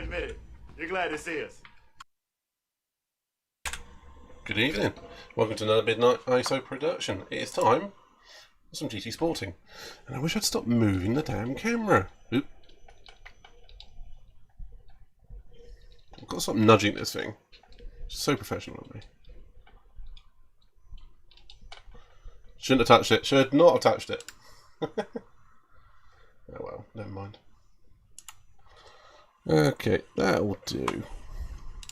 admit it. You're glad to see us. Good evening. Welcome to another Midnight ISO production. It is time for some GT Sporting. And I wish I'd stop moving the damn camera. Oop. I've got to stop nudging this thing. It's so professional of me. Shouldn't have touched it. Should not have touched it. Oh well, never mind. Okay, that will do.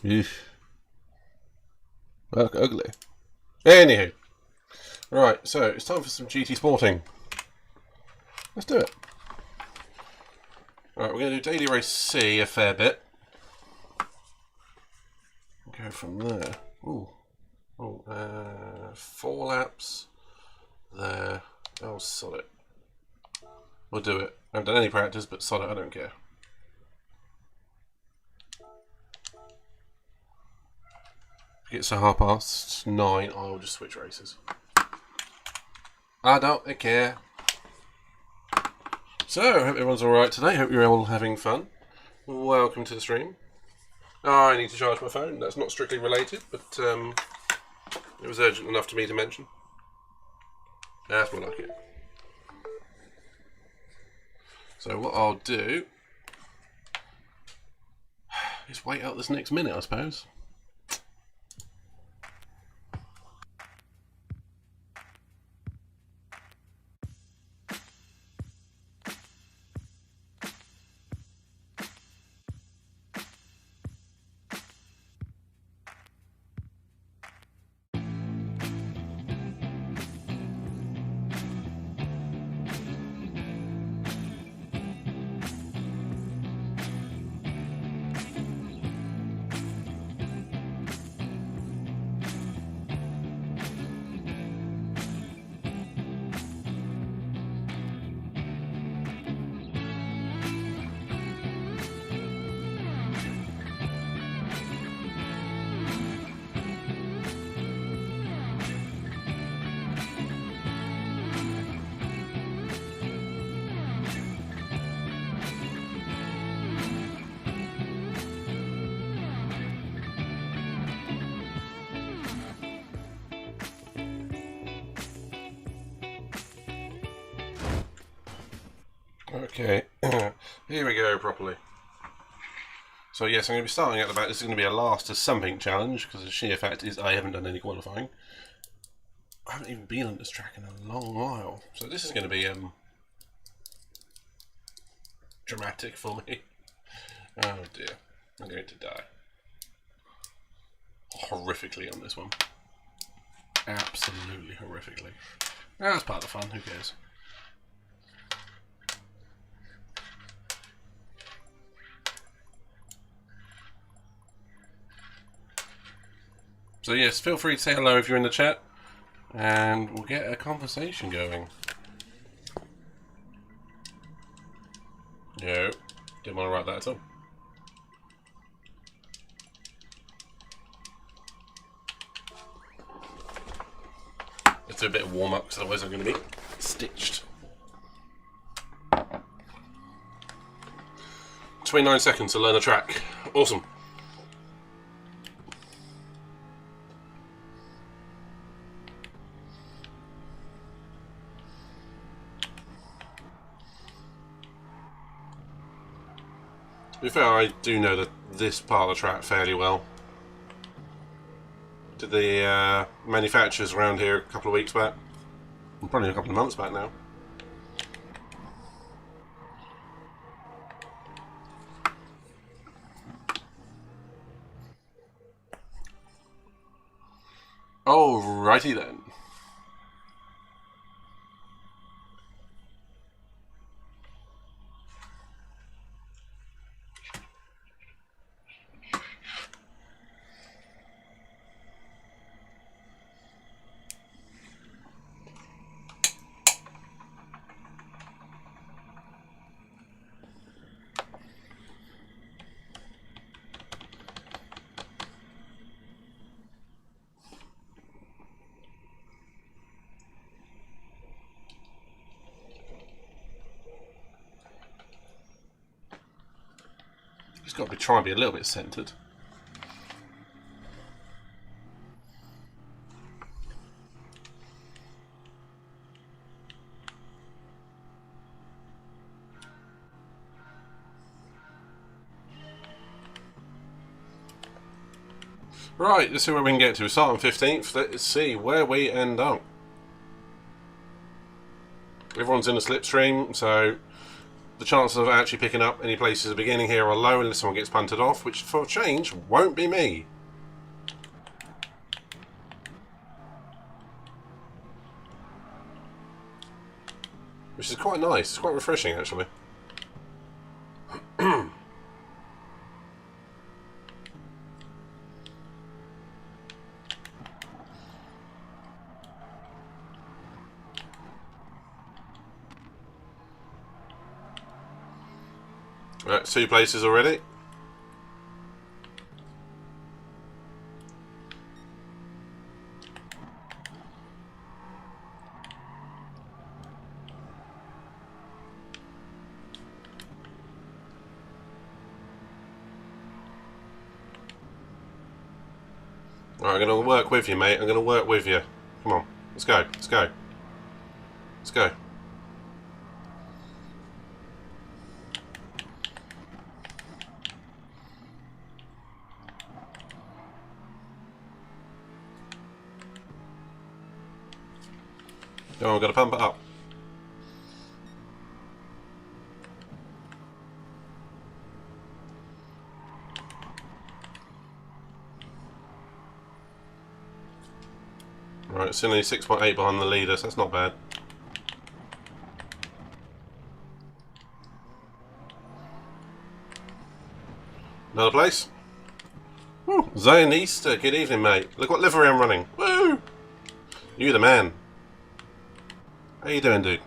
Eesh. Look ugly. Anywho. Right, so it's time for some GT Sporting. Let's do it. Right, we're going to do Daily Race C a fair bit. Go from there. Ooh. Oh, 4 laps. There. Oh, sod it. We'll do it. I haven't done any practice, but sod it, I don't care. If it gets to 9:30, I'll just switch races. I don't care. So, I hope everyone's alright today. Hope you're all having fun. Welcome to the stream. Oh, I need to charge my phone. That's not strictly related, but it was urgent enough to me to mention. That's more like it. So what I'll do is wait out this next minute, I suppose. Okay, here we go properly. So yes, I'm going to be starting at the back. This is going to be a last to something challenge, because the sheer fact is I haven't done any qualifying. I haven't even been on this track in a long while. So this is going to be dramatic for me. Oh dear, I'm going to die. Horrifically on this one. Absolutely horrifically. That's part of the fun, who cares? So yes, feel free to say hello if you're in the chat, and we'll get a conversation going. No, didn't want to write that at all. Let's do a bit of warm up, because otherwise I'm going to be stitched. 29 seconds to learn a track. Awesome. To be fair, I do know that this part of the track fairly well. Did the manufacturers around here a couple of weeks back. Probably a couple of months back now. Alrighty then. Just got to try and be a little bit centered. Right, let's see where we can get to. We start on 15th. Let's see where we end up. Everyone's in a slipstream, so the chances of actually picking up any places at the beginning here are low unless someone gets punted off, which for a change won't be me. Which is quite nice. It's quite refreshing, actually. Right, 2 places already. Right, I'm going to work with you, mate. I'm going to work with you. Come on, let's go, let's go. Let's go. Oh, I've got to pump it up. Right, it's only 6.8 behind the leader, so that's not bad. Another place. Woo! Zion Easter, good evening, mate. Look what livery I'm running. Woo! You the man. How you doing, dude?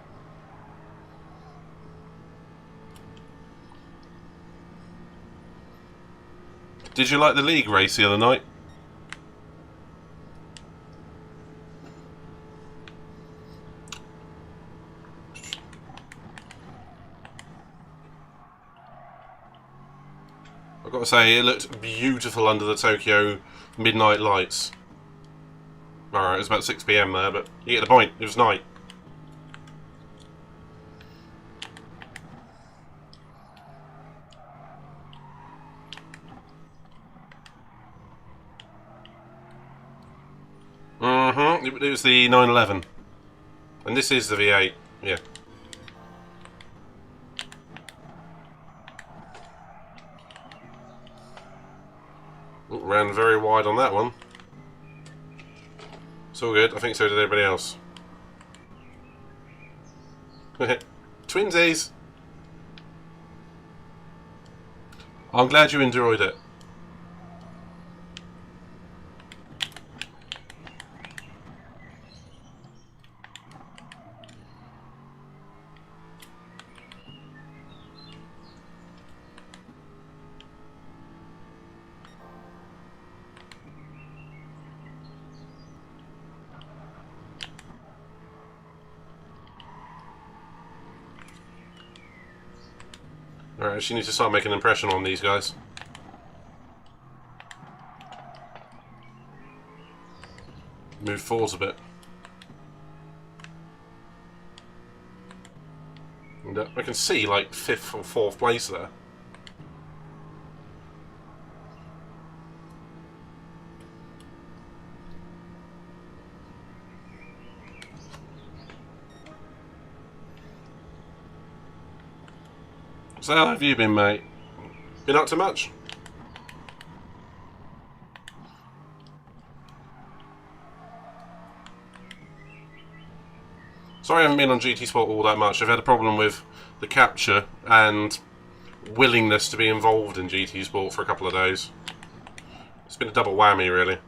Did you like the league race the other night? I've got to say, it looked beautiful under the Tokyo midnight lights. Alright, it was about 6 PM there, but you get the point. It was night. It was the 911. And this is the V8. Yeah. Ran very wide on that one. It's all good. I think so did everybody else. Twinsies! I'm glad you enjoyed it. Alright, she needs to start making an impression on these guys. Move forwards a bit. And I can see like 5th or 4th place there. So how have you been, mate? Been up to much? Sorry I haven't been on GT Sport all that much. I've had a problem with the capture and willingness to be involved in GT Sport for a couple of days. It's been a double whammy, really.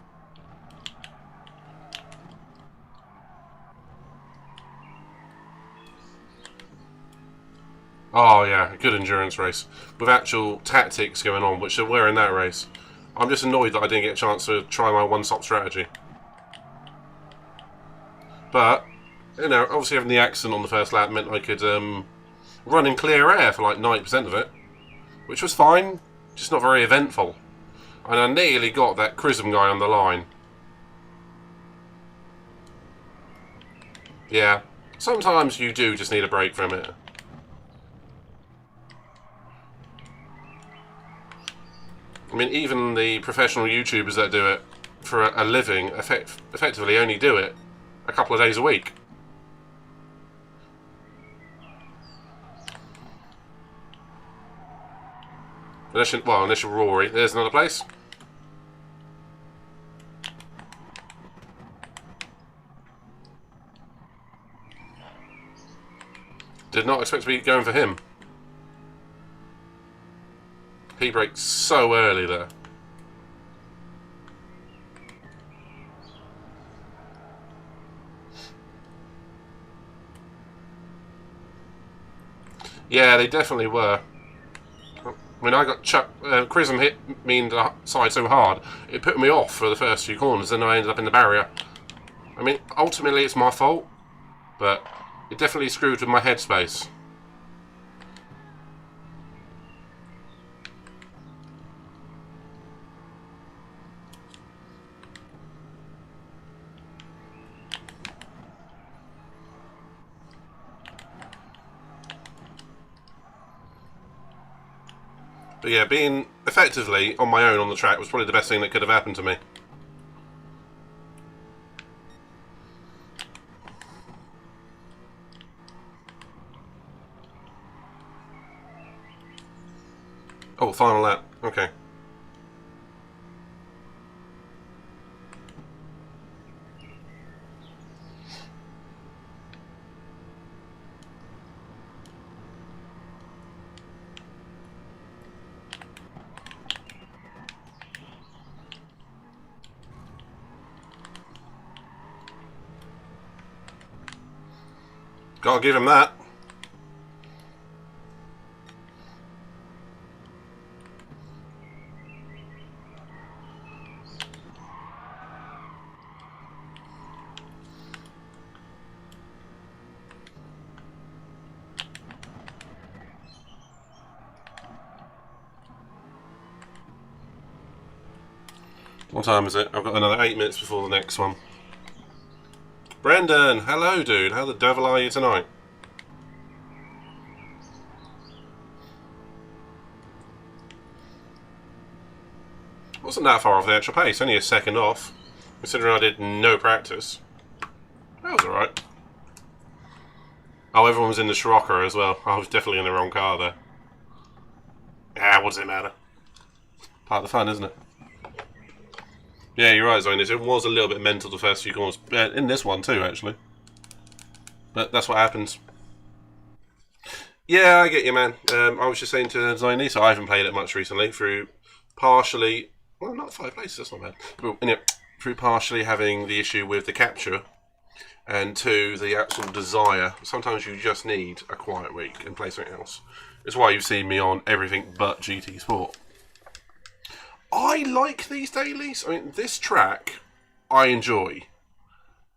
Oh yeah, a good endurance race with actual tactics going on, which there were in that race. I'm just annoyed that I didn't get a chance to try my one-stop strategy. But, you know, obviously having the accident on the first lap meant I could run in clear air for like 90% of it, which was fine. Just not very eventful. And I nearly got that Chrism guy on the line. Yeah, sometimes you do just need a break from it. I mean, even the professional YouTubers that do it for a living effectively only do it a couple of days a week. Unless you're Rory. There's another place. Did not expect to be going for him. He breaks so early there. Yeah, they definitely were. I mean, I got Chrism hit me in the side so hard, it put me off for the first few corners, then I ended up in the barrier. I mean, ultimately it's my fault, but it definitely screwed with my headspace. But yeah, being effectively on my own on the track was probably the best thing that could have happened to me. Oh, final lap. Okay. Gotta give him that. What time is it? I've got another 8 minutes before the next one. Brendan, hello dude, how the devil are you tonight? Wasn't that far off the actual pace, only a second off, considering I did no practice. That was alright. Oh, everyone was in the Scirocco as well. I was definitely in the wrong car there. Ah, what does it matter? Part of the fun, isn't it? Yeah, you're right, Zonis. It was a little bit mental the first few corners. In this one too, actually. But that's what happens. Yeah, I get you, man. I was just saying to Zonis, so I haven't played it much recently, through partially... Well, not 5 places, that's not bad. But, anyway, through partially having the issue with the capture, and 2, the actual desire. Sometimes you just need a quiet week and play something else. It's why you've seen me on everything but GT Sport. I like these dailies. I mean, this track I enjoy.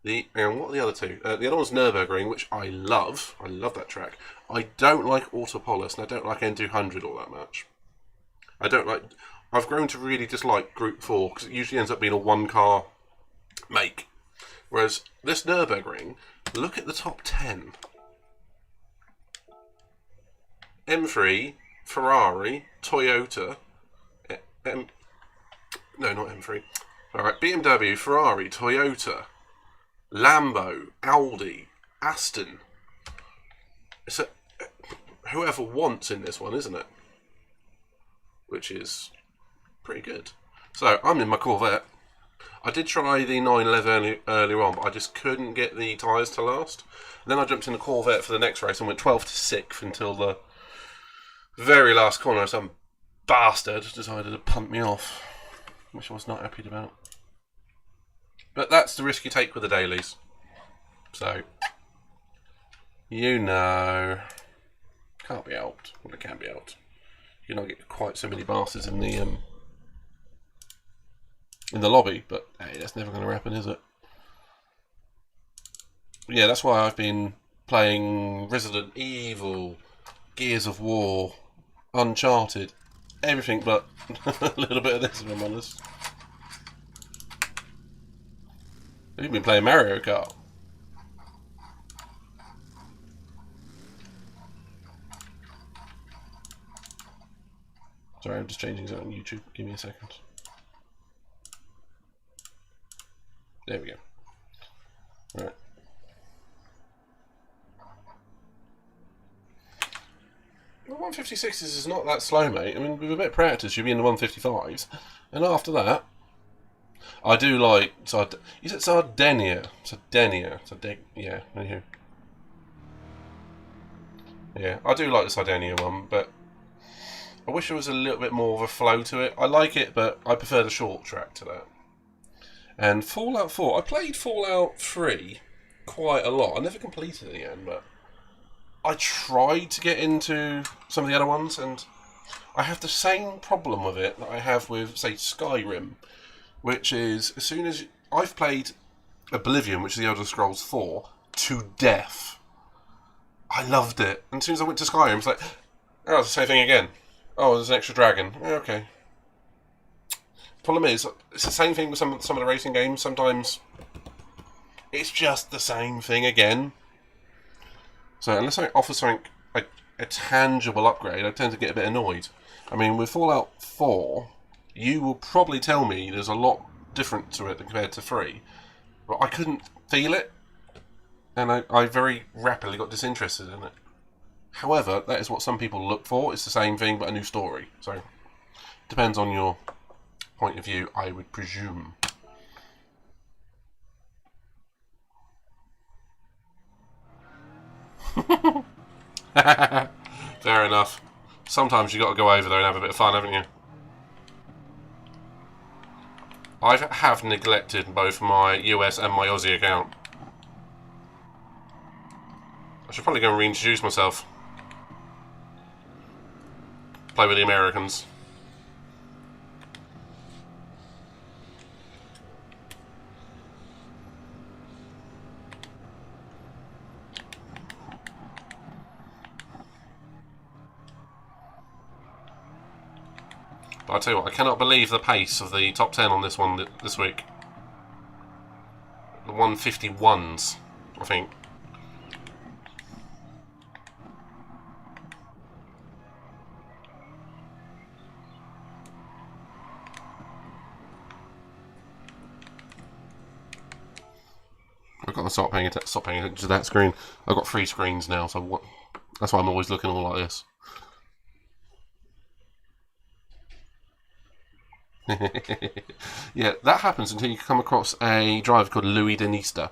And what are the other two? The other one's Nürburgring, which I love. I love that track. I don't like Autopolis, and I don't like N200 all that much. I've grown to really dislike Group 4 because it usually ends up being a one-car make. Whereas this Nürburgring, look at the top 10. M3, Ferrari, Toyota, no, not M3. Alright, BMW, Ferrari, Toyota, Lambo, Audi, Aston. It's whoever wants in this one, isn't it? Which is pretty good. So, I'm in my Corvette. I did try the 911 earlier on, but I just couldn't get the tyres to last. And then I jumped in the Corvette for the next race and went 12th to 6th until the very last corner. Some bastard decided to pump me off, which I was not happy about. But that's the risk you take with the dailies. So, you know, can't be helped. Well, it can be helped. You don't get quite so many bastards in the lobby, but hey, that's never going to happen, is it? Yeah, that's why I've been playing Resident Evil, Gears of War, Uncharted, everything but a little bit of this, if I'm honest. We've been playing Mario Kart. Sorry, I'm just changing something on YouTube. Give me a second. There we go. Right. The 156s is not that slow, mate. I mean, with a bit of practice, you'll be in the 155s. And after that, I do like... Is it Sardinia? Sardinia. Yeah, anywho. Yeah, I do like the Sardinia one, but I wish there was a little bit more of a flow to it. I like it, but I prefer the short track to that. And Fallout 4, I played Fallout 3 quite a lot. I never completed it in the end, but I tried to get into some of the other ones, and I have the same problem with it that I have with, say, Skyrim, which is, as soon as... I've played Oblivion, which is the Elder Scrolls 4, to death. I loved it. And as soon as I went to Skyrim, it's like, oh, it's the same thing again. Oh, there's an extra dragon. Okay. Problem is, it's the same thing with some of the racing games. Sometimes it's just the same thing again. So unless I offer something, a tangible upgrade, I tend to get a bit annoyed. I mean, with Fallout 4, you will probably tell me there's a lot different to it compared to 3. But I couldn't feel it. And I very rapidly got disinterested in it. However, that is what some people look for. It's the same thing, but a new story. So, depends on your point of view, I would presume. Fair enough. Sometimes you got to go over there and have a bit of fun, haven't you? I have neglected both my US and my Aussie account. I should probably go and reintroduce myself. Play with the Americans. But I tell you what, I cannot believe the pace of the top 10 on this one this week. The 151s, I think. I've got to stop paying attention to that screen. I've got 3 screens now, so that's why I'm always looking all like this. Yeah, that happens until you come across a driver called Louis Denista.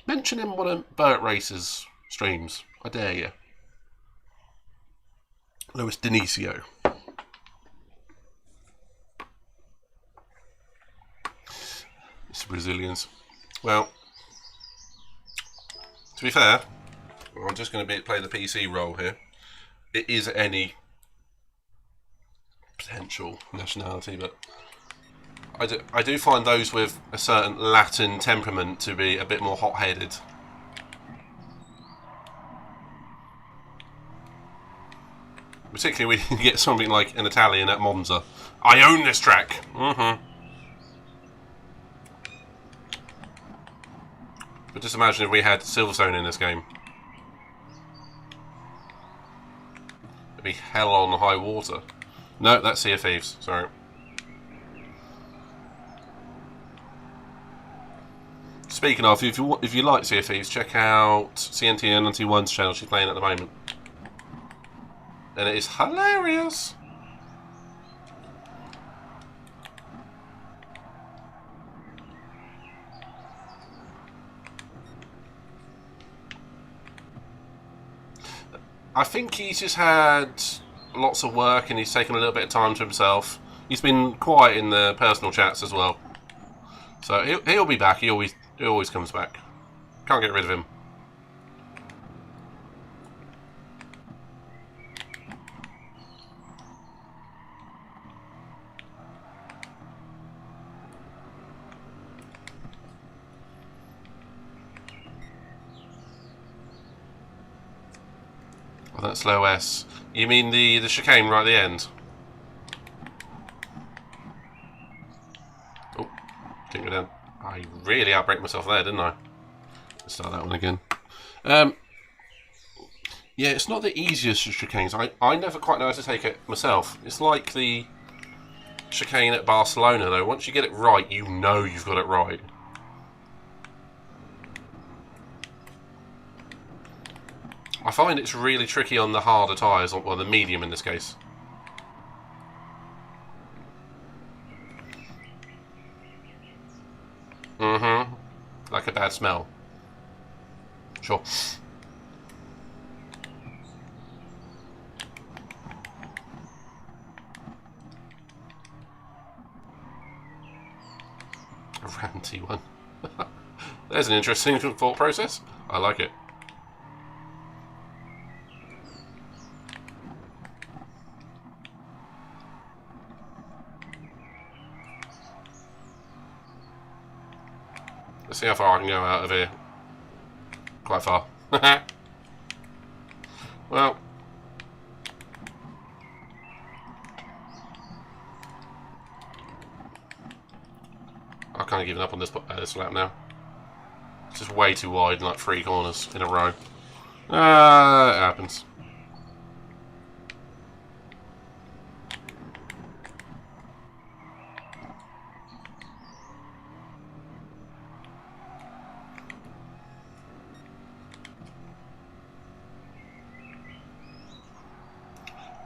Mention him on one of Burt Racer's streams. I dare you. Louis Denisio. It's the Brazilians. Well, to be fair, I'm just going to play the PC role here. It is any potential nationality, but I do find those with a certain Latin temperament to be a bit more hot-headed. Particularly when you get something like an Italian at Monza. I own this track! But just imagine if we had Silverstone in this game. It'd be hell on high water. No, that's Sea of Thieves, sorry. Speaking of, if you like Sea of Thieves, check out CNT91's channel. She's playing at the moment. And it is hilarious! I think he's just had lots of work and he's taken a little bit of time to himself. He's been quiet in the personal chats as well. So he'll be back. He always comes back. Can't get rid of him. Oh, that's slow S. You mean the chicane right at the end? down. I really outbraked myself there, didn't I? Let's start that one again. Yeah, it's not the easiest of chicanes. I never quite know how to take it myself. It's like the chicane at Barcelona, though. Once you get it right, you know you've got it right. I find it's really tricky on the harder tyres, or the medium in this case. Mm-hmm. Like a bad smell. Sure. A ranty one. There's an interesting thought process. I like it. Let's see how far I can go out of here. Quite far. Well. I've kind of given up on this lap now. It's just way too wide, like 3 corners in a row. It happens.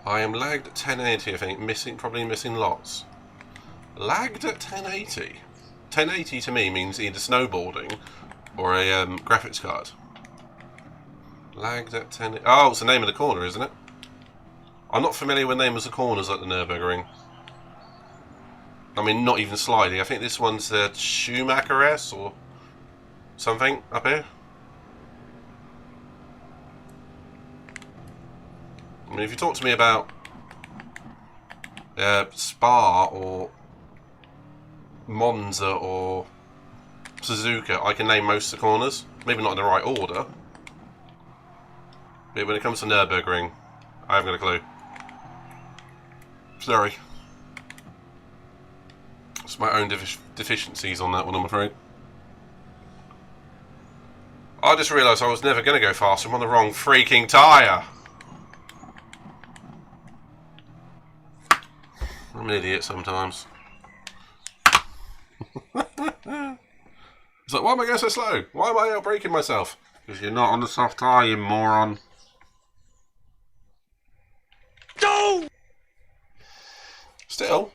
I am lagged at 1080, I think, probably missing lots. Lagged at 1080? 1080 to me means either snowboarding or a graphics card. Lagged at 1080. Oh, it's the name of the corner, isn't it? I'm not familiar with names of corners at the Nürburgring. I mean, not even sliding. I think this one's the Schumacher S or something up here. I mean, if you talk to me about Spa or Monza or Suzuka, I can name most of the corners. Maybe not in the right order. But when it comes to Nürburgring, I haven't got a clue. Sorry. It's my own deficiencies on that one, I'm afraid. I just realised I was never going to go faster. I'm on the wrong freaking tyre. I'm an idiot sometimes. It's like, why am I going so slow? Why am I out braking myself? Because you're not on the soft tyre, you moron. No! Still.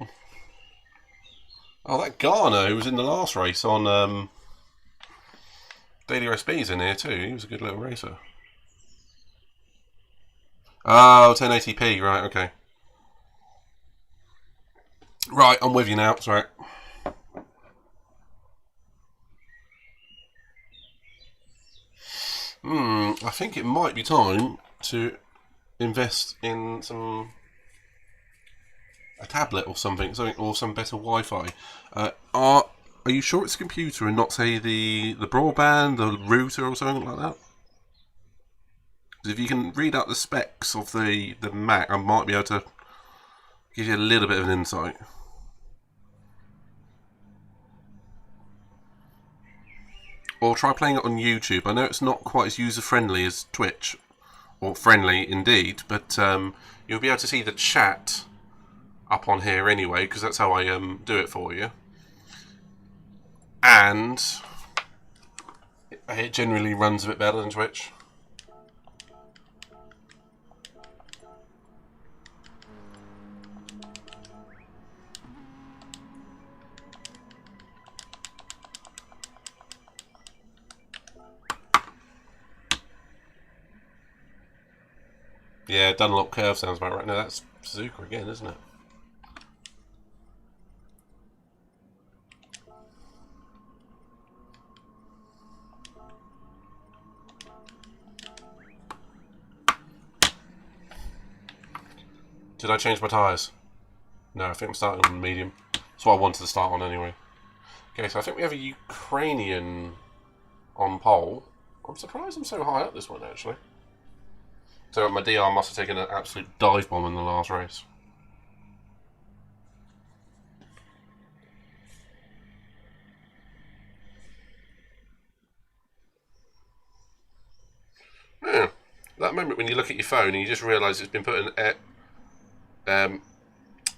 Oh, that Garner who was in the last race on Daily SB's in here too. He was a good little racer. Oh, 1080p, right, okay. Right, I'm with you now, it's right. I think it might be time to invest in a tablet or something or some better Wi-Fi. Are you sure it's a computer and not, say, the broadband, the router or something like that? Because if you can read out the specs of the Mac, I might be able to give you a little bit of an insight. Or try playing it on YouTube. I know it's not quite as user-friendly as Twitch, or friendly indeed, but you'll be able to see the chat up on here anyway, because that's how I do it for you. And it generally runs a bit better than Twitch. Yeah, Dunlop curve sounds about right. No, that's Suzuka again, isn't it? Did I change my tyres? No, I think I'm starting on medium. That's what I wanted to start on anyway. Okay, so I think we have a Ukrainian on pole. I'm surprised I'm so high up this one, actually. So my DR must have taken an absolute dive bomb in the last race. Yeah, that moment when you look at your phone and you just realise it's been put in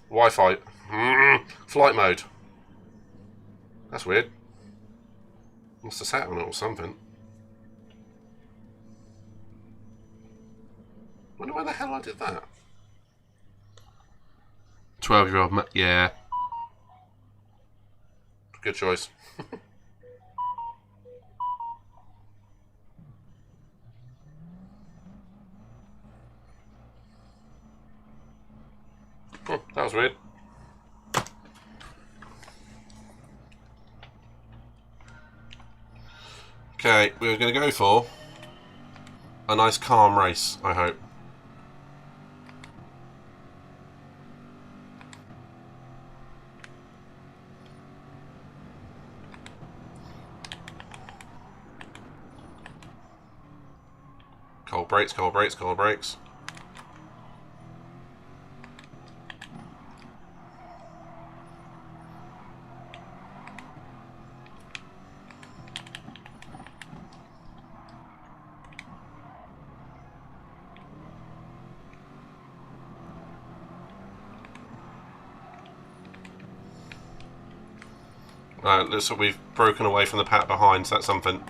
Wi-Fi flight mode. That's weird. Must have sat on it or something. Wonder why the hell I did that. 12-year-old yeah. Good choice. Oh, that was weird. Okay, we're going to go for a nice calm race, I hope. Cold brakes, cold brakes, cold brakes. Looks like we've broken away from the pack behind, so that's something.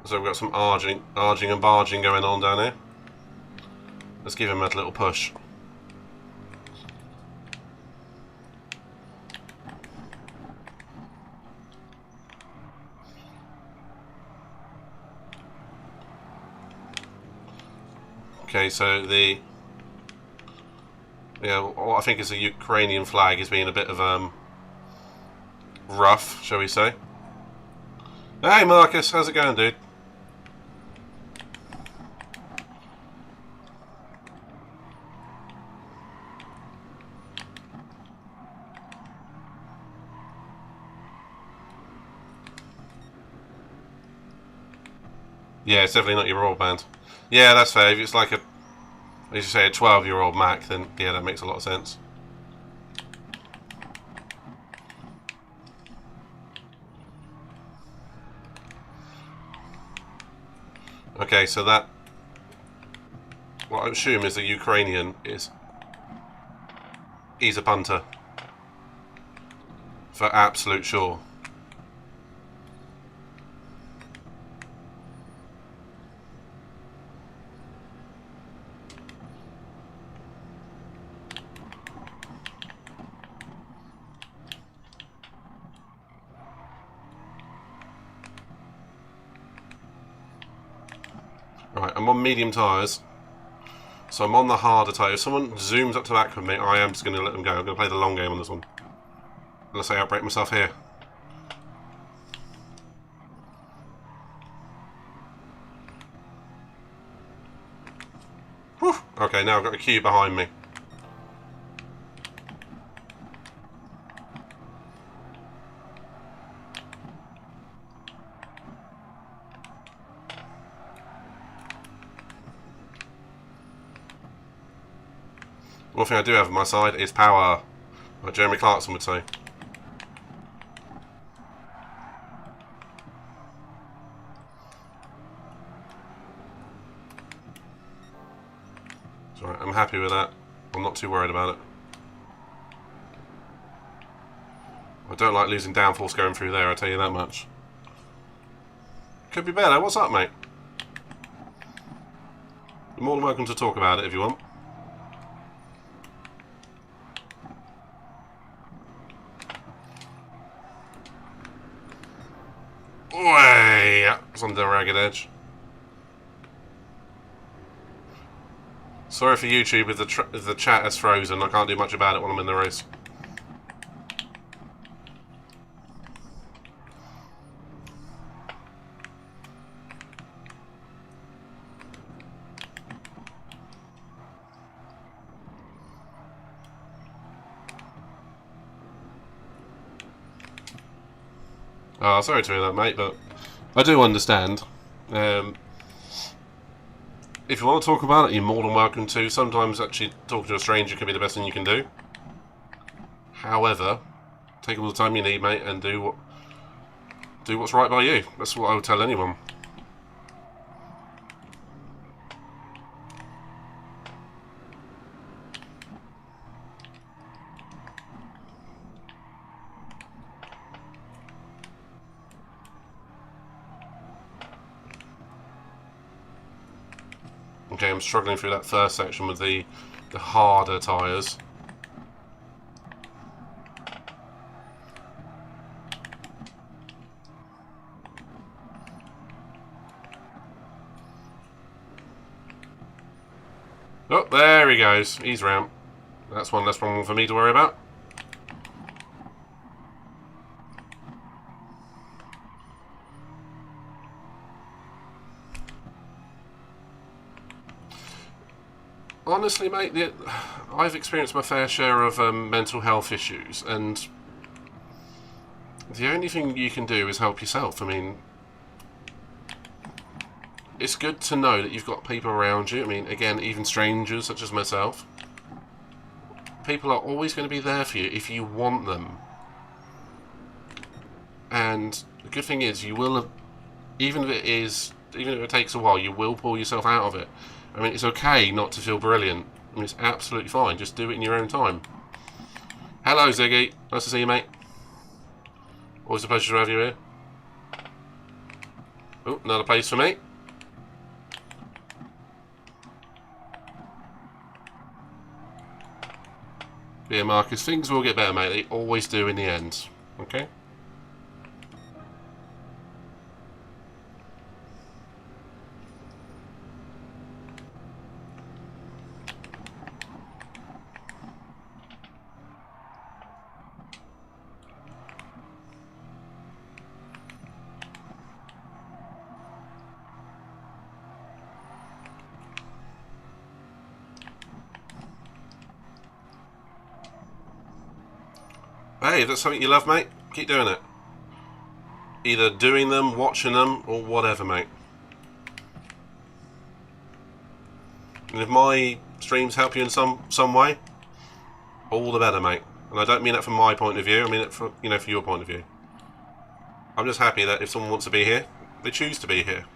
So we've got some arging and barging going on down here. Let's give him a little push. Okay, so what I think is the Ukrainian flag is being a bit of rough, shall we say? Hey Marcus, how's it going, dude? Yeah, it's definitely not your old band. Yeah, that's fair. If it's like as you say, a 12-year-old Mac, then yeah, that makes a lot of sense. Okay, so that, what I assume is the Ukrainian he's a punter. For absolute sure. Right, I'm on medium tyres, so I'm on the harder tyre. If someone zooms up to the back with me, I am just going to let them go. I'm going to play the long game on this one. Unless I outbrake myself here. Whew. Okay, now I've got a queue behind me. One thing I do have on my side is power, like Jeremy Clarkson would say. It's alright, I'm happy with that. I'm not too worried about it. I don't like losing downforce going through there, I'll tell you that much. Could be better. What's up, mate? You're more than welcome to talk about it if you want. Way! It's on the ragged edge. Sorry for YouTube if the chat has frozen. I can't do much about it while I'm in the race. Oh, sorry to hear that, mate, but I do understand. If you want to talk about it, you're more than welcome to. Sometimes actually talking to a stranger can be the best thing you can do. However, take all the time you need, mate, and do what's right by you. That's what I would tell anyone. Okay, I'm struggling through that first section with the harder tyres. Oh, there he goes. He's round. That's one less problem for me to worry about. Honestly, mate, I've experienced my fair share of mental health issues, and the only thing you can do is help yourself. I mean, it's good to know that you've got people around you. I mean, again, even strangers such as myself. People are always going to be there for you if you want them. And the good thing is, you will, even if it takes a while, you will pull yourself out of it. I mean, it's okay not to feel brilliant. I mean, it's absolutely fine. Just do it in your own time. Hello, Ziggy. Nice to see you, mate. Always a pleasure to have you here. Oh, another place for me. Yeah, Marcus, things will get better, mate. They always do in the end. Okay? Hey, if that's something you love, mate, keep doing it. Either doing them, watching them, or whatever, mate. And if my streams help you in some way, all the better, mate. And I don't mean that from my point of view. I mean it from for your point of view. I'm just happy that if someone wants to be here, they choose to be here.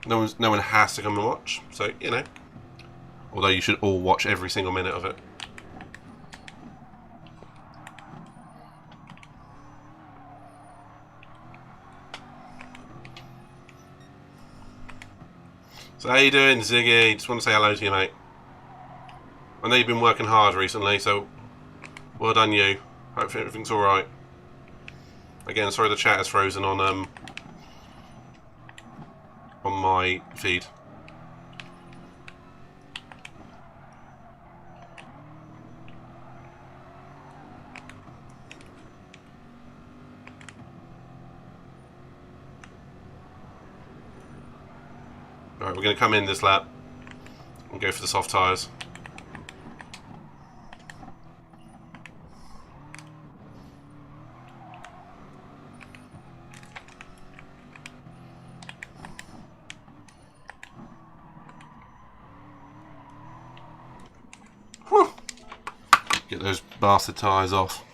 No one has to come and watch. So although you should all watch every single minute of it. So how you doing, Ziggy? Just want to say hello to you, mate. I know you've been working hard recently, so well done you. Hopefully everything's alright. Again, sorry the chat is frozen on my feed. Alright, we're going to come in this lap and go for the soft tyres. Whew. Get those bastard tyres off.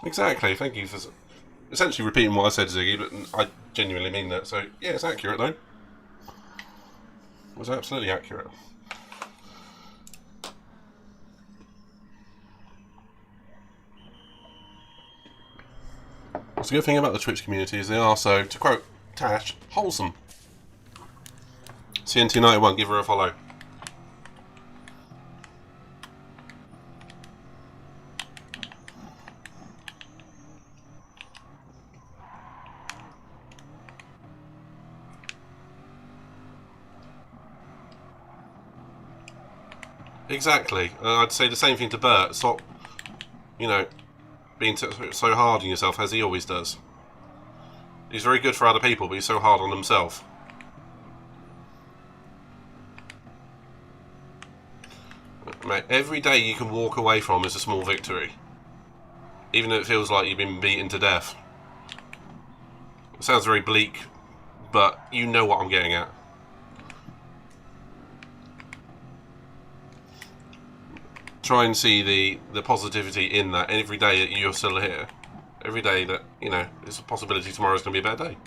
Exactly, thank you for essentially repeating what I said, Ziggy, but I genuinely mean that. So, yeah, it's accurate, though. It was absolutely accurate. What's the good thing about the Twitch community is they are, so, to quote Tash, wholesome. CNT91, give her a follow. Exactly. I'd say the same thing to Bert. Stop, being so hard on yourself as he always does. He's very good for other people, but he's so hard on himself. Mate, every day you can walk away from is a small victory. Even though it feels like you've been beaten to death. It sounds very bleak, but you know what I'm getting at. try and see the positivity in that. Every day that you're still here, every day that, you know, there's a possibility tomorrow's going to be a bad day.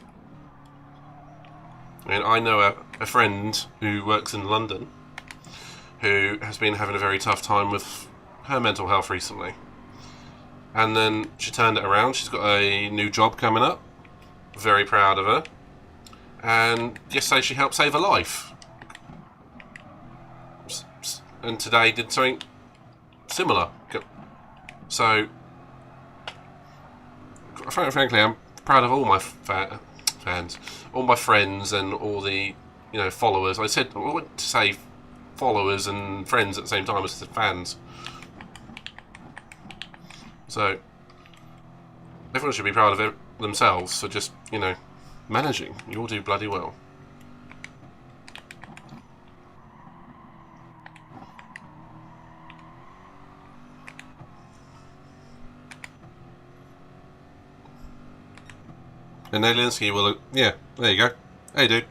I mean, I know a friend who works in London who has been having a very tough time with her mental health recently. And then she turned it around. She's got a new job coming up. Very proud of her. And yesterday she helped save a life. And today did something similar. So, frankly, I'm proud of all my fans, all my friends, and all the, you know, followers. I want to say followers and friends at the same time as the fans. So, everyone should be proud of themselves for just, you know, managing. You all do bloody well. And Aliensky will... Yeah, there you go. Hey, dude.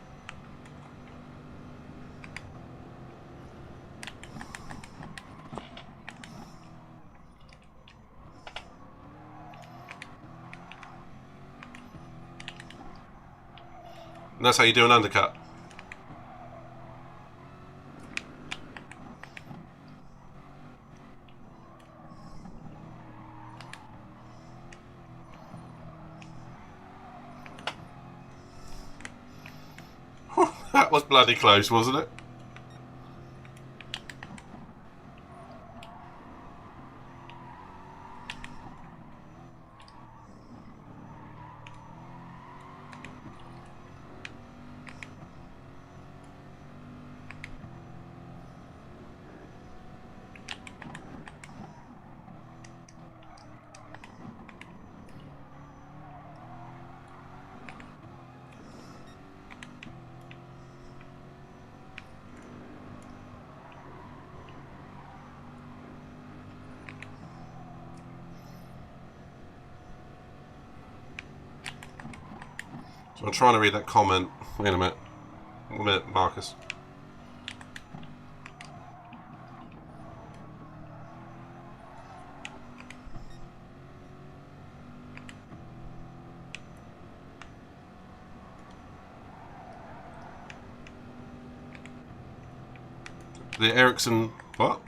And that's how you do an undercut. That was bloody close, wasn't it? So I'm trying to read that comment. Wait a minute. Marcus. The Ericsson... What?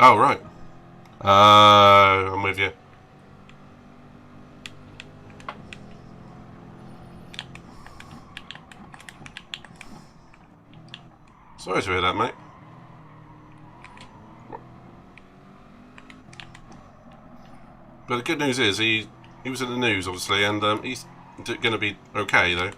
Oh, right. I'm with you. Sorry to hear that, mate. But the good news is he was in the news, obviously, and he's going to be okay, though.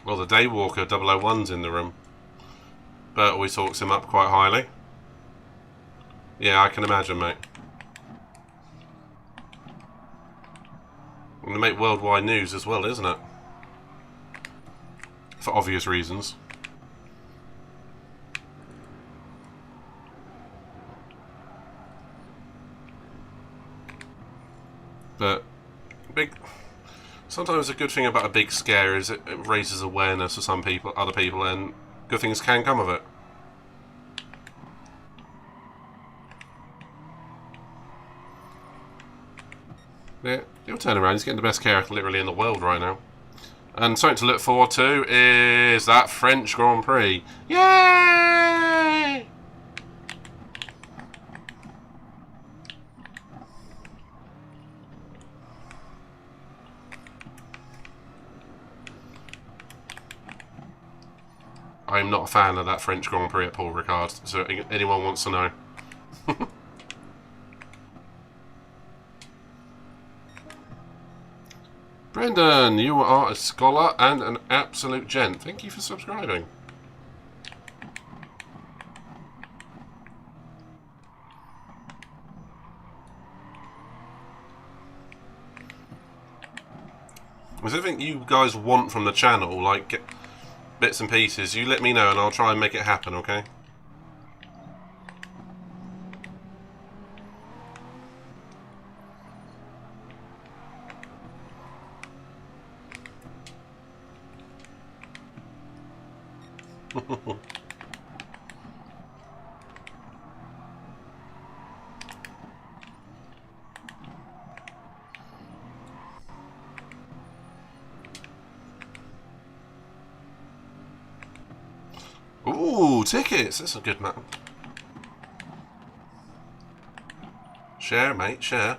Well, the Daywalker 001's in the room. Bert always talks him up quite highly. Yeah, I can imagine, mate. And they make worldwide news as well, isn't it? For obvious reasons. But sometimes a good thing about a big scare is it raises awareness for some people, other people, and good things can come of it. Yeah, he'll turn around. He's getting the best character literally in the world right now. And something to look forward to is that French Grand Prix. Yay! I'm not a fan of that French Grand Prix at Paul Ricard, so anyone wants to know. Brendan, you are a scholar and an absolute gent. Thank you for subscribing. If there's anything you guys want from the channel, like bits and pieces, you let me know and I'll try and make it happen, okay? Ooh, tickets! That's a good map. Share, mate, share.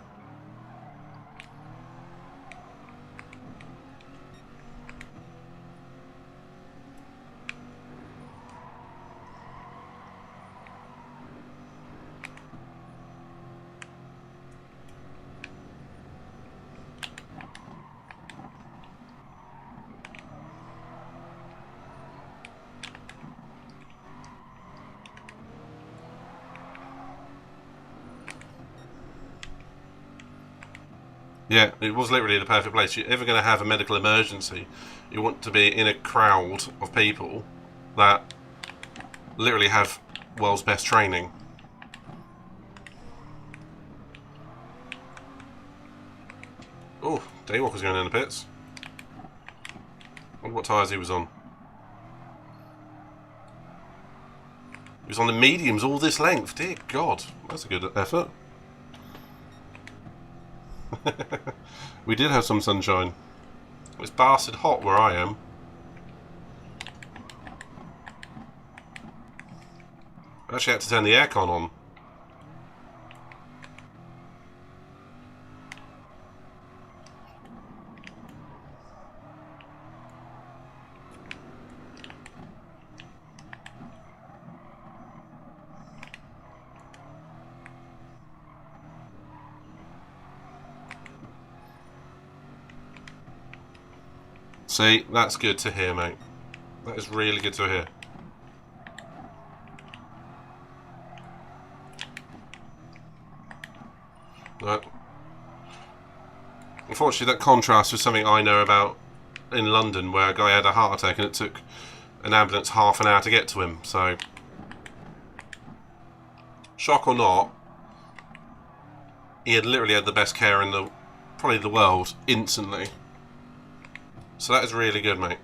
Yeah, it was literally the perfect place. If you're ever going to have a medical emergency, you want to be in a crowd of people that literally have world's best training. Oh, Daywalker's going in the pits. Wonder what tyres he was on. He was on the mediums all this length. Dear God, that's a good effort. We did have some sunshine. It's bastard hot where I am. I actually had to turn the aircon on. See, that's good to hear, mate. That is really good to hear. Right. Unfortunately, that contrasts with something I know about in London, where a guy had a heart attack and it took an ambulance half an hour to get to him. So, shock or not, he had literally had the best care in probably the world instantly. So that is really good, mate.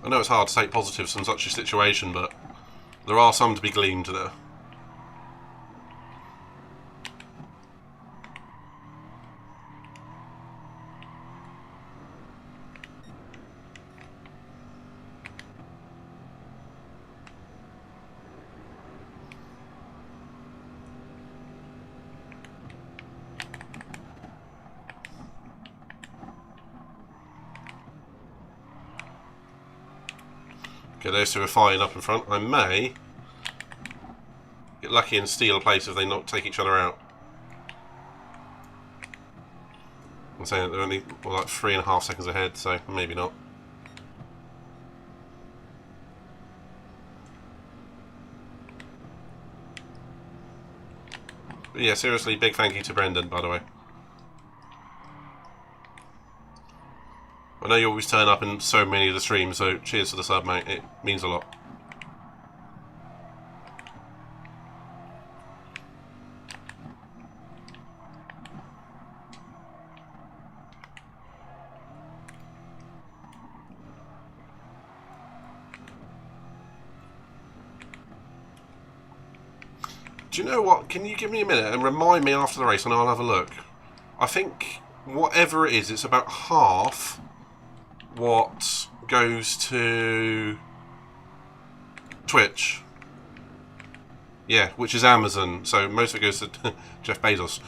I know it's hard to take positives from such a situation, but there are some to be gleaned there. Okay, those two are fine up in front. I may get lucky and steal a place if they not take each other out. I'm saying they're only like 3.5 seconds ahead, so maybe not. But yeah, seriously, big thank you to Brendan, by the way. I know you always turn up in so many of the streams, so cheers for the sub, mate. It means a lot. Do you know what? Can you give me a minute and remind me after the race and I'll have a look? I think whatever it is, it's about half what goes to Twitch. Yeah, which is Amazon. So most of it goes to Jeff Bezos.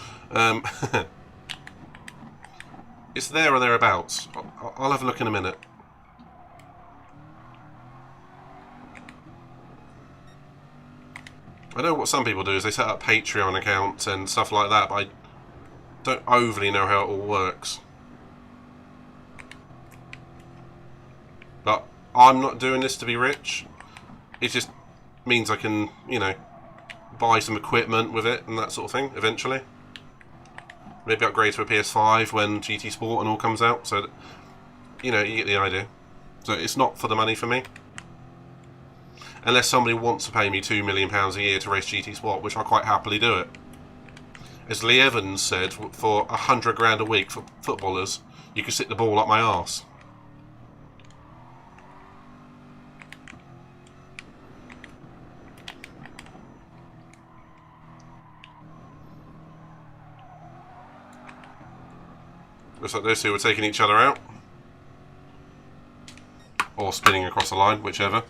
It's there or thereabouts. I'll have a look in a minute. I know what some people do is they set up Patreon accounts and stuff like that, but I don't overly know how it all works. But I'm not doing this to be rich. It just means I can, you know, buy some equipment with it and that sort of thing eventually. Maybe upgrade to a PS5 when GT Sport and all comes out. So, that, you know, you get the idea. So it's not for the money for me. Unless somebody wants to pay me £2 million a year to race GT Sport, which I quite happily do it. As Lee Evans said, for 100 grand a week for footballers, you could sit the ball up my arse. Looks like those two were taking each other out. Or spinning across the line, whichever.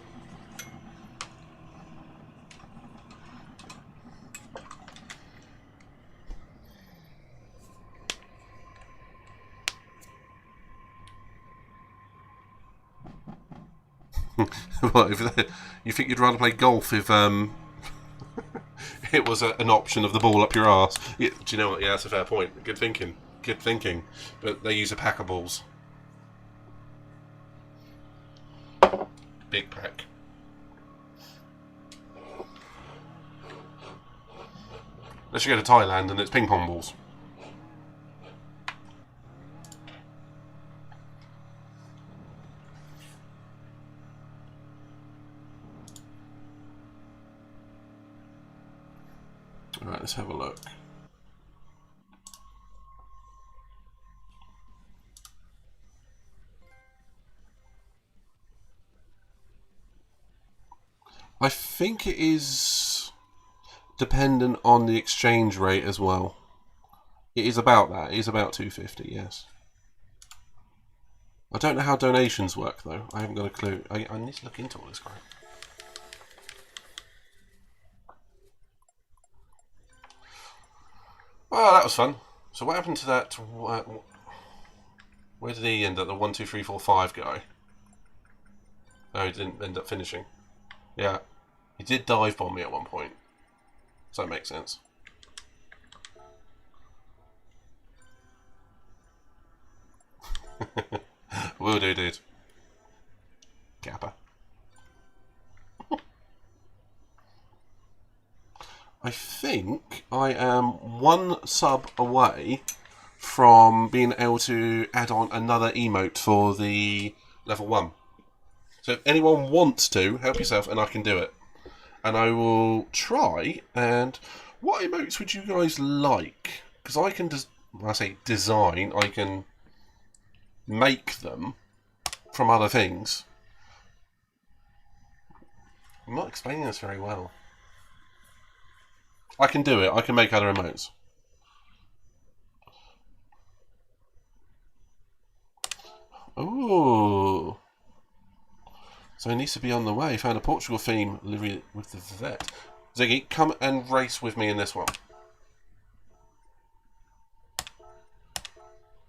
What, if you think you'd rather play golf if it was an option of the ball up your arse? Yeah, do you know what? Yeah, that's a fair point. Good thinking. Good thinking. But they use a pack of balls. Big pack. Let's go to Thailand and it's ping pong balls. Alright, let's have a look. I think it is dependent on the exchange rate as well. It is about that. It is about 250, yes. I don't know how donations work though. I haven't got a clue. I need to look into all this crap. Well, that was fun. So what happened to that? Where did he end up? The 1, 2, 3, 4, 5 guy? No, he didn't end up finishing. Yeah, he did dive bomb me at one point. So that makes sense. Will do, dude. Kappa. I think I am 1 sub away from being able to add on another emote for the level 1. So if anyone wants to, help yourself and I can do it. And I will try, and what emotes would you guys like? Because I can, when I say design, I can make them from other things. I'm not explaining this very well. I can do it. I can make other emotes. Ooh. So he needs to be on the way. Found a Portugal theme livery with the vet. Ziggy, come and race with me in this one.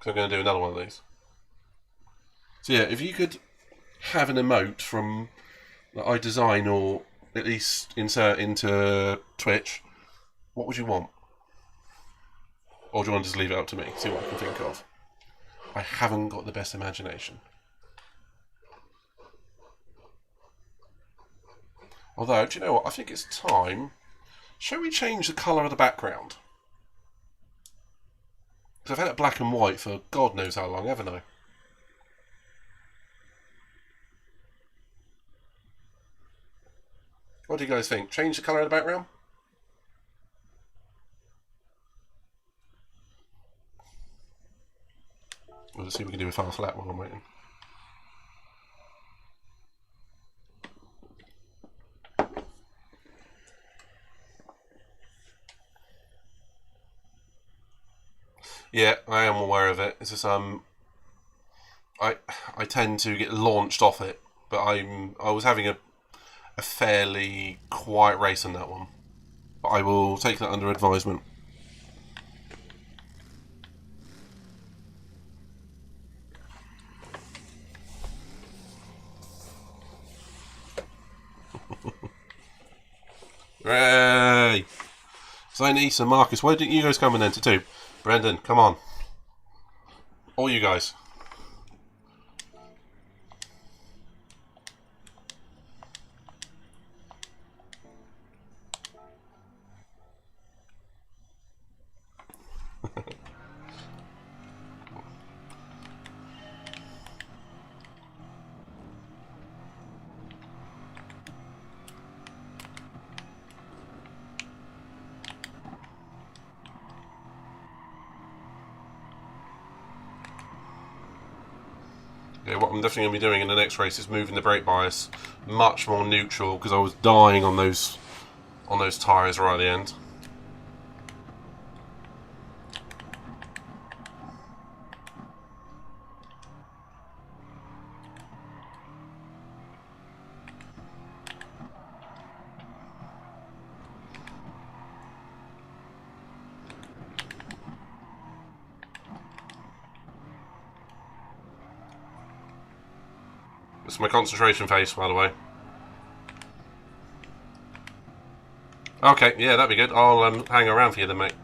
So I'm going to do another one of these. So yeah, if you could have an emote from that I design or at least insert into Twitch, what would you want? Or do you want to just leave it up to me? See what I can think of. I haven't got the best imagination. Although, do you know what? I think it's time. Shall we change the colour of the background? Because I've had it black and white for God knows how long, haven't I? What do you guys think? Change the colour of the background? Let's see what we can do with far flat while I'm waiting. Yeah, I am aware of it. It's just I tend to get launched off it, but I was having a fairly quiet race on that one. But I will take that under advisement. So Nisa, Marcus, why didn't you guys come in then too? Brendan, come on. All you guys. Yeah, what I'm definitely going to be doing in the next race is moving the brake bias much more neutral, because I was dying on those tyres right at the end. It's my concentration face, by the way. Okay, yeah, that'd be good. I'll hang around for you then, mate.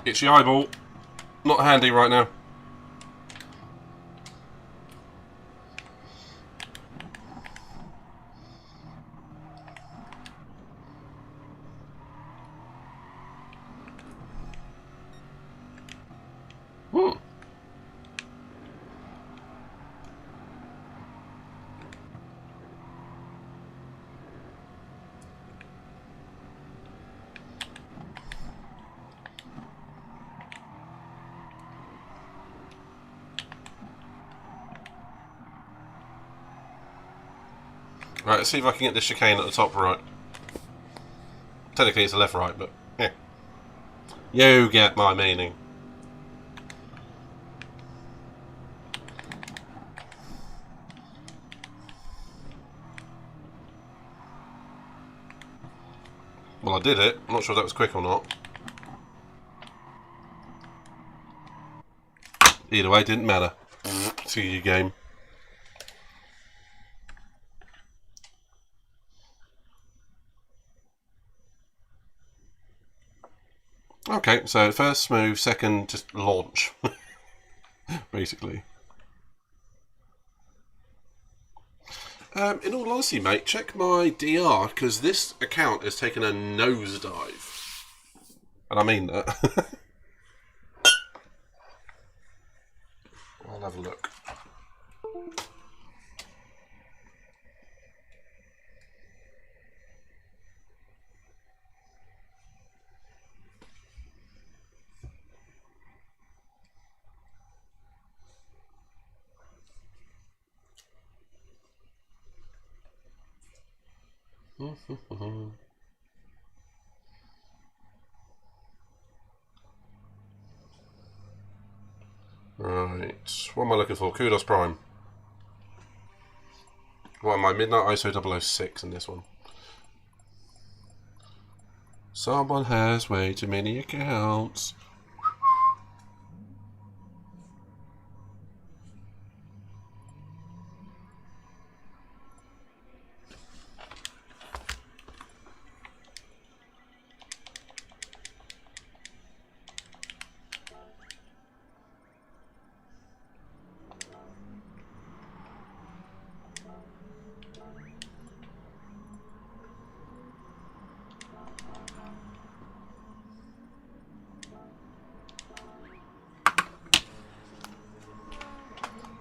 It's your eyeball. Not handy right now. Right, let's see if I can get this chicane at the top right. Technically it's a left right, but yeah. You get my meaning. Well, I did it. I'm not sure if that was quick or not. Either way, didn't matter. See you game. Okay, so first smooth, second just launch. Basically. In all honesty, mate, check my DR, because this account has taken a nosedive. And I mean that. I'll have a look. Right, what am I looking for? Kudos Prime. What am I? Midnight ISO 006 in this one. Someone has way too many accounts.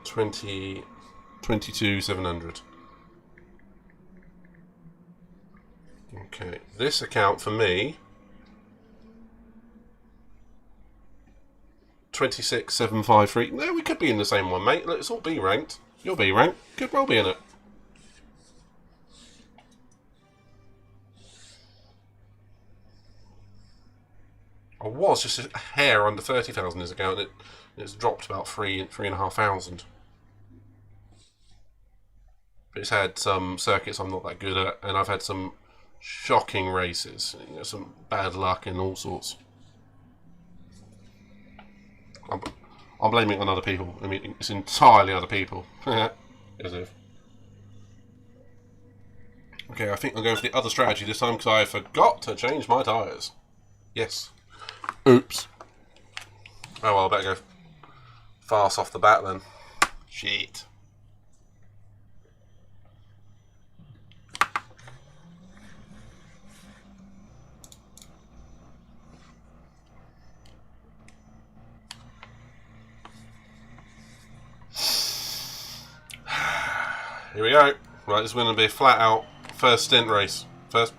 $22,700. Okay, this account for me 26,753. No, we could be in the same one, mate. Let's all be ranked. You'll be ranked. Could well be in it. I was just a hair under 30,000 in his account. It's dropped about 3,500. It's had some circuits I'm not that good at, and I've had some shocking races. You know, some bad luck and all sorts. I'm blaming it on other people. I mean, it's entirely other people. As if. Okay, I think I'm going for the other strategy this time because I forgot to change my tyres. Yes. Oops. Oh well, I better go fast off the bat then. Shit. Here we go. Right, this is going to be a flat out first stint race. First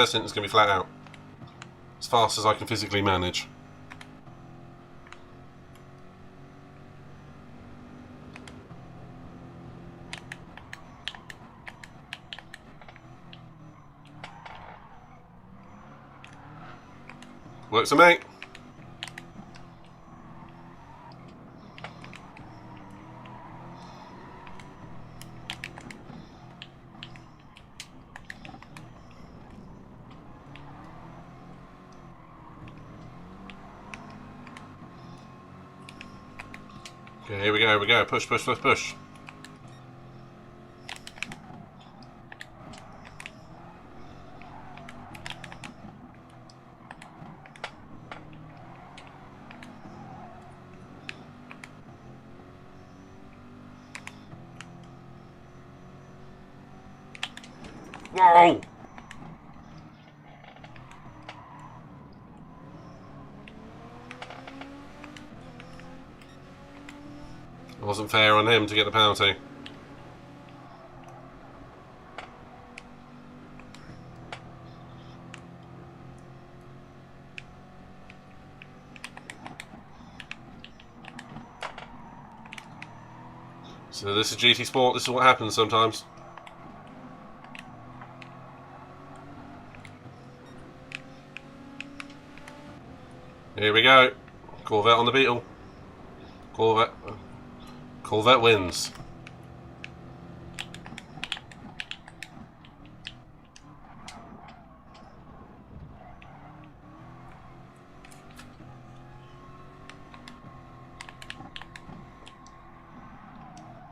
stint is going to be flat out. As fast as I can physically manage. Works for me. Okay, here we go. Push, push, push, push. Whoa! It wasn't fair on him to get the penalty. So this is GT Sport, this is what happens sometimes. Here we go. Corvette on the Beetle. Corvette wins.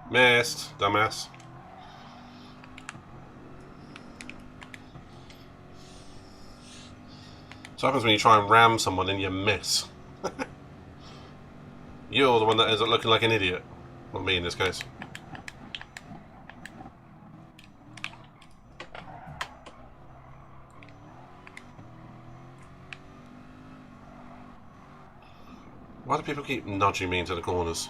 Missed, dumbass. So happens when you try and ram someone and you miss. You're the one that ends up looking like an idiot. Not me in this case. Why do people keep nudging me into the corners?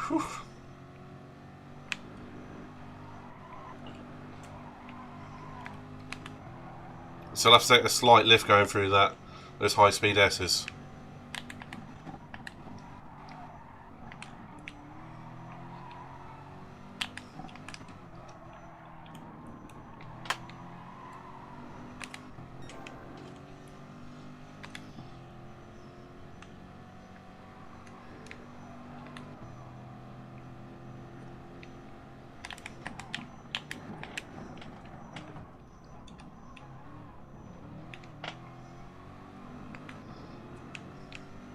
Whew. So I'll have to take a slight lift going through those high speed S's.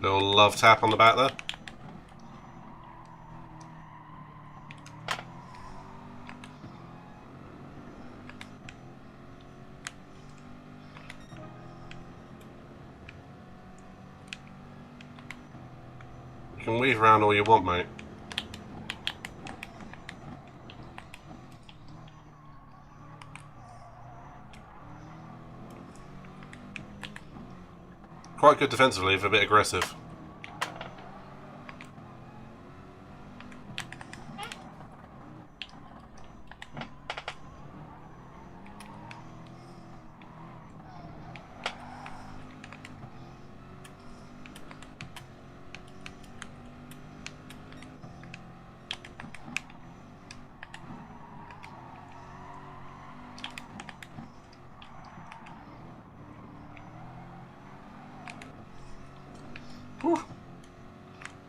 Little love tap on the back there. You can weave around all you want, mate. Quite good defensively, if a bit aggressive.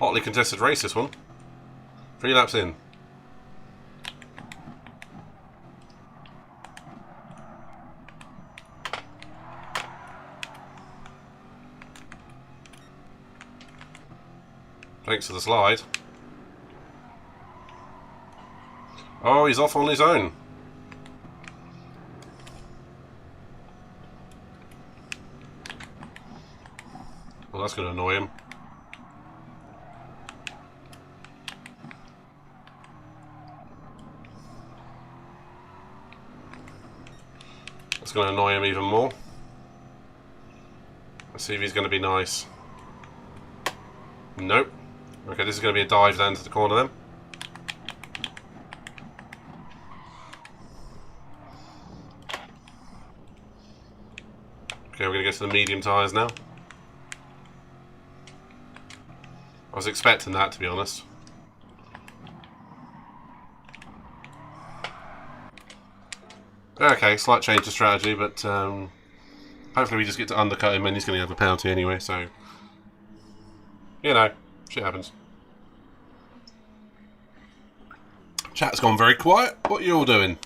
Hotly contested race, this one. 3 laps in. Thanks for the slide. Oh, he's off on his own. Well, that's going to annoy him. That's going to annoy him even more. Let's see if he's going to be nice. Nope. Okay, this is going to be a dive down to the corner then. Okay, we're going to go to the medium tyres now. I was expecting that, to be honest. Okay, slight change of strategy, but hopefully we just get to undercut him and he's going to have a penalty anyway, so... You know, shit happens. Chat's gone very quiet. What are you all doing?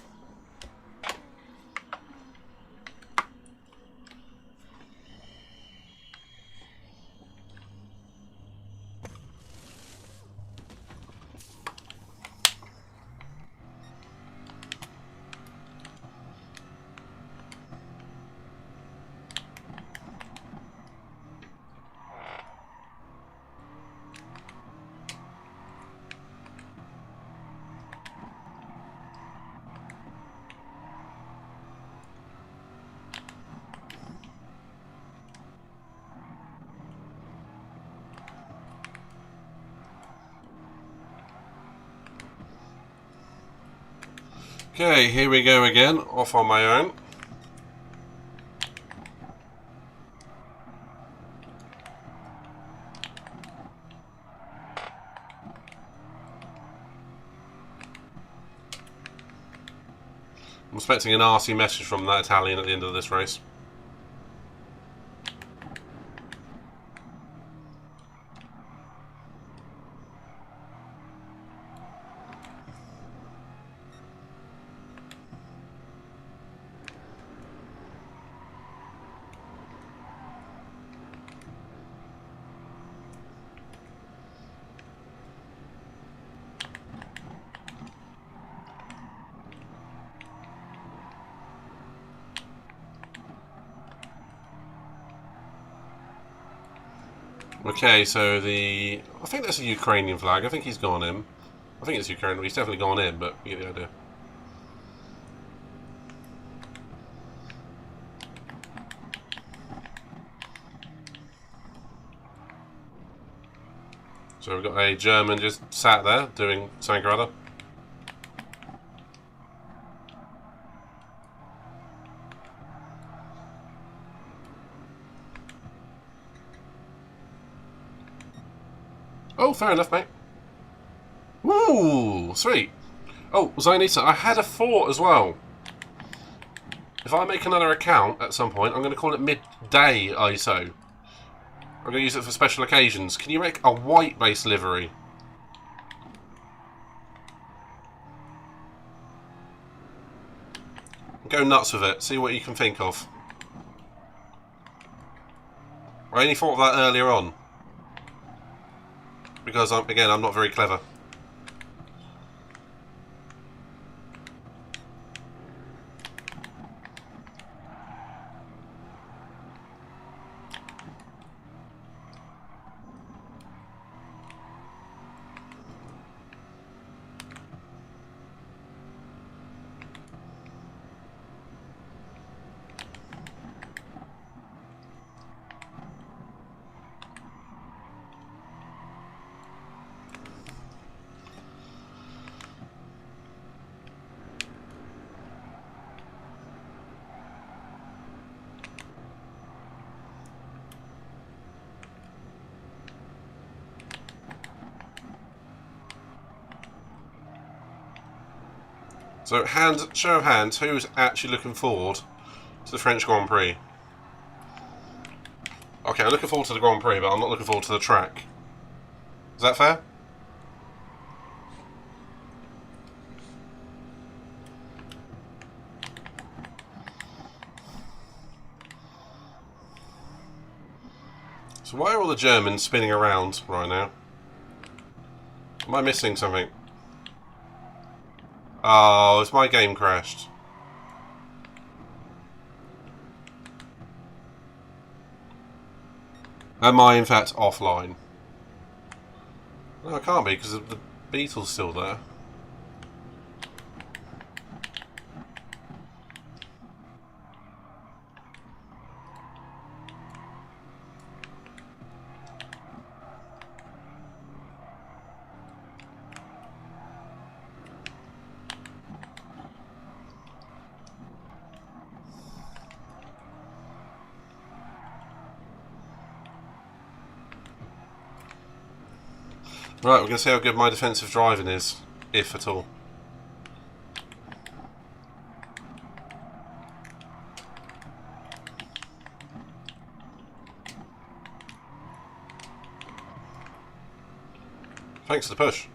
Okay, here we go again, off on my own. I'm expecting an RC message from that Italian at the end of this race. Okay, so I think that's a Ukrainian flag. I think he's gone in. I think it's Ukraine. He's definitely gone in, but you get the idea. So we've got a German just sat there doing something or other. Oh, fair enough, mate. Woo! Sweet. Oh, Zionisa, I had a thought as well. If I make another account at some point, I'm going to call it Midday ISO. I'm going to use it for special occasions. Can you make a white base livery? Go nuts with it. See what you can think of. I only thought of that earlier on. Because, again, I'm not very clever. So, show of hands, who's actually looking forward to the French Grand Prix? Okay, I'm looking forward to the Grand Prix, but I'm not looking forward to the track. Is that fair? So why are all the Germans spinning around right now? Am I missing something? Oh, it's my game crashed. Am I in fact offline? No, I can't be because the beetle's still there. Right, we're going to see how good my defensive driving is, if at all. Thanks for the push.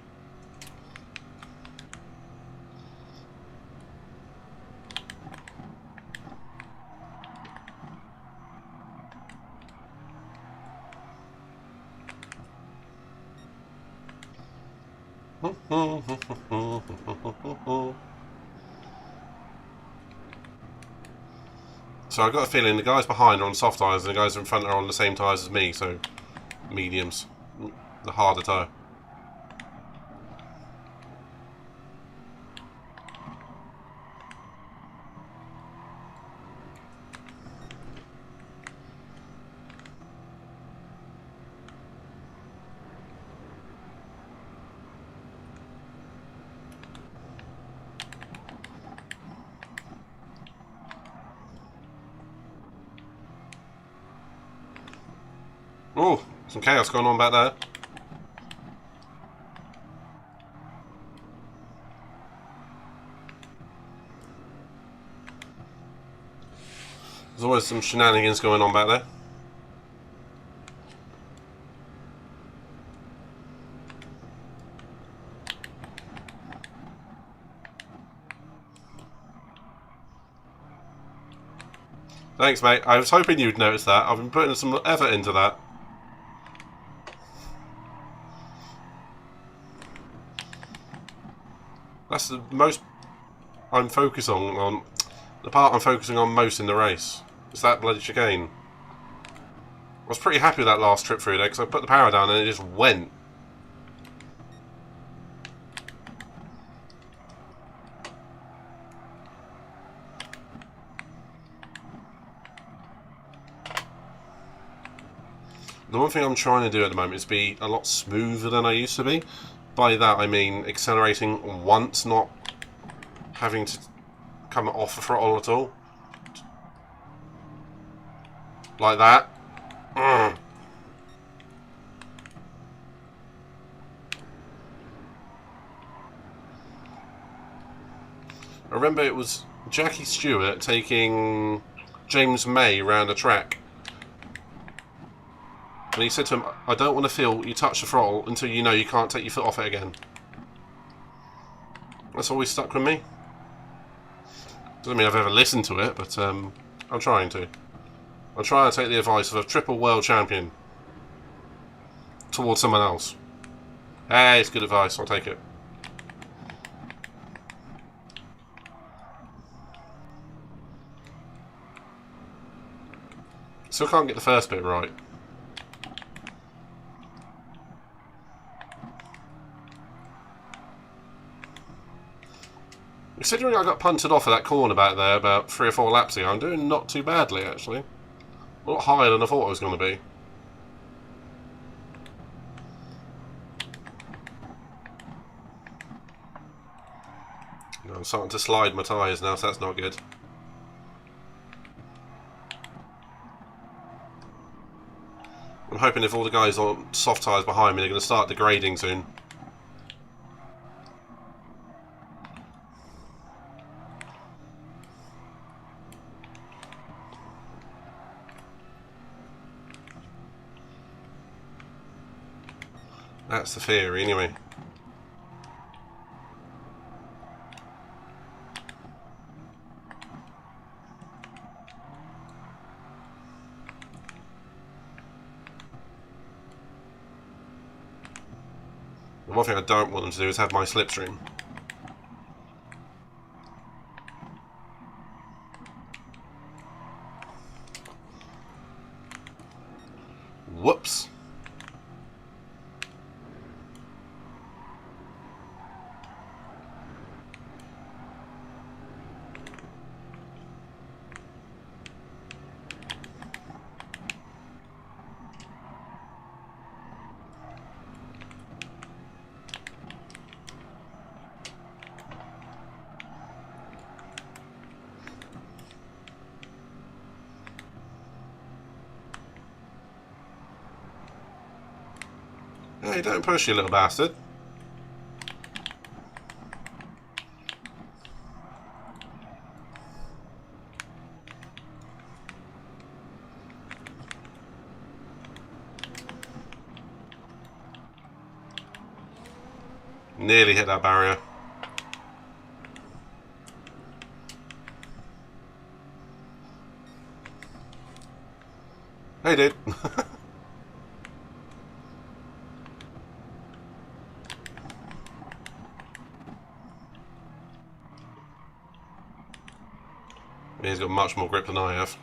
So I've got a feeling the guys behind are on soft tyres and the guys in front are on the same tyres as me, so mediums. The harder tyre. Oh, some chaos going on back there. There's always some shenanigans going on back there. Thanks, mate. I was hoping you'd notice that. I've been putting some effort into that. That's the most I'm focusing on. The part I'm focusing on most in the race. It's that bloody chicane. I was pretty happy with that last trip through there because I put the power down and it just went. The one thing I'm trying to do at the moment is be a lot smoother than I used to be. By that I mean accelerating once, not having to come off the throttle at all. Like that. I remember it was Jackie Stewart taking James May around the track. And he said to him, I don't want to feel you touch the throttle until you know you can't take your foot off it again. That's always stuck with me. Doesn't mean I've ever listened to it, but I'm trying to. I'm trying to take the advice of a triple world champion towards someone else. Hey, it's good advice, I'll take it. Still can't get the first bit right. Considering I got punted off of that corner back there about 3 or 4 laps ago, I'm doing not too badly actually. A lot higher than I thought I was going to be. I'm starting to slide my tyres now, so that's not good. I'm hoping if all the guys on soft tyres behind me are going to start degrading soon. That's the theory, anyway. The one thing I don't want them to do is have my slipstream. Whoops. Hey, don't push, you little bastard. Nearly hit that barrier. Hey, dude. He's got much more grip than I have.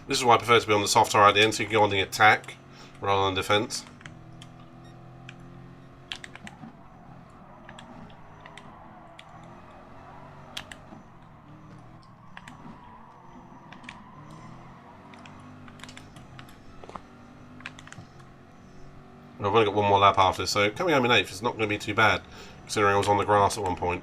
This is why I prefer to be on the soft tire at the end, so you can go on the attack rather than defense. I've only got one more lap after this, so coming home in 8th is not going to be too bad, considering I was on the grass at one point.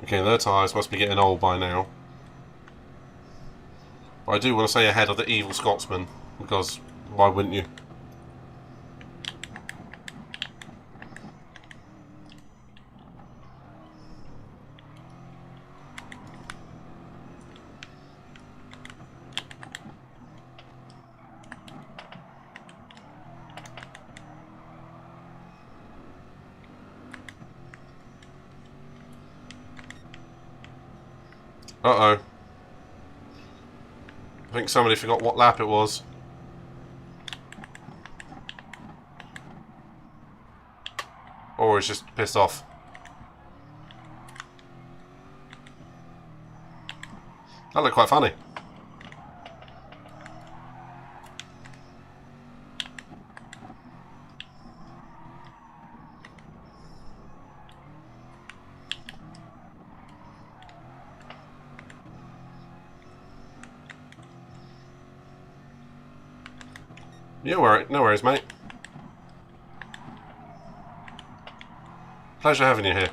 Okay, their tyres must be getting old by now. But I do want to stay ahead of the evil Scotsman, because why wouldn't you? Uh-oh. I think somebody forgot what lap it was. Or is just pissed off. That looked quite funny. Yeah, no worries, mate. Pleasure having you here.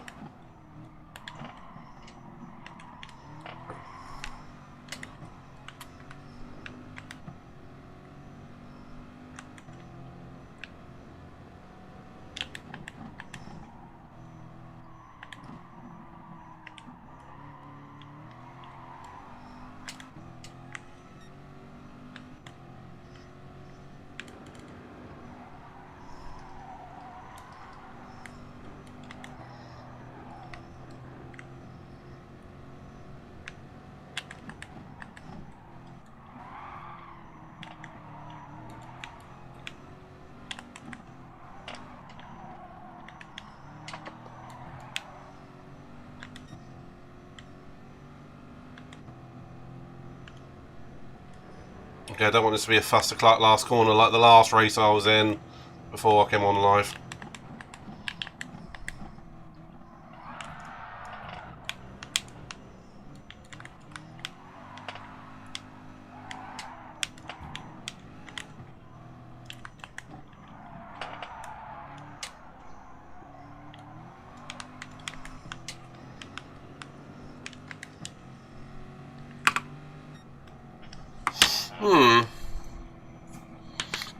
Okay, I don't want this to be a fuss to Clark last corner like the last race I was in before I came on live.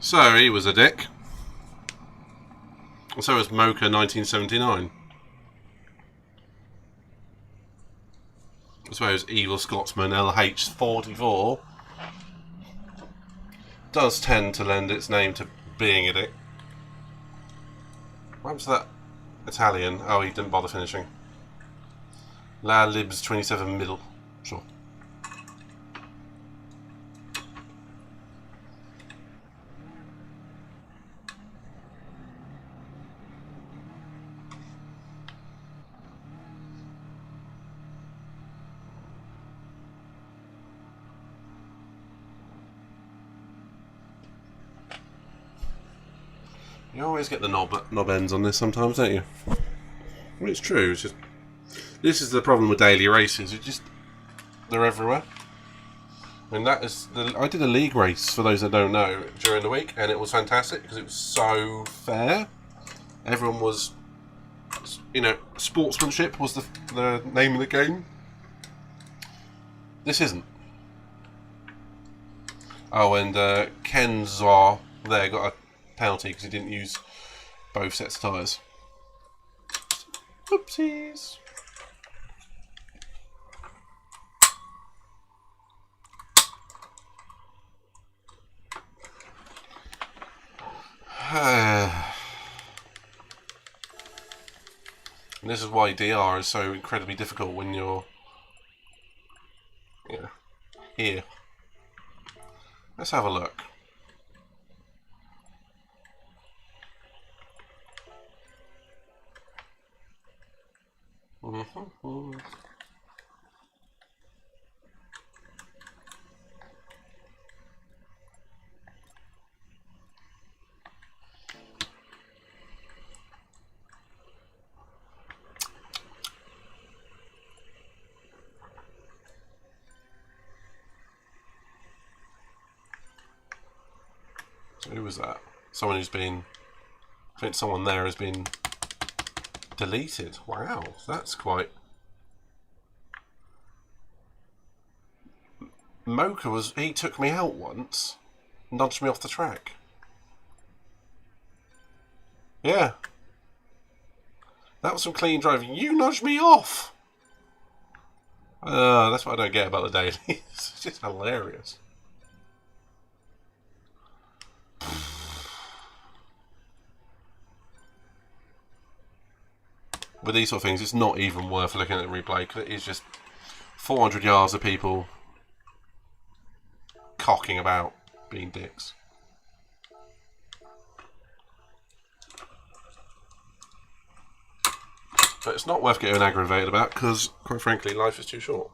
So he was a dick. And so was Mocha 1979. I suppose Evil Scotsman LH44 does tend to lend its name to being a dick. What happened to that Italian? Oh, he didn't bother finishing. La Libs 27 middle. Sure. You always get the knob ends on this sometimes, don't you? Well, it's true. It's just this is the problem with daily races. They're everywhere. I mean, I did a league race for those that don't know during the week, and it was fantastic because it was so fair. Everyone was, sportsmanship was the name of the game. This isn't. Oh, and Kenzar there got a penalty because he didn't use both sets of tyres. Oopsies. And this is why DR is so incredibly difficult when you're here. Let's have a look. So who was that? Someone who's been... I think someone there has been deleted. Wow, that's quite... Mocha was... He took me out once. Nudged me off the track. Yeah. That was some clean driving. You nudged me off! That's what I don't get about the dailies. It's just hilarious. With these sort of things, it's not even worth looking at the replay because it is just 400 yards of people cocking about, being dicks. But it's not worth getting aggravated about because, quite frankly, life is too short.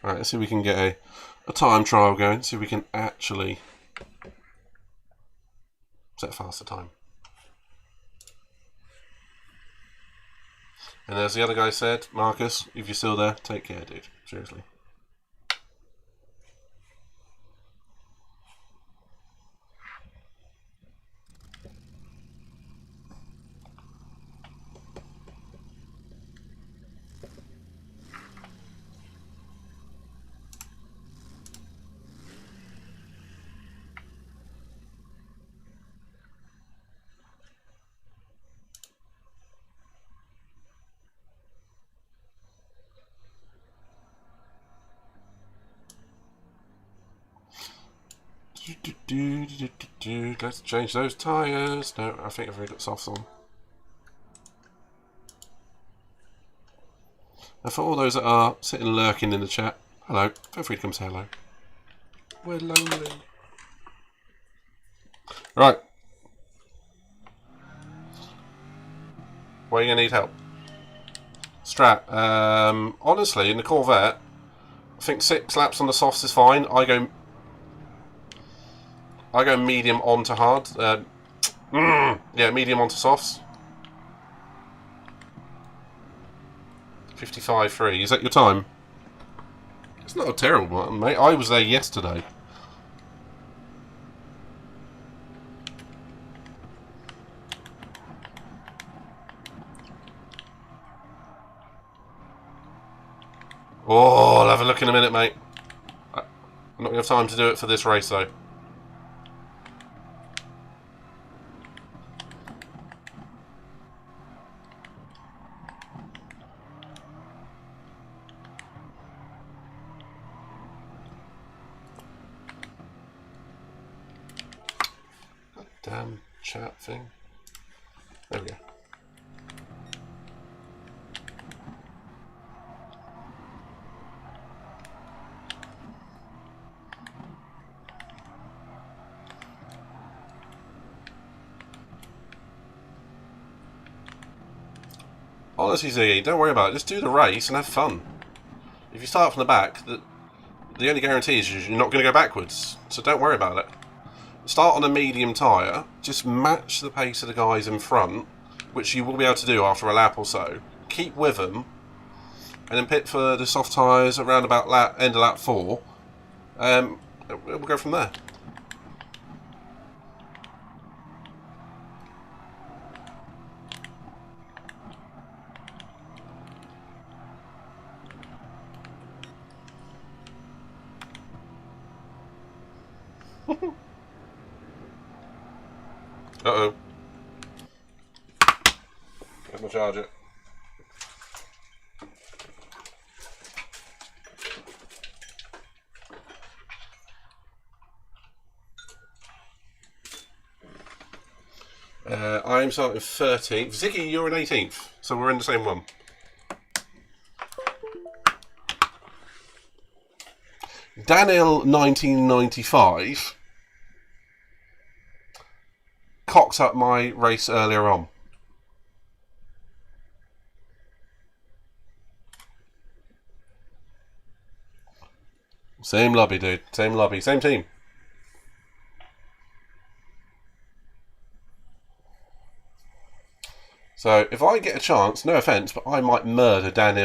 Alright, let's see if we can get a time trial going, see if we can actually set faster time. And as the other guy said, Marcus, if you're still there, take care, dude. Seriously. Let's change those tyres. No, I think I've already got softs on. And for all those that are sitting lurking in the chat, hello, feel free to come say hello. We're lonely. Right. Where are you going to need help? Strat. Honestly, in the Corvette, I think 6 laps on the softs is fine. I go medium on to hard. Yeah, medium on to softs. 55.3. Is that your time? It's not a terrible one, mate. I was there yesterday. Oh, I'll have a look in a minute, mate. I'm not going to have time to do it for this race, though. Damn chat thing. There we go. Honestly, Ziggy, don't worry about it. Just do the race and have fun. If you start from the back, the only guarantee is you're not going to go backwards. So don't worry about it. Start on a medium tyre. Just match the pace of the guys in front, which you will be able to do after a lap or so. Keep with them, and then pit for the soft tyres around about end of lap 4. We'll go from there. Uh-oh. Where's my charger? I'm starting 13th. Ziggy, you're in 18th, so we're in the same one. Daniel 1995 cocked up my race earlier on. Same lobby, dude. Same lobby. Same team. So, if I get a chance, no offence, but I might murder Danny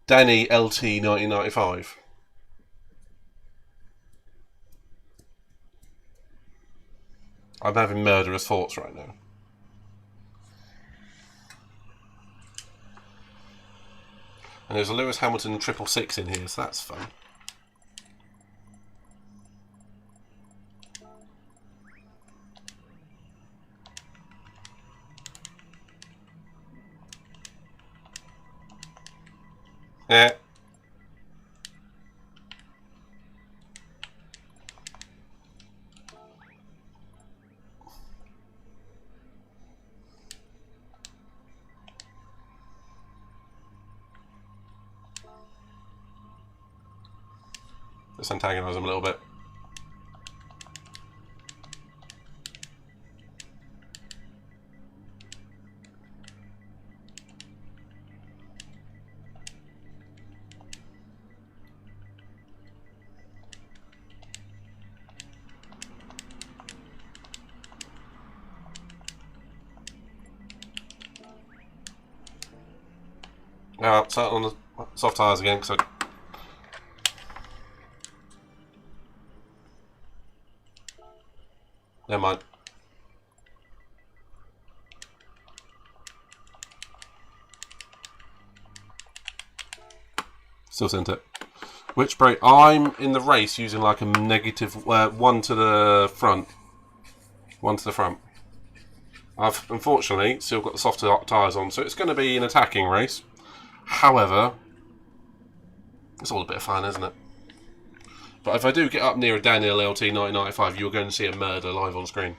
LT 1995. I'm having murderous thoughts right now. And there's a Lewis Hamilton 666 in here, so that's fun. Yeah. Let's antagonise them a little bit. Start on the soft tyres again, because never mind. Still sent it. Which brake? I'm in the race using like a negative one to the front. One to the front. I've unfortunately still got the soft tyres on, so it's going to be an attacking race. However, it's all a bit of fun, isn't it? But if I do get up near a Daniel LT 1995, you're going to see a murder live on screen.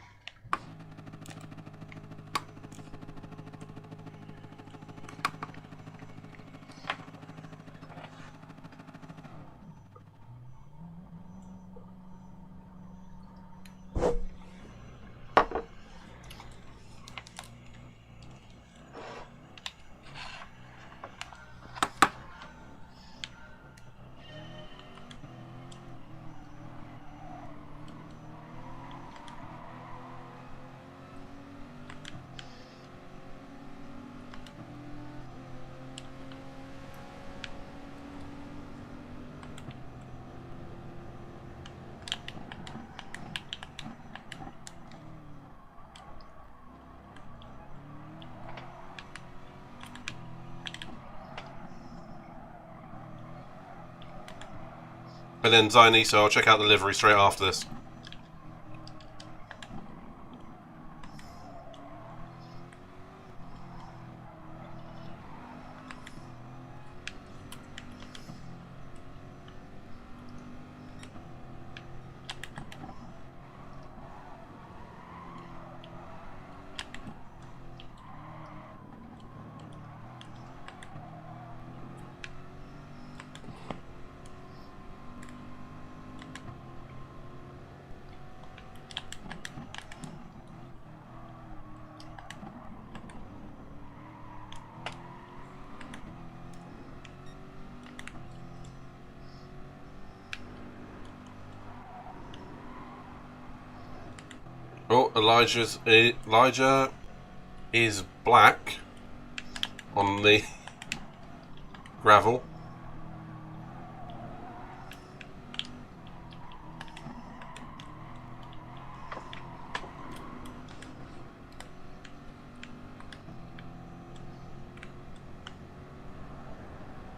And then Ziny, so I'll check out the livery straight after this. Oh, Elijah is black on the gravel.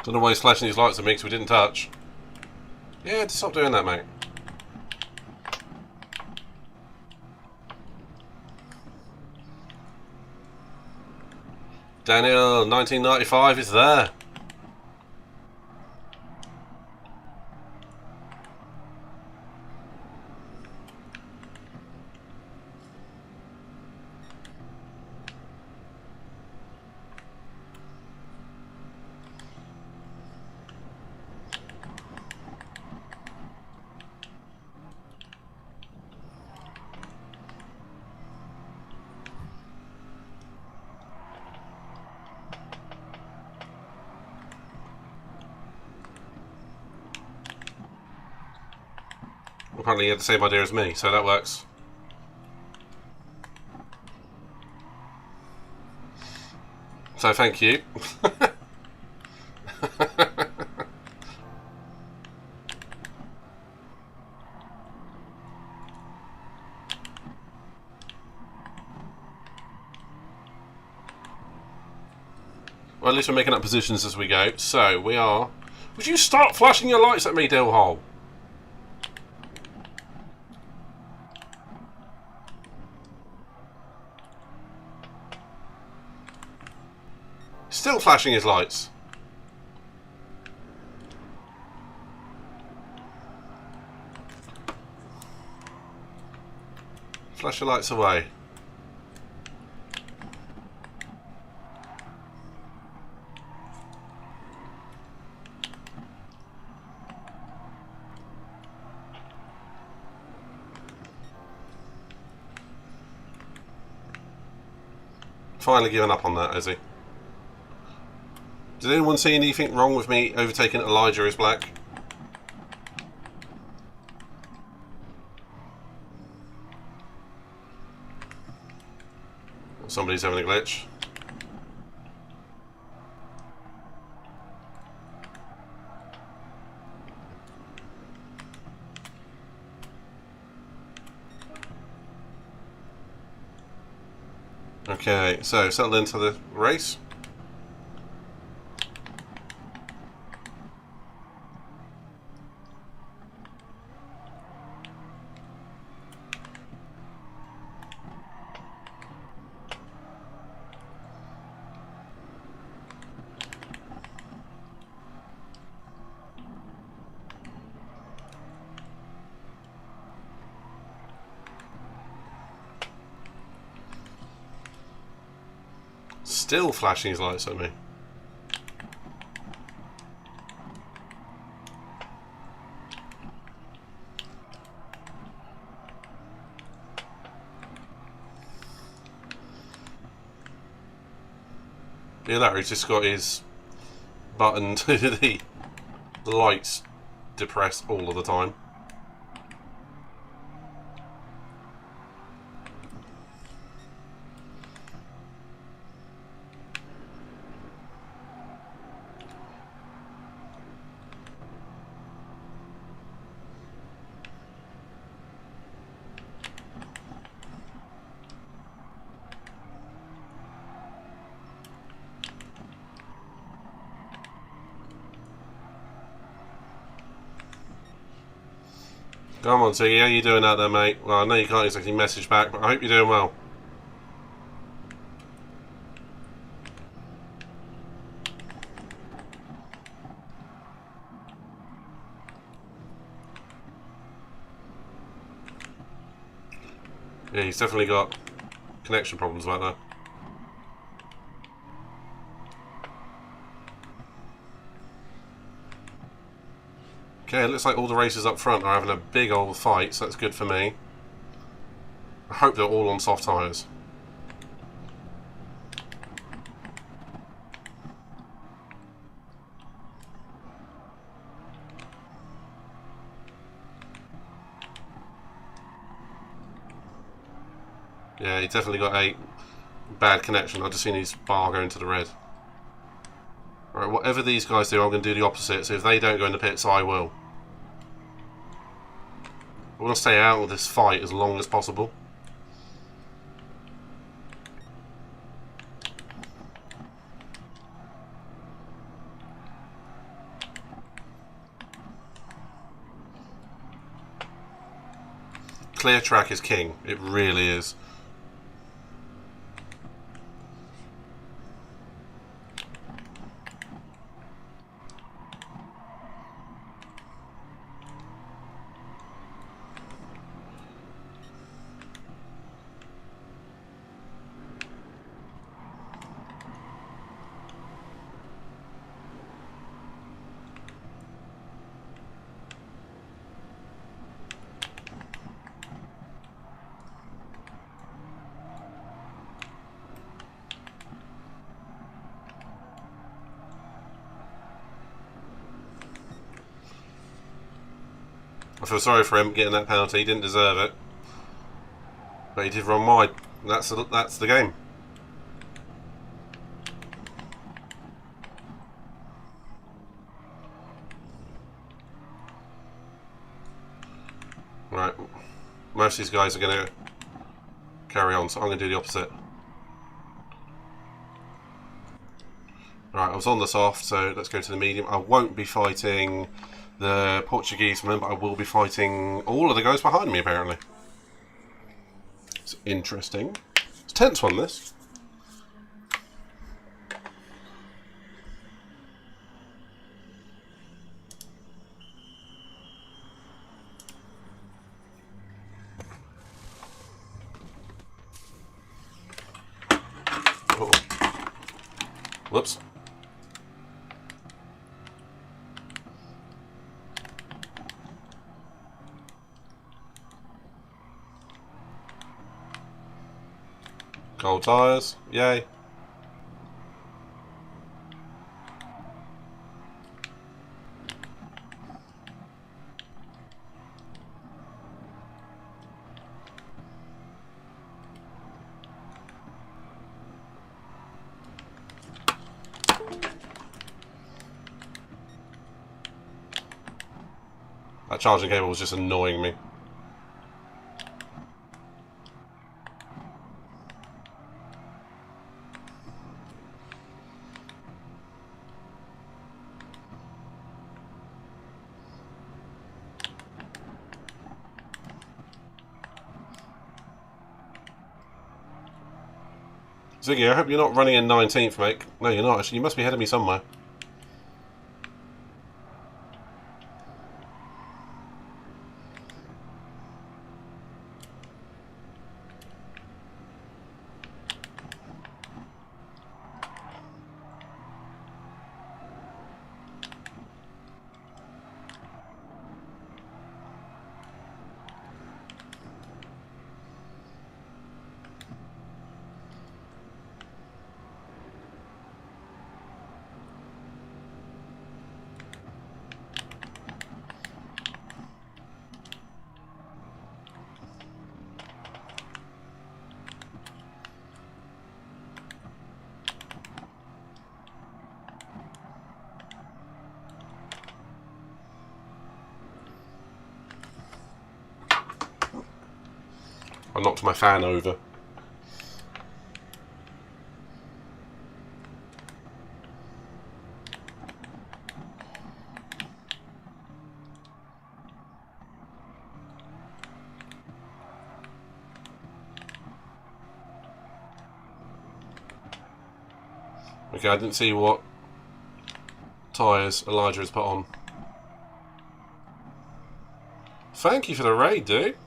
Don't know why he's flashing his lights at me because we didn't touch. Yeah, stop doing that, mate. Daniel, 1995 is there. Apparently he had the same idea as me, so that works. So thank you. Well, at least we're making up positions as we go. So we are... Would you stop flashing your lights at me, Dillhole? Still flashing his lights. Flash your lights away. Finally given up on that, has he? Did anyone see anything wrong with me overtaking Elijah as black? Somebody's having a glitch. Okay, so settle into the race. Still flashing his lights at me. Yeah, that he's just got his button to the lights depressed all of the time. Come on, Tiggy, how you doing out there, mate? Well, I know you can't exactly message back, but I hope you're doing well. Yeah, he's definitely got connection problems right there. Okay, it looks like all the racers up front are having a big old fight, so that's good for me. I hope they're all on soft tyres. Yeah, he definitely got a bad connection. I've just seen his bar go into the red. Right, whatever these guys do, I'm going to do the opposite. So if they don't go in the pits, I will. I want to stay out of this fight as long as possible. Clear track is king. It really is. I feel sorry for him getting that penalty. He didn't deserve it, but he did run wide. That's the game. Right, most of these guys are going to carry on, so I'm going to do the opposite. Right, I was on the soft, so let's go to the medium. I won't be fighting the Portuguese man, but I will be fighting all of the guys behind me, apparently. It's interesting. It's a tense one, this. Oh. Whoops. Cold tyres, yay. That charging cable was just annoying me. Ziggy, I hope you're not running in 19th, mate. No, you're not. Actually, you must be ahead of me somewhere. I knocked my fan over. Okay, I didn't see what tyres Elijah has put on. Thank you for the raid, dude.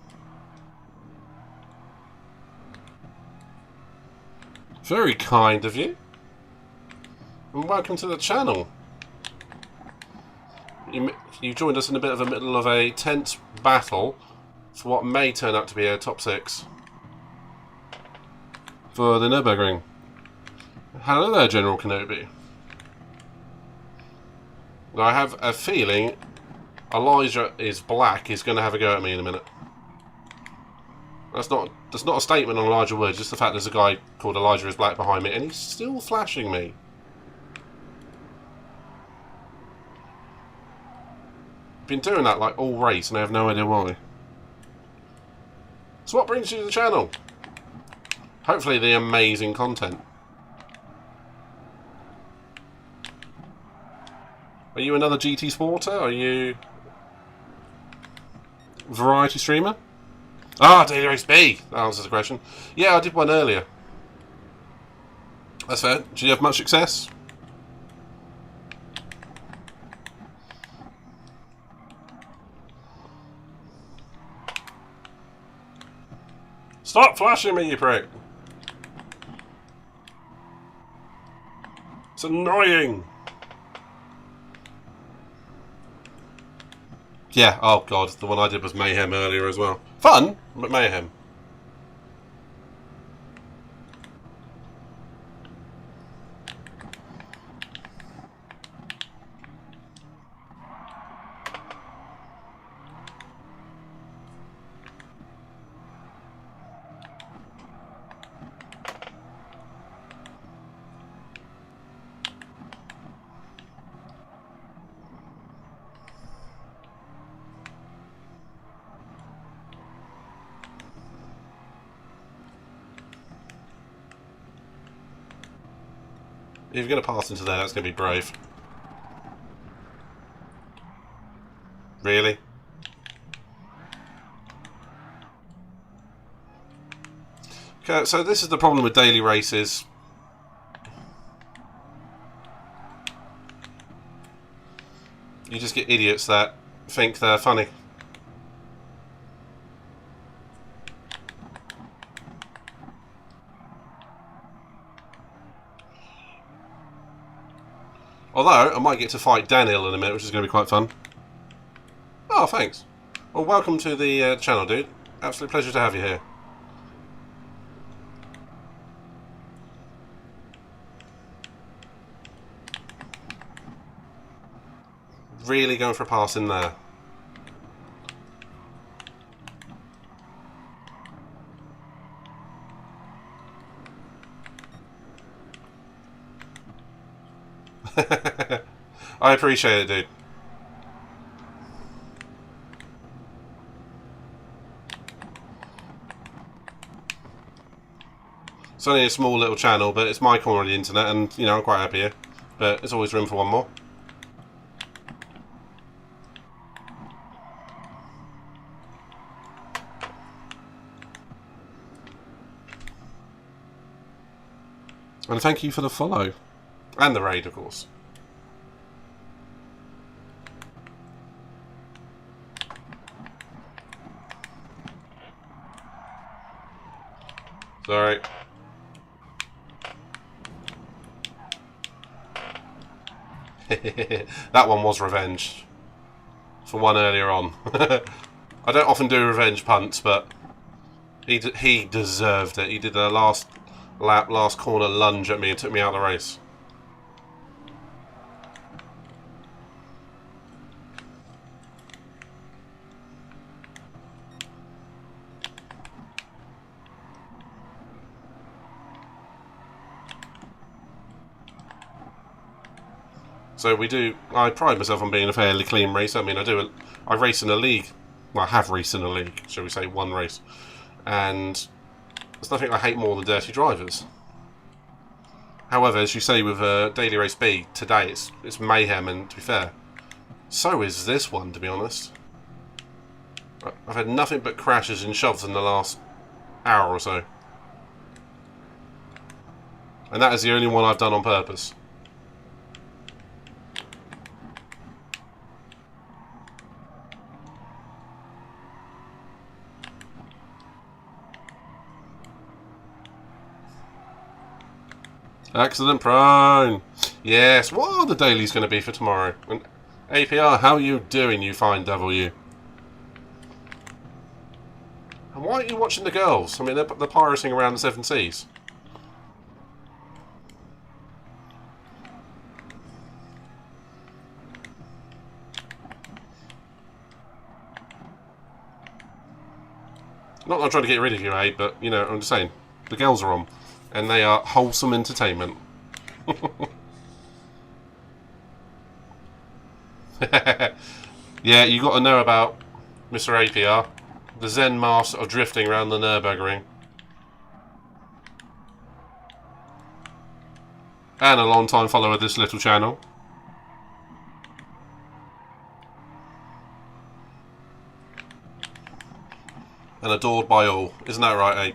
Very kind of you. And welcome to the channel. You joined us in a bit of the middle of a tense battle for what may turn out to be a top 6 for the Nürburgring. Hello there, General Kenobi. I have a feeling Elijah is black is going to have a go at me in a minute. That's not a statement on Elijah Wood, just the fact there's a guy called Elijah is black behind me and he's still flashing me. Been doing that like all race and I have no idea why. So what brings you to the channel? Hopefully the amazing content. Are you another GT Sporter? Are you variety streamer? Ah, Daily Race B! That answers the question. Yeah, I did one earlier. That's fair. Did you have much success? Stop flashing me, you prick! It's annoying! Yeah, oh god, the one I did was Mayhem earlier as well. Fun, but Mayhem. If you're going to pass into there, that's going to be brave. Really? Okay, so this is the problem with daily races. You just get idiots that think they're funny. Although, I might get to fight Daniel in a minute, which is going to be quite fun. Oh, thanks. Well, welcome to the channel, dude. Absolute pleasure to have you here. Really going for a pass in there. I appreciate it, dude. It's only a small little channel, but it's my corner of the internet, and, you know, I'm quite happy here. But there's always room for one more. And thank you for the follow. And the raid, of course. Sorry. That one was revenge. For one earlier on. I don't often do revenge punts, but he deserved it. He did the last lap, last corner lunge at me and took me out of the race. So I pride myself on being a fairly clean racer. I mean, I race in a league. Well, I have raced in a league, shall we say, one race. And there's nothing I hate more than dirty drivers. However, as you say with Daily Race B, today it's mayhem, and to be fair, so is this one, to be honest. I've had nothing but crashes and shoves in the last hour or so. And that is the only one I've done on purpose. Accident prone. Yes, what are the dailies going to be for tomorrow? And APR, how are you doing, you fine devil, you? And why aren't you watching the girls? I mean, they're pirating around the Seven Seas. Not that I'm trying to get rid of you, eh? But, you know, I'm just saying. The girls are on. And they are wholesome entertainment. Yeah, you got to know about Mr. APR. The Zen master of drifting around the Nürburgring. And a long-time follower of this little channel. And adored by all. Isn't that right, eh?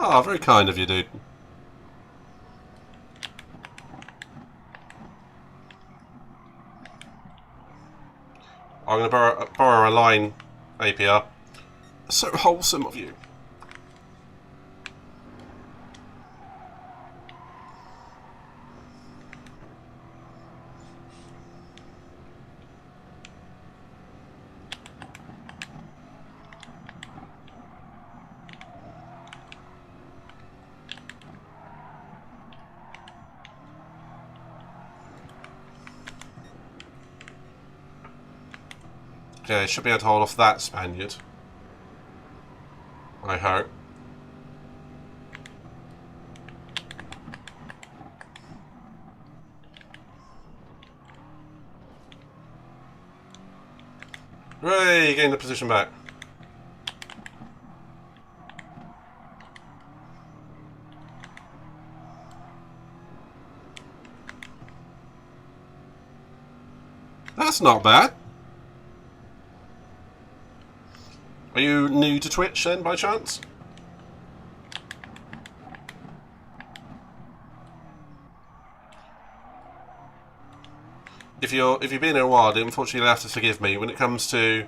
Ah, very kind of you, dude. I'm going to borrow a line, APR. So wholesome of you. Okay, should be able to hold off that Spaniard. I hope. Hooray, getting the position back. That's not bad. Are you new to Twitch then, by chance? If you've been here a while, unfortunately you'll have to forgive me. When it comes to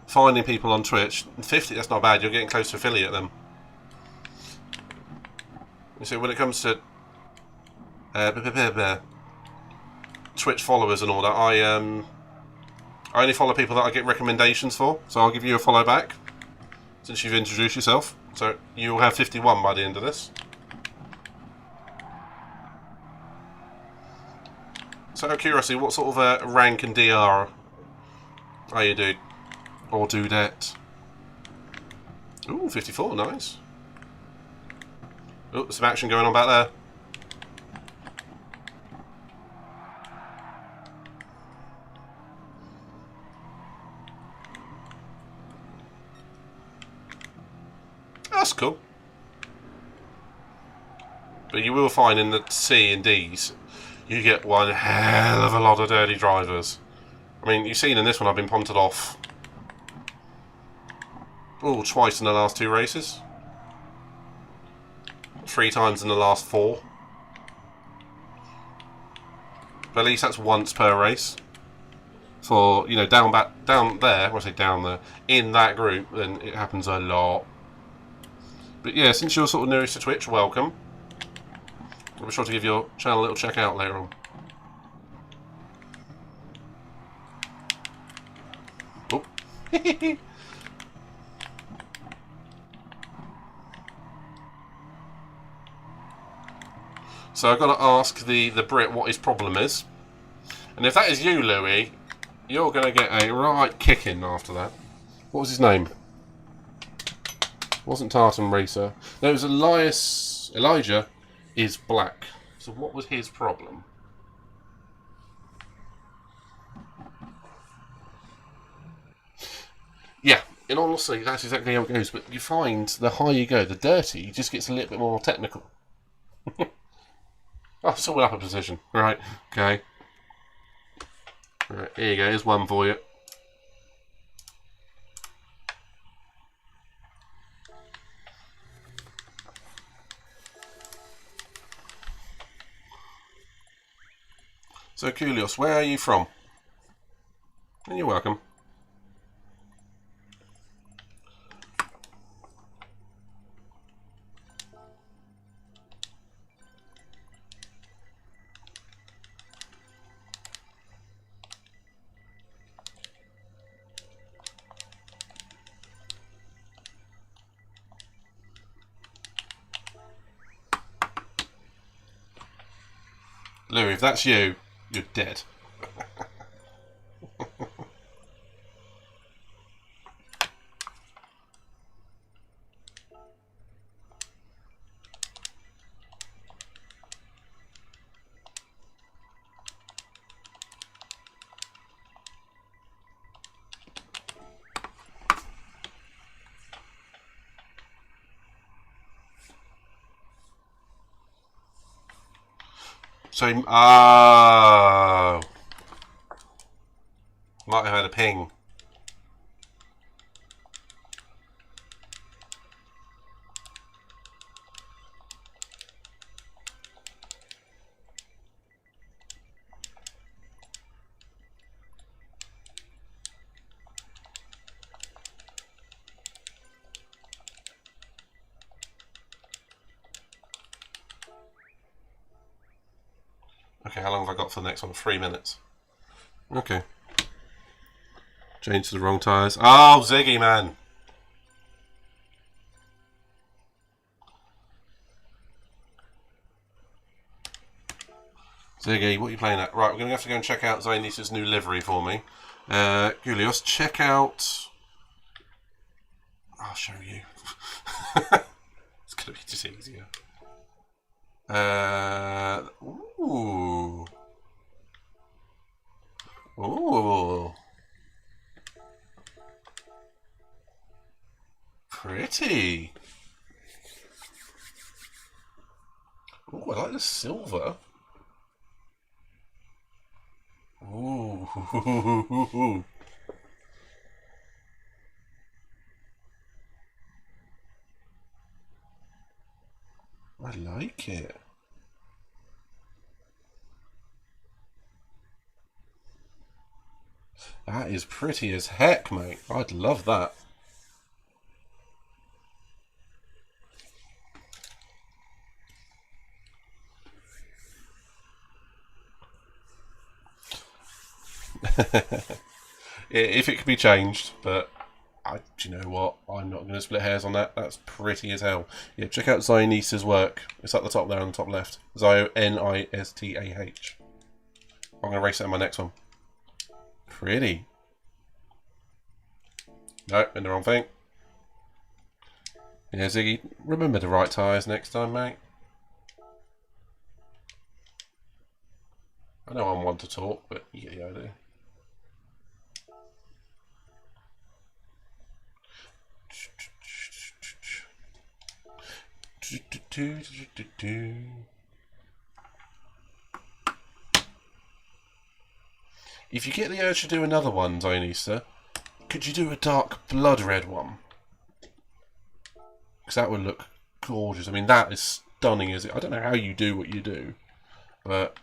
finding people on Twitch, 50, that's not bad, you're getting close to affiliate them. You see, when it comes to Twitch followers and all that, I only follow people that I get recommendations for, so I'll give you a follow back, since you've introduced yourself. So you'll have 51 by the end of this. So out of curiosity, what sort of rank and DR are you, dude? Or dudette? Ooh, 54, nice. Oh, some action going on back there. That's cool. But you will find in the C and Ds, you get one hell of a lot of dirty drivers. I mean, you've seen in this one I've been punted off. Oh, twice in the last 2 races. 3 times in the last 4. But at least that's once per race. For, you know, down there, when I say down there, in that group, then it happens a lot. But yeah, since you're sort of newest to Twitch, welcome. I'll be sure to give your channel a little check out later on. Oh. So I've got to ask the Brit what his problem is. And if that is you, Louis, you're going to get a right kicking after that. What was his name? It wasn't Tartan Racer. No, it was Elias. Elijah is black. So what was his problem? Yeah, in all honesty, that's exactly how it goes. But you find the higher you go, the dirty just gets a little bit more technical. Oh, so we're up a position. Right, okay. Right, here you go, here's one for you. So, Kulios, where are you from? And you're welcome. Louis, if that's you, you're dead. So, oh, might have had a ping. Okay, how long have I got for the next one? 3 minutes. Okay. Change to the wrong tyres. Oh, Ziggy, man. Ziggy, what are you playing at? Right, we're going to have to go and check out Zainis's new livery for me. Gulios, check out... I'll show you. It's going to be just easier. Ooh. Ooh. Pretty. Ooh, I like the silver. Ooh. I like it. That is pretty as heck, mate. I'd love that. If it could be changed, but do you know what? I'm not going to split hairs on that. That's pretty as hell. Yeah, check out Zionis's work. It's at the top there on the top left. Zio, Nistah. I'm going to race it on my next one. Pretty. No, in the wrong thing. Yeah, Ziggy, remember the right tyres next time, mate. I know I'm one to talk, but you get the idea. If you get the urge to do another one, Zionista, could you do a dark blood red one? Because that would look gorgeous. I mean, that is stunning, is it? I don't know how you do what you do, but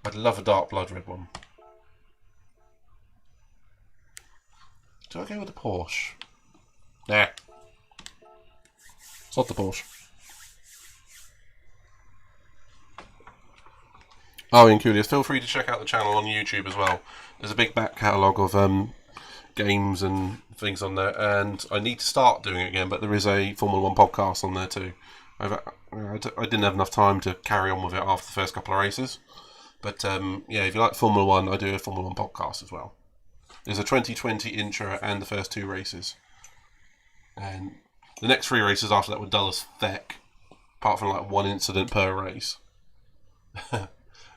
I'd love a dark blood red one. Do I go with the Porsche? Nah. It's not the Porsche. Oh, and Kulios, feel free to check out the channel on YouTube as well. There's a big back catalogue of games and things on there, and I need to start doing it again, but there is a Formula 1 podcast on there too. I didn't have enough time to carry on with it after the first couple of races. But yeah, if you like Formula 1, I do a Formula 1 podcast as well. There's a 2020 intro and the first 2 races. And the next 3 races after that were dull as feck, apart from like 1 incident per race.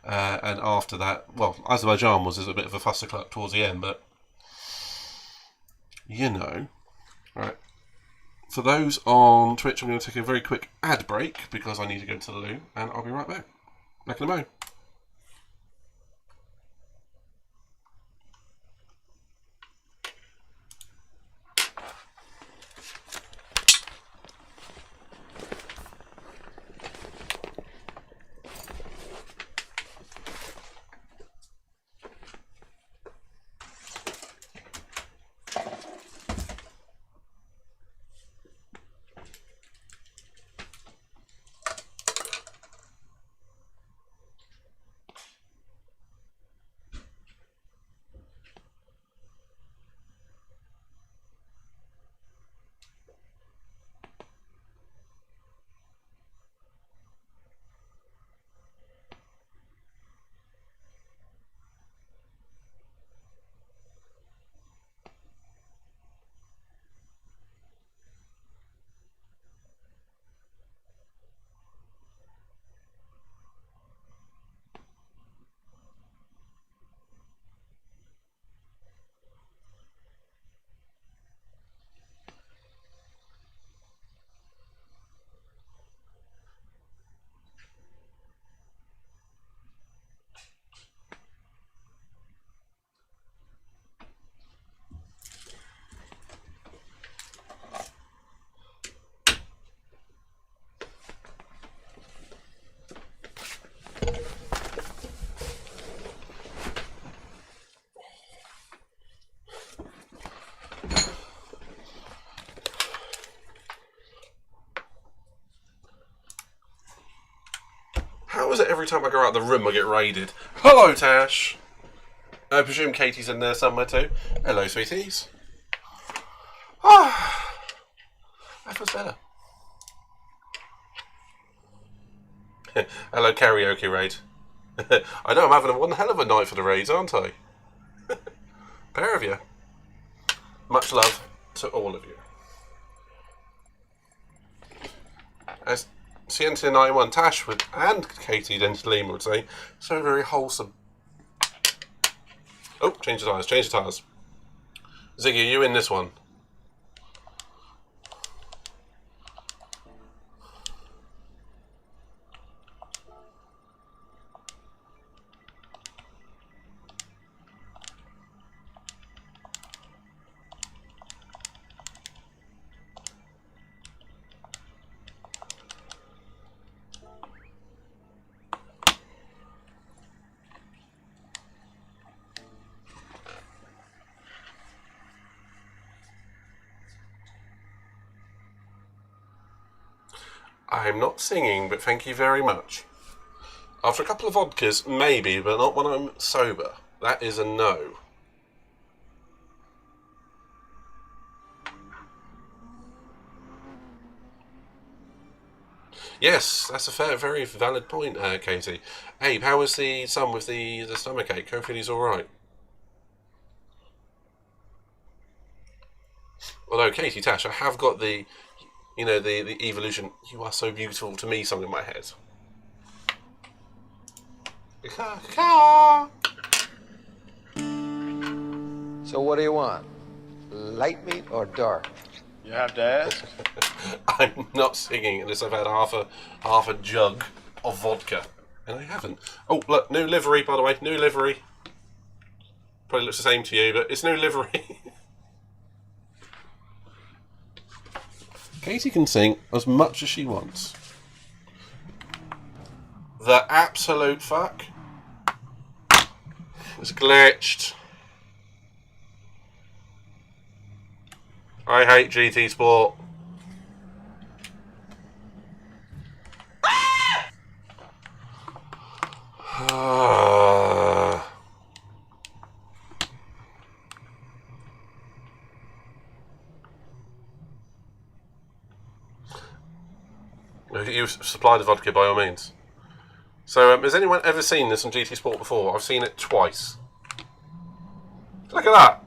And after that, well, Azerbaijan was a bit of a fussicluck towards the end, but you know. Right. For those on Twitch, I'm going to take a very quick ad break because I need to go to the loo, and I'll be right back. Back in a moment. How is it every time I go out the room I get raided? Hello, Tash. I presume Katie's in there somewhere too. Hello, sweeties. Ah, that feels better. Hello, karaoke raid. I know I'm having one hell of a night for the raids, aren't I? Pair of you. Much love to all of you. As CNT91 Tash would, and Katie Dentalima would say, so very wholesome. Oh, change the tyres, change the tyres. Ziggy, are you in this one? I'm not singing, but thank you very much. After a couple of vodkas, maybe, but not when I'm sober. That is a no. Yes, that's a very valid point, Katie. Abe, how was the son with the stomachache? Hopefully he's alright. Although, Katie, Tash, I have got the, you know, the evolution, you are so beautiful to me song in my head. So what do you want? Light meat or dark? You have to ask. I'm not singing unless I've had half a jug of vodka. And I haven't. Oh, look, new livery, by the way. New livery. Probably looks the same to you, but it's new livery. Katie can sing as much as she wants. The absolute fuck. It's glitched. I hate GT Sport. You supply the vodka by all means. So, has anyone ever seen this on GT Sport before? I've seen it twice. Look at that.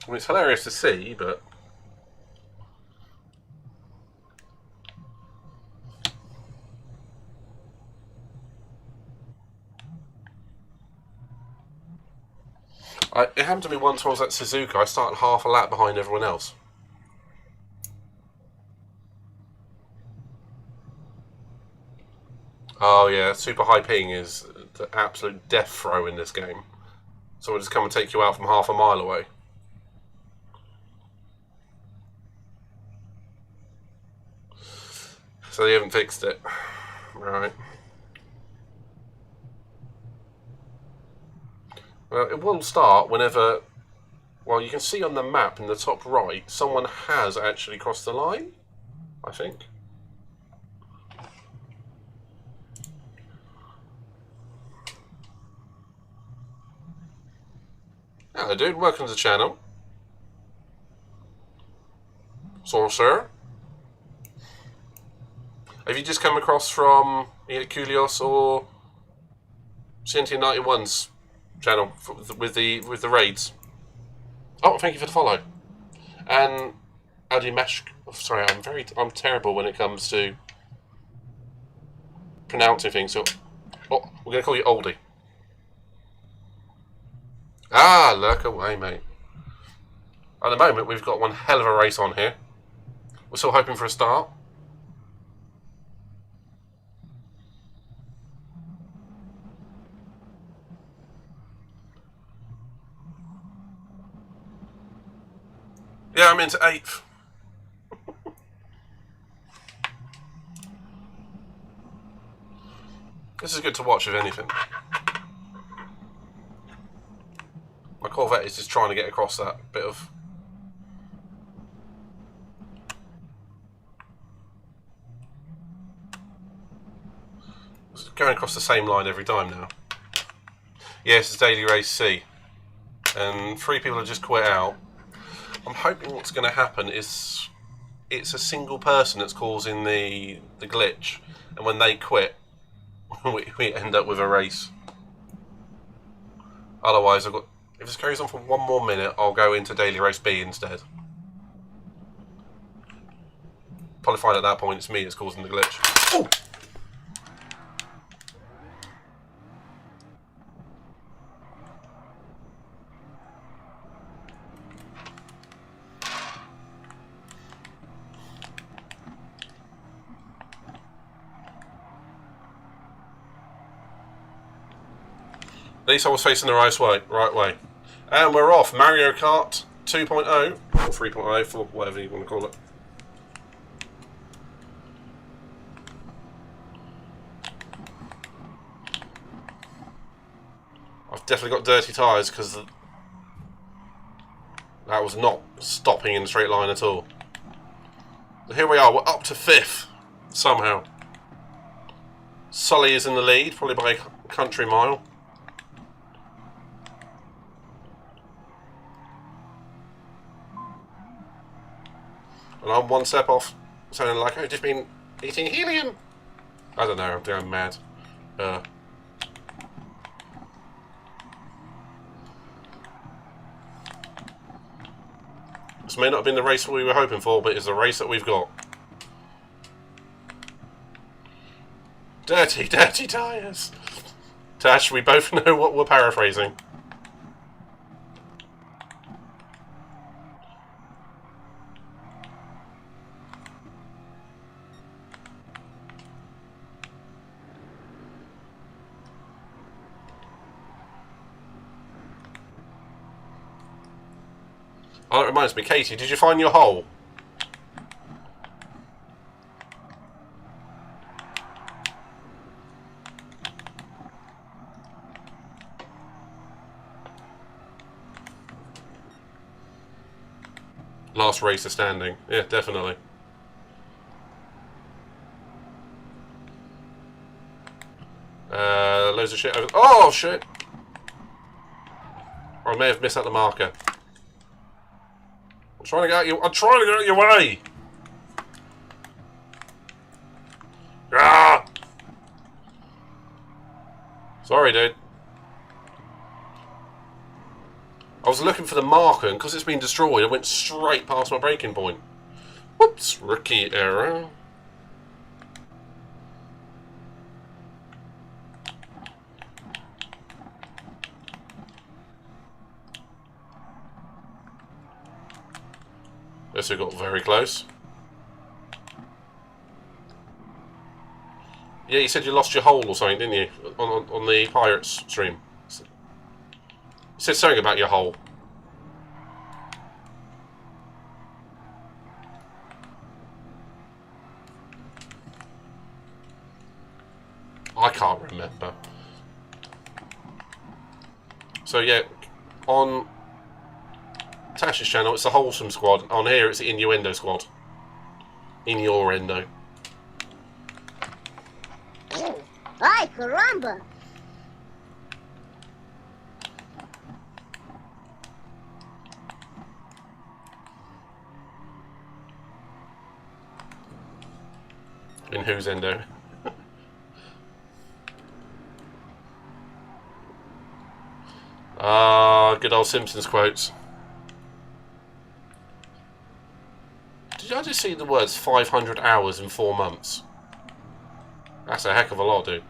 I mean, it's hilarious to see, but it happened to me once when I was at Suzuka. I started half a lap behind everyone else. Oh yeah, super high ping is the absolute death throw in this game. So it'll just come and take you out from half a mile away. So they haven't fixed it. Right. Well, it will start whenever... Well, you can see on the map in the top right, someone has actually crossed the line, I think. Hello, dude. Welcome to the channel. Sorcerer. Have you just come across from either Kulios or CNT91's channel with the raids? Oh, thank you for the follow. And Audi Mesh. Sorry, I'm terrible when it comes to pronouncing things. So, oh, we're gonna call you Oldie. Ah, lurk away, mate. At the moment, we've got one hell of a race on here. We're still hoping for a start. Yeah, I'm into 8th. This is good to watch, if anything. My Corvette is just trying to get across that bit of... It's going across the same line every time now. Yes, it's daily race C. And 3 people have just quit out. I'm hoping what's going to happen is it's a single person that's causing the glitch. And when they quit, we end up with a race. Otherwise, if this carries on for 1 more minute, I'll go into daily race B instead. Probably find at that point it's me that's causing the glitch. Ooh! At least I was facing the right way. And we're off. Mario Kart 2.0, or 3.0, for whatever you want to call it. I've definitely got dirty tyres because that was not stopping in a straight line at all. So here we are, we're up to 5th, somehow. Sully is in the lead, probably by a country mile. And I'm 1 step off, sounding like I've just been eating helium. I don't know, I'm going mad. This may not have been the race we were hoping for, but it's the race that we've got. Dirty, dirty tyres. Tash, we both know what we're paraphrasing. Oh, that reminds me, Katie, did you find your hole? Last racer standing. Yeah, definitely. Loads of shit over... Oh, shit! Or I may have missed out the marker. I'm trying to get out your way! Ah! Sorry, dude. I was looking for the marker, and because it's been destroyed, I went straight past my braking point. Whoops, rookie error. Guess we got very close. Yeah, you said you lost your hole or something, didn't you? On the Pirates stream. You said something about your hole. I can't remember. So yeah, on Tash's channel it's the Wholesome Squad. On here it's the Innuendo Squad. Innuendo. Ay, caramba! In whose endo? Good old Simpsons quotes. Did I just see the words 500 hours in 4 months? That's a heck of a lot, dude.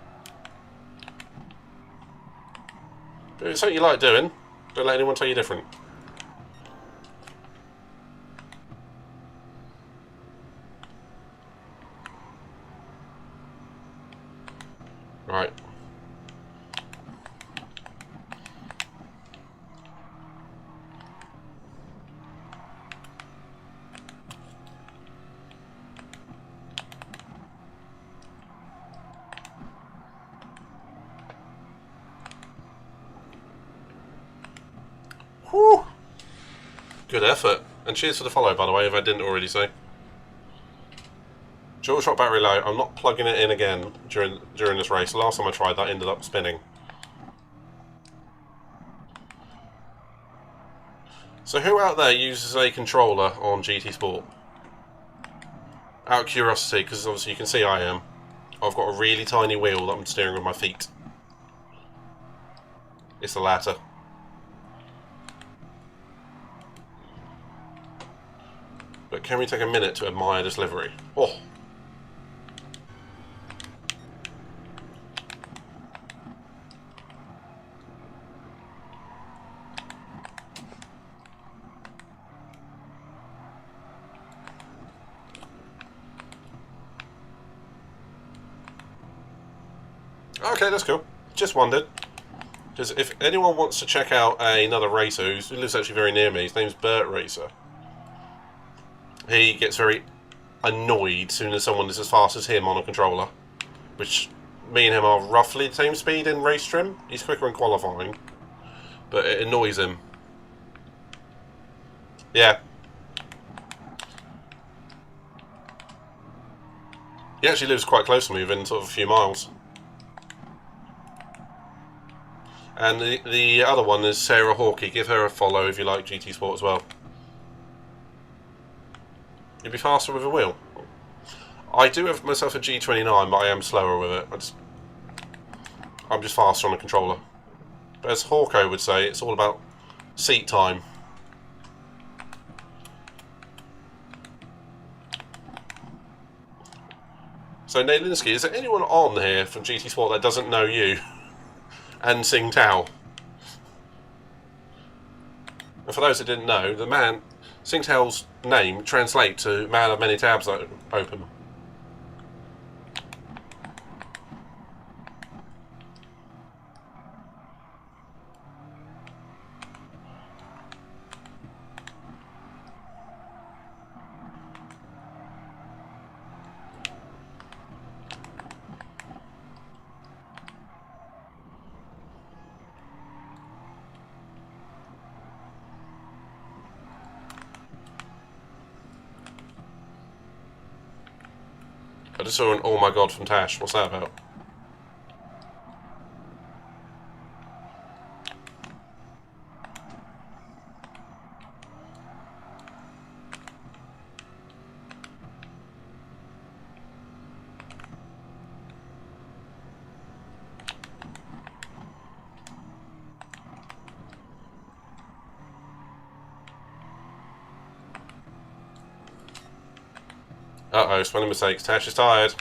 But if it's something you like doing, don't let anyone tell you different. Right. Whew. Good effort. And cheers for the follow, by the way, if I didn't already say. Dual shock battery low. I'm not plugging it in again during this race. The last time I tried that ended up spinning. So who out there uses a controller on GT Sport? Out of curiosity, because obviously you can see I am. I've got a really tiny wheel that I'm steering with my feet. It's the latter. But can we take a minute to admire this livery? Oh! Okay, that's cool. Just wondered. Because if anyone wants to check out another racer who lives actually very near me, his name's Bert Racer. He gets very annoyed as soon as someone is as fast as him on a controller. Which, me and him are roughly the same speed in race trim. He's quicker in qualifying. But it annoys him. Yeah. He actually lives quite close to me, within sort of a few miles. And the other one is Sarah Hawkey. Give her a follow if you like GT Sport as well. You'd be faster with a wheel. I do have myself a G29, but I am slower with it. I'm just faster on a controller. But as Hawko would say, it's all about seat time. So, Naylinski, is there anyone on here from GT Sport that doesn't know you? And Sing Tao. And for those that didn't know, the man, Sing Tao's name translates to man of many tabs open. I just saw an oh my god from Tash. What's that about? Uh-oh, spelling mistakes. Tash is tired.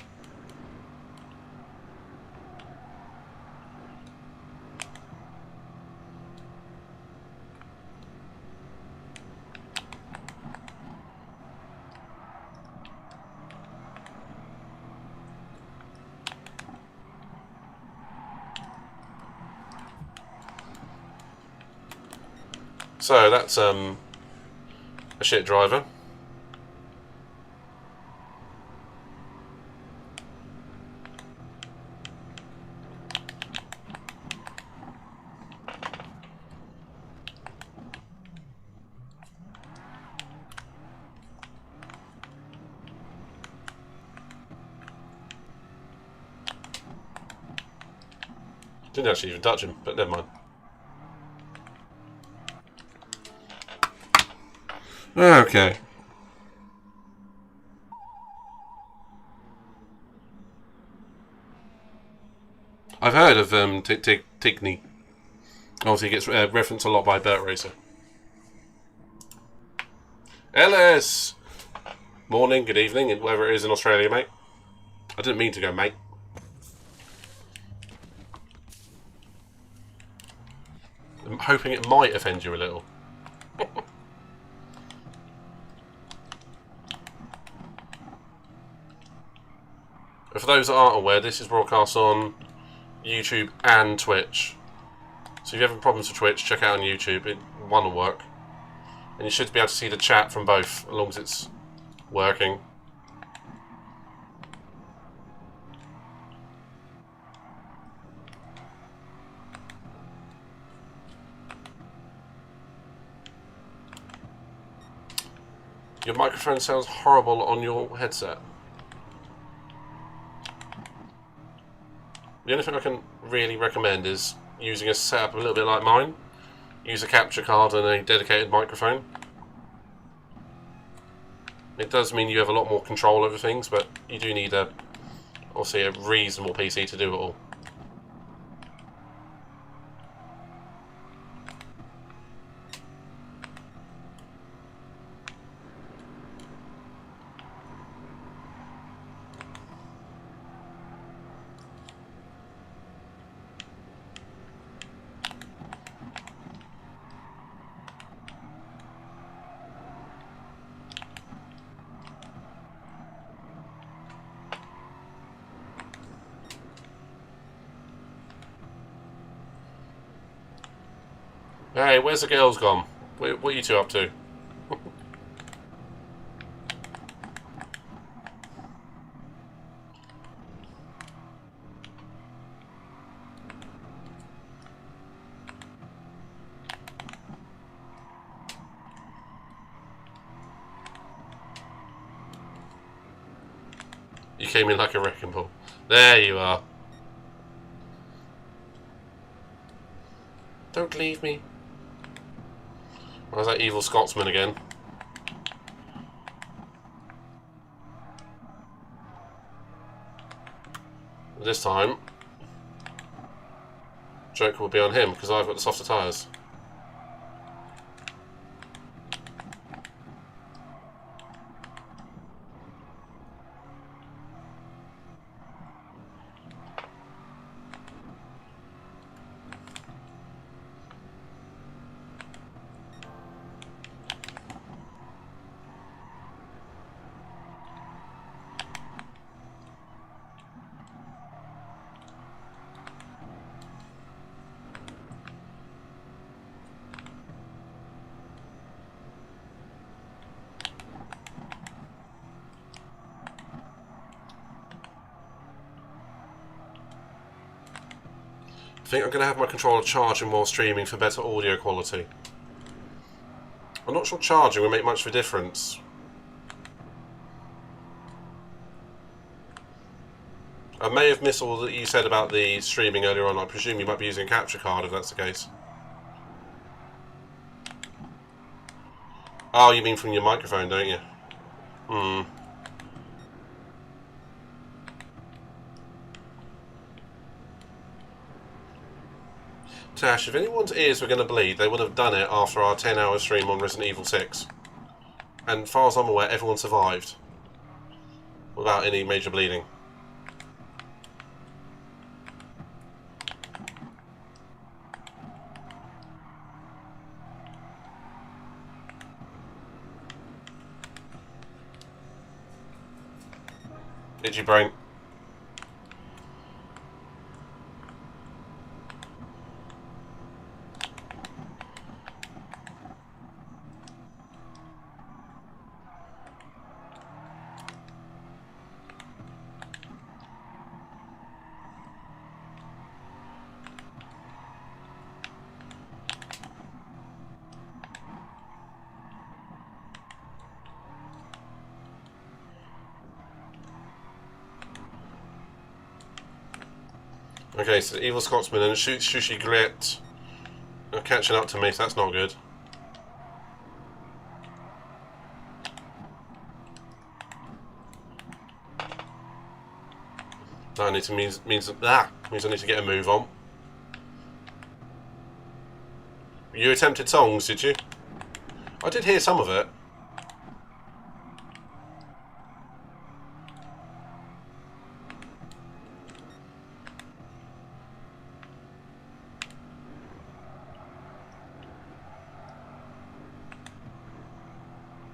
So, that's a shit driver. Didn't actually even touch him, but never mind. Okay. I've heard of Tigney. Obviously, he gets referenced a lot by Bert Racer. Ellis! Morning, good evening, and wherever it is in Australia, mate. I didn't mean to go, mate. I'm hoping it might offend you a little. But for those that aren't aware, this is broadcast on YouTube and Twitch. So if you have problems with Twitch, check out on YouTube. One will work. And you should be able to see the chat from both, as long as it's working. Your microphone sounds horrible on your headset. The only thing I can really recommend is using a setup a little bit like mine. Use a capture card and a dedicated microphone. It does mean you have a lot more control over things, but you do need obviously a reasonable PC to do it all. Hey, where's the girls gone? What are you two up to? You came in like a wrecking ball. There you are. Don't leave me. Where's that evil Scotsman again? This time, Joker will be on him because I've got the softer tyres. I think I'm going to have my controller charging while streaming for better audio quality. I'm not sure charging will make much of a difference. I may have missed all that you said about the streaming earlier on. I presume you might be using a capture card if that's the case. Oh, you mean from your microphone, don't you? Hmm. Tash, if anyone's ears were going to bleed, they would have done it after our 10-hour stream on Resident Evil 6. And as far as I'm aware, everyone survived. Without any major bleeding. Itchy brain. Okay, so the evil Scotsman and Sushi Grit are catching up to me, so that's not good. That means I need to get a move on. You attempted songs, did you? I did hear some of it.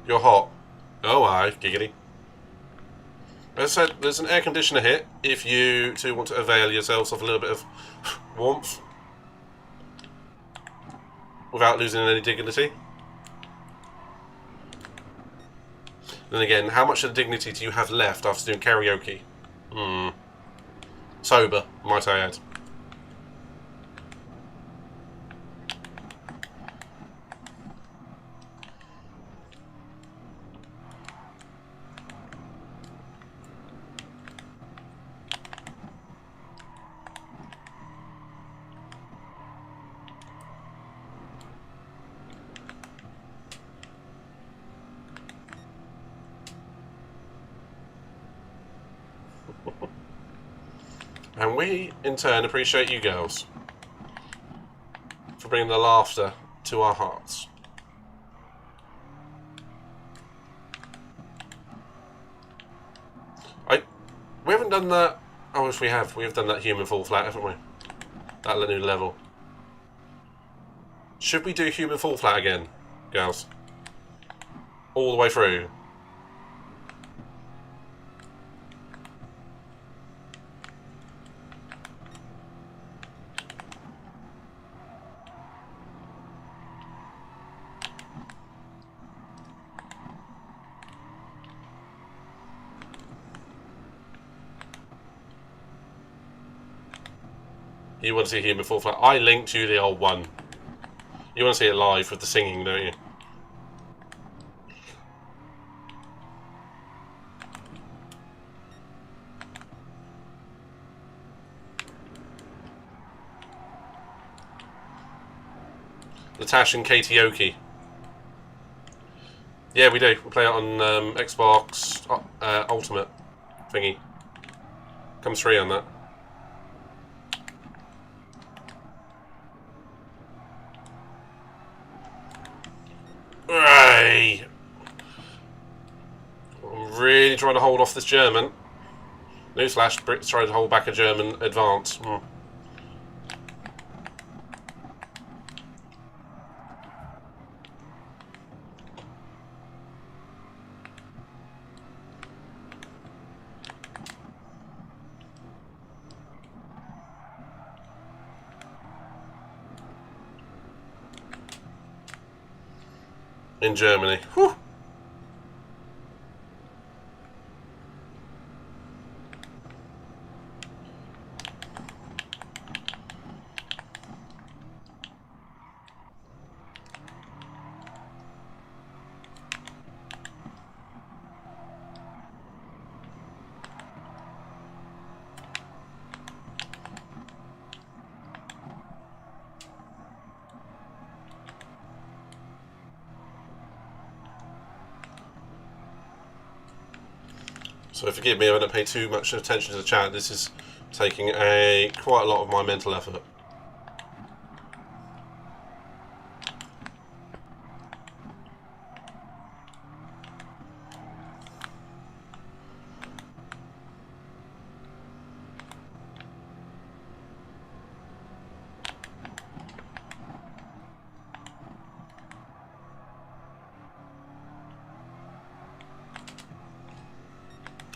You're hot. Oh, aye, giggity. As I said, there's an air conditioner here if you two want to avail yourselves of a little bit of warmth without losing any dignity. Then again, how much of the dignity do you have left after doing karaoke? Sober, might I add. And we, in turn, appreciate you girls for bringing the laughter to our hearts. We haven't done that. Oh, if we have. We have done that human fall flat, haven't we? That new level. Should we do human fall flat again, girls? All the way through. You want to see human fall flat? I linked you the old one. You want to see it live with the singing, don't you? Natasha and Karaoke. Yeah, we do. We play it on Xbox Ultimate thingy. Comes free on that. Hey! I'm really trying to hold off this German. Newsflash, Brits trying to hold back a German advance. In Germany. Whew. So forgive me if I don't pay too much attention to the chat. This is taking quite a lot of my mental effort.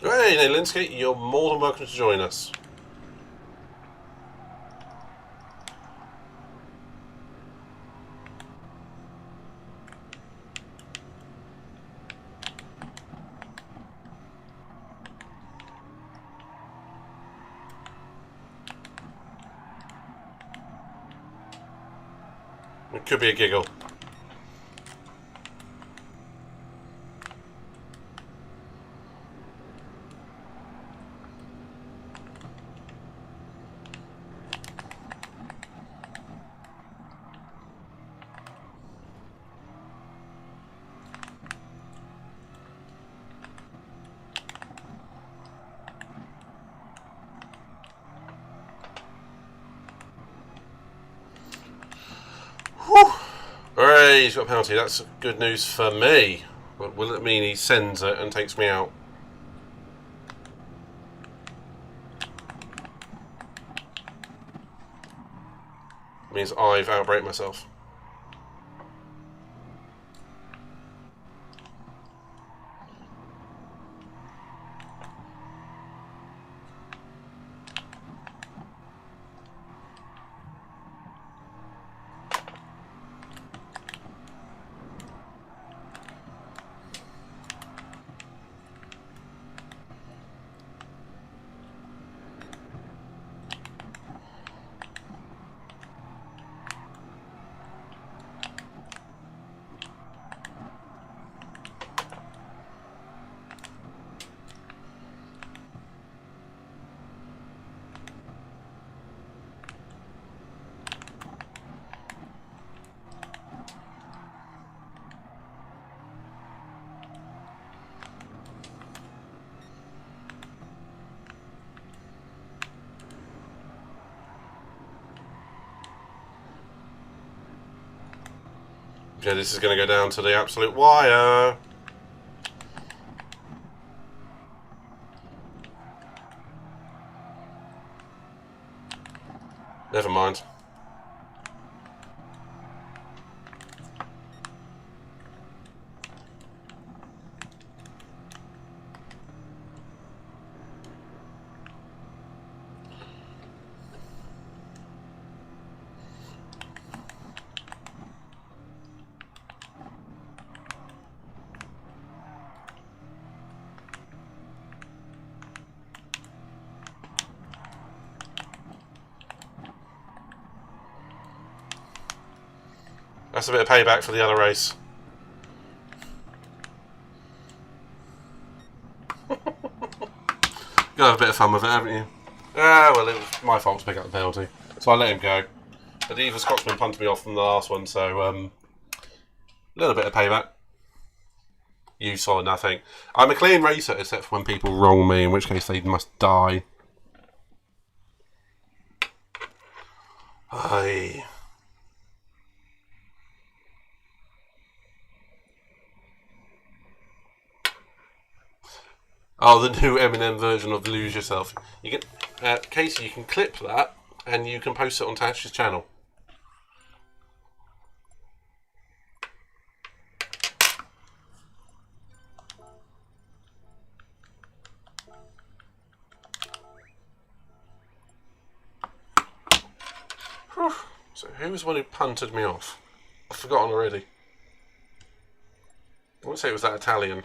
Hey, Naylinsky, you're more than welcome to join us. It could be a giggle. Hooray, he's got a penalty. That's good news for me. But will it mean he sends it and takes me out? It means I've outbreak myself. Yeah, this is going to go down to the absolute wire. Never mind. That's a bit of payback for the other race. You have a bit of fun with it, haven't you? Ah, well, it was my fault to pick up the penalty, so I let him go. But the Eva Scotsman punted me off from the last one, so a little bit of payback. You saw nothing. I'm a clean racer, except for when people wrong me, in which case they must die. Aye. Oh, the new Eminem version of Lose Yourself. You can, Casey, you can clip that and you can post it on Tash's channel. Whew. So who was the one who punted me off? I've forgotten already. I wouldn't say it was that Italian.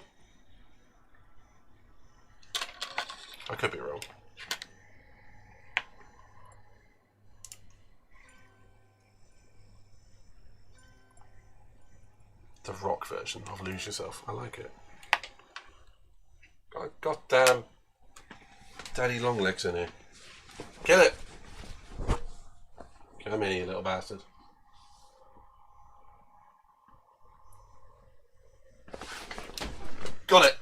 I could be wrong. The rock version of Lose Yourself. I like it. Got goddamn daddy long legs in here. Kill it! Come here, you little bastard. Got it!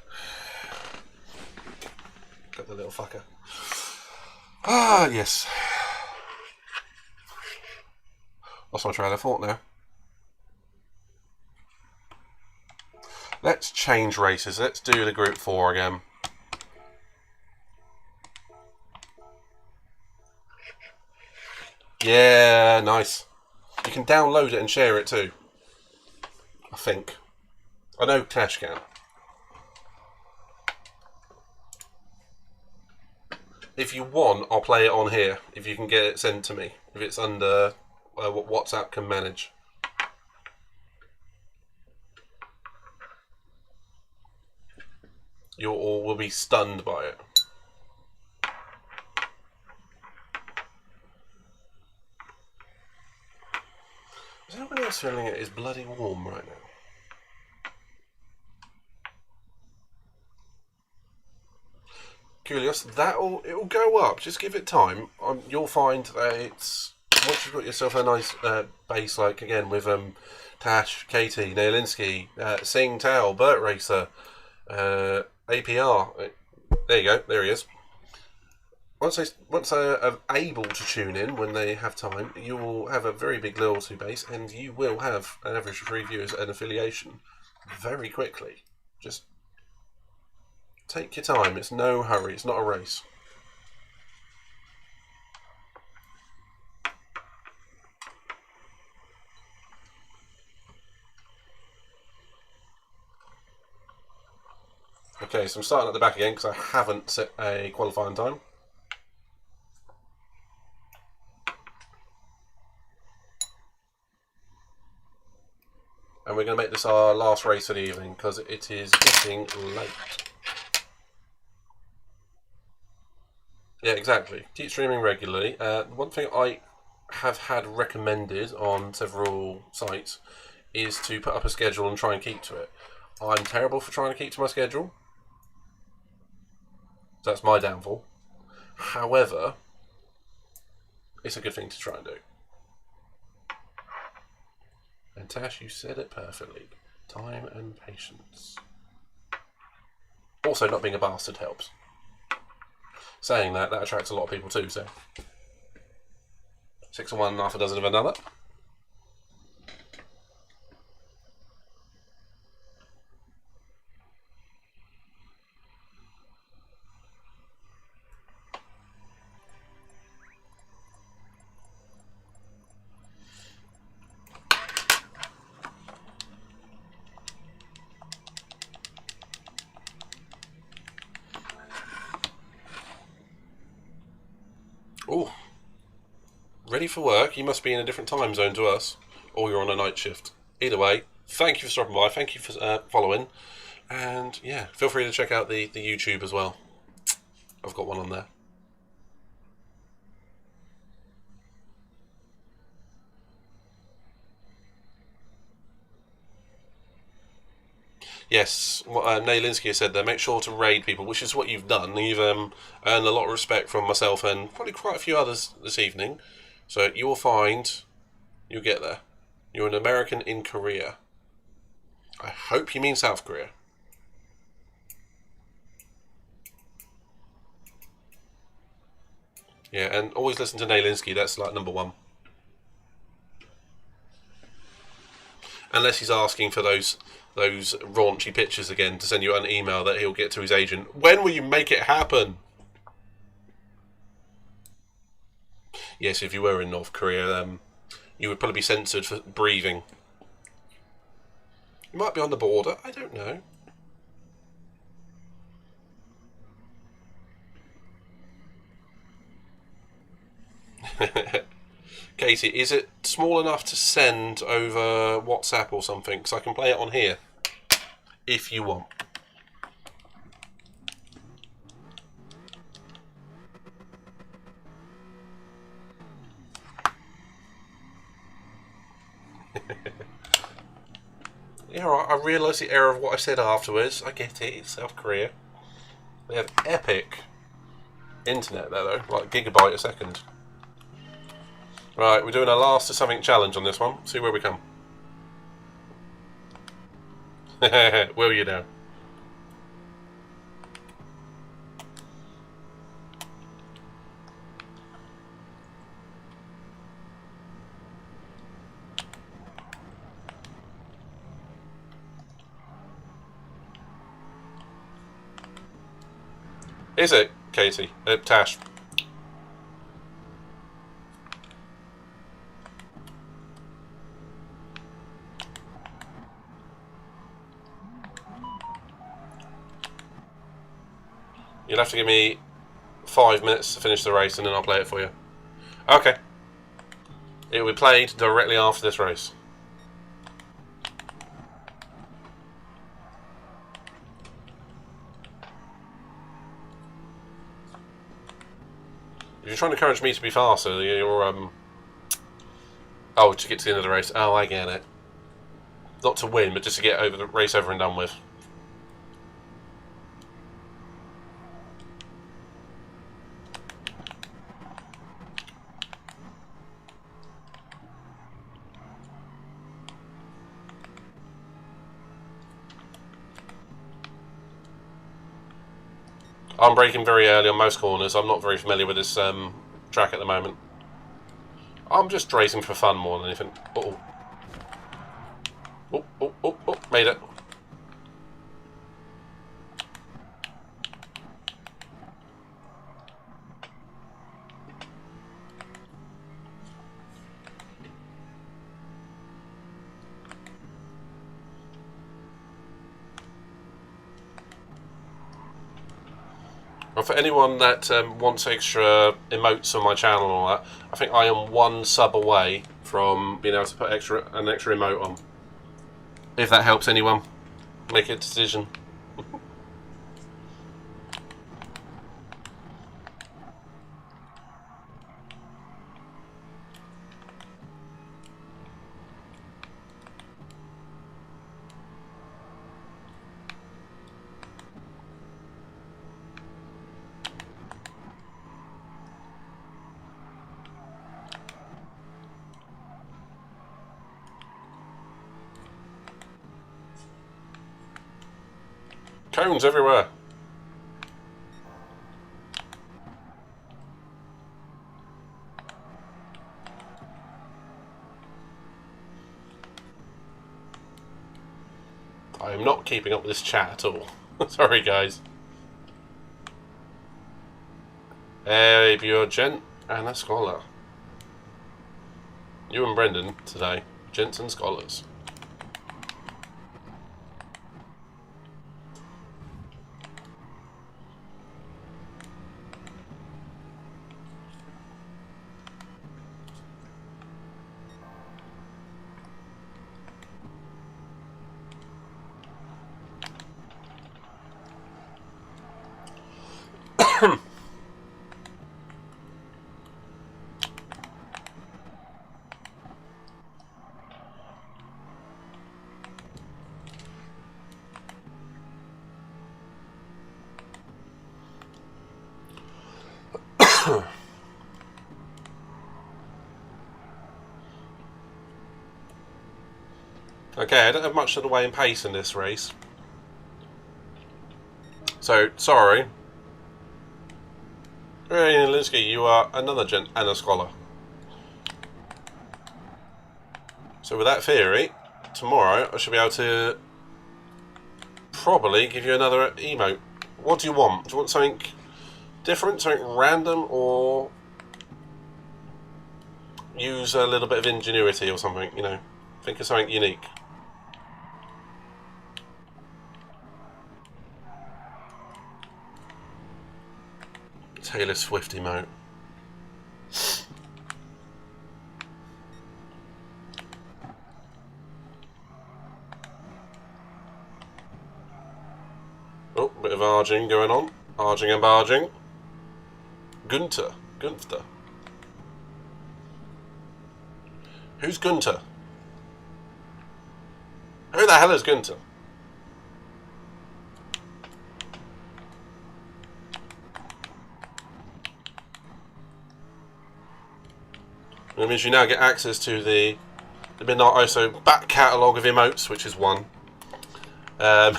Got the little fucker. Ah, yes. Lost my trail of thought now. Let's change races. Let's do the Group 4 again. Yeah, nice. You can download it and share it too. I think. I know Tash can. If you want, I'll play it on here. If you can get it sent to me. If it's under what WhatsApp can manage. You all will be stunned by it. Is anyone else feeling it is bloody warm right now? Curious, it'll go up. Just give it time. You'll find that it's once you've got yourself a nice base, like again with Tash, Katie, Nailinski, Sing Tao, Burt Racer, APR. There you go. There he is. Once they are able to tune in when they have time, you will have a very big loyalty base, and you will have an average of 3 viewers and affiliation very quickly. Just take your time. It's no hurry. It's not a race. Okay, so I'm starting at the back again because I haven't set a qualifying time. And we're going to make this our last race of the evening because it is getting late. Yeah, exactly. Keep streaming regularly. One thing I have had recommended on several sites is to put up a schedule and try and keep to it. I'm terrible for trying to keep to my schedule. So that's my downfall. However, it's a good thing to try and do. And Tash, you said it perfectly. Time and patience. Also, not being a bastard helps. Saying that attracts a lot of people too, so. 6 of one, half a dozen of another. ready for work, you must be in a different time zone to us, or you're on a night shift. Either way, thank you for stopping by, thank you for following, and yeah, feel free to check out the YouTube as well. I've got one on there. Yes, what Naylinsky has said there, make sure to raid people, which is what you've done. You've earned a lot of respect from myself and probably quite a few others this evening. So you will find, you'll get there. You're an American in Korea. I hope you mean South Korea. Yeah, and always listen to Naylinsky, that's like #1. Unless he's asking for those raunchy pictures again to send you an email that he'll get to his agent. When will you make it happen? Yes, if you were in North Korea, you would probably be censored for breathing. You might be on the border, I don't know. Katie, is it small enough to send over WhatsApp or something? Because I can play it on here, if you want. Yeah, right, I realise the error of what I said afterwards. I get it, it's South Korea. They have epic internet there though, like gigabyte a second. Right, we're doing a last to something challenge on this one. See where we come. Will you now? Is it, Katie? Tash? You'll have to give me 5 minutes to finish the race and then I'll play it for you. Okay. It will be played directly after this race. If you're trying to encourage me to be faster, you're, oh, to get to the end of the race. Oh, I get it. Not to win, but just to get over the race over and done with. I'm braking very early on most corners. I'm not very familiar with this track at the moment. I'm just racing for fun more than anything. Uh-oh. Oh, made it. Well, for anyone that wants extra emotes on my channel and all that, I think I am 1 sub away from being able to put an extra emote on. If that helps anyone make a decision. Cones everywhere. I am not keeping up with this chat at all. Sorry, guys. Hey, you're gent and a scholar. You and Brendan today, gents and scholars. Okay, I don't have much of the way in pace in this race. So, sorry. Hey, Linsky, you are another gent and a scholar. So with that theory, tomorrow I should be able to probably give you another emote. What do you want? Do you want something different, something random, or use a little bit of ingenuity or something, you know? Think of something unique. Taylor Swift emote. Oh, bit of arging going on. Arging and barging. Gunther. Who's Gunther? Who the hell is Gunther? That means you now get access to the Midnight ISO back catalogue of emotes, which is one. Hope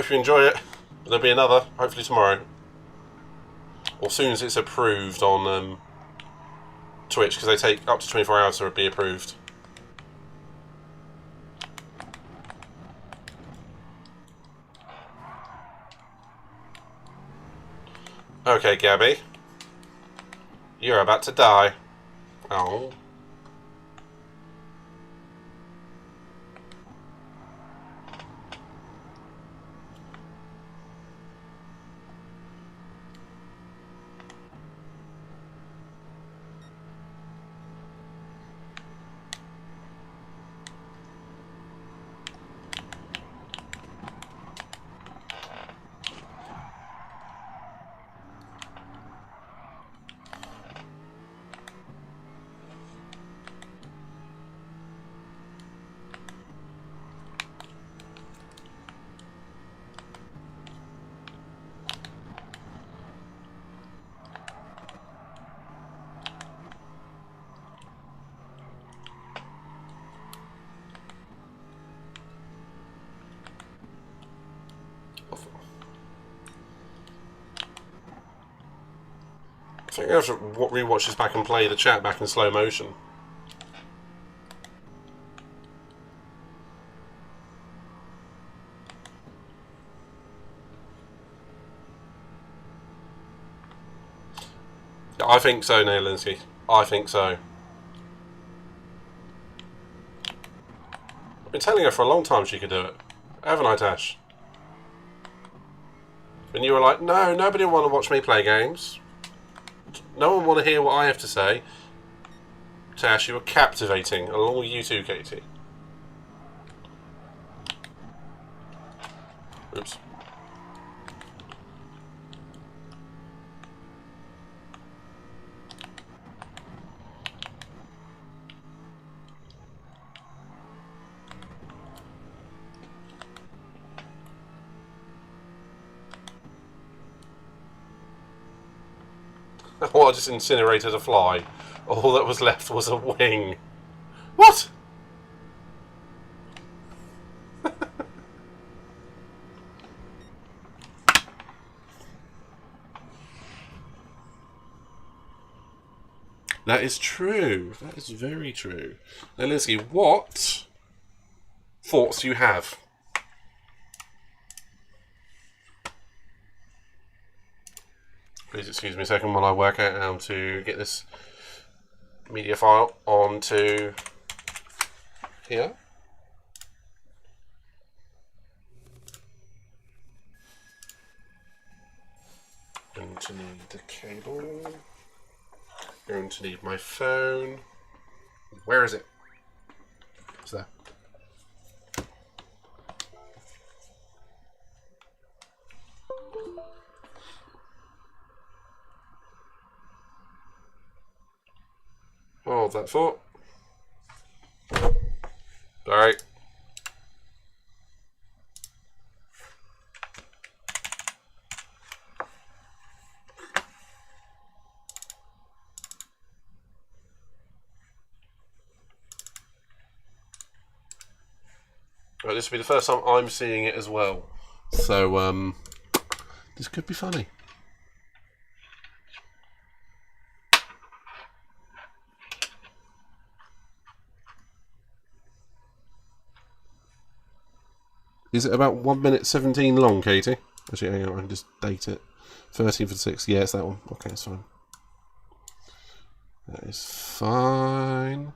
you enjoy it. There'll be another, hopefully tomorrow. Or as soon as it's approved on Twitch, because they take up to 24 hours to be approved. Okay, Gabby. You're about to die. Oh. I think I have to rewatch this back and play the chat back in slow motion. I think so, Neil Linsky. I think so. I've been telling her for a long time she could do it. Haven't I, Tash? And you were like, no, nobody will want to watch me play games. No one want to hear what I have to say. Tash, you were captivating, along with you too, Katie. Oops. Well, I just incinerated a fly. All that was left was a wing. What? That is true. That is very true. Now, Linsky, what thoughts do you have? Please excuse me a second while I work out how to get this media file onto here. Going to need the cable. Going to need my phone. Where is it? It's there. Hold that thought. Sorry. Right, this will be the first time I'm seeing it as well. So, this could be funny. Is it about 1 minute 17 long, Katie? Actually, hang on, I can just date it. 13th of 6th. Yeah, it's that one. Okay, that's fine. That is fine.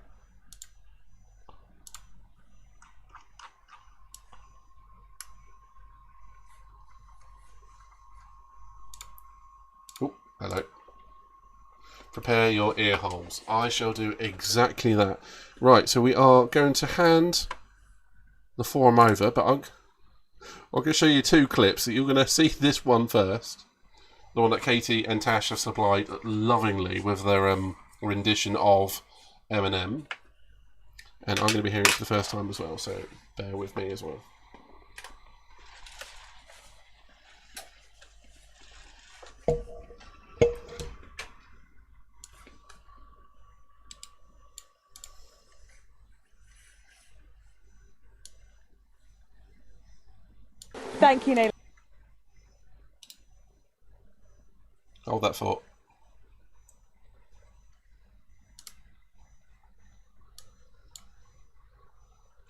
Oh, hello. Prepare your ear holes. I shall do exactly that. Right, so we are going to hand the forum over, but I'm going to show you two clips that you're going to see this one first. The one that Katie and Tash have supplied lovingly with their rendition of Eminem. And I'm going to be hearing it for the first time as well, so bear with me as well. Thank you, Neil. Hold that thought.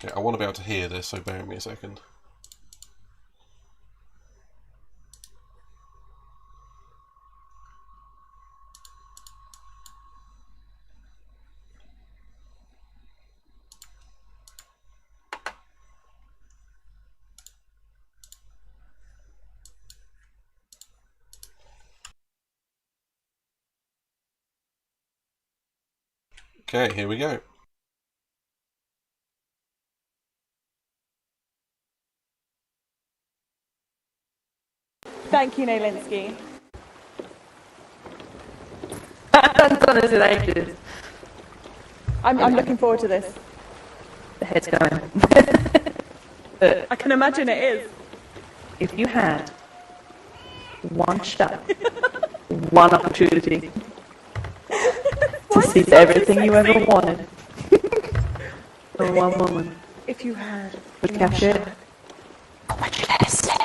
Okay, I want to be able to hear this, so bear with me a second. Okay, here we go. Thank you, Naylinsky. That's on his ages. I'm looking forward to this. The head's going. I can imagine it is. If you had one shot, one opportunity to see everything you ever wanted, for one woman, If you had. would capture it, would you let us slip?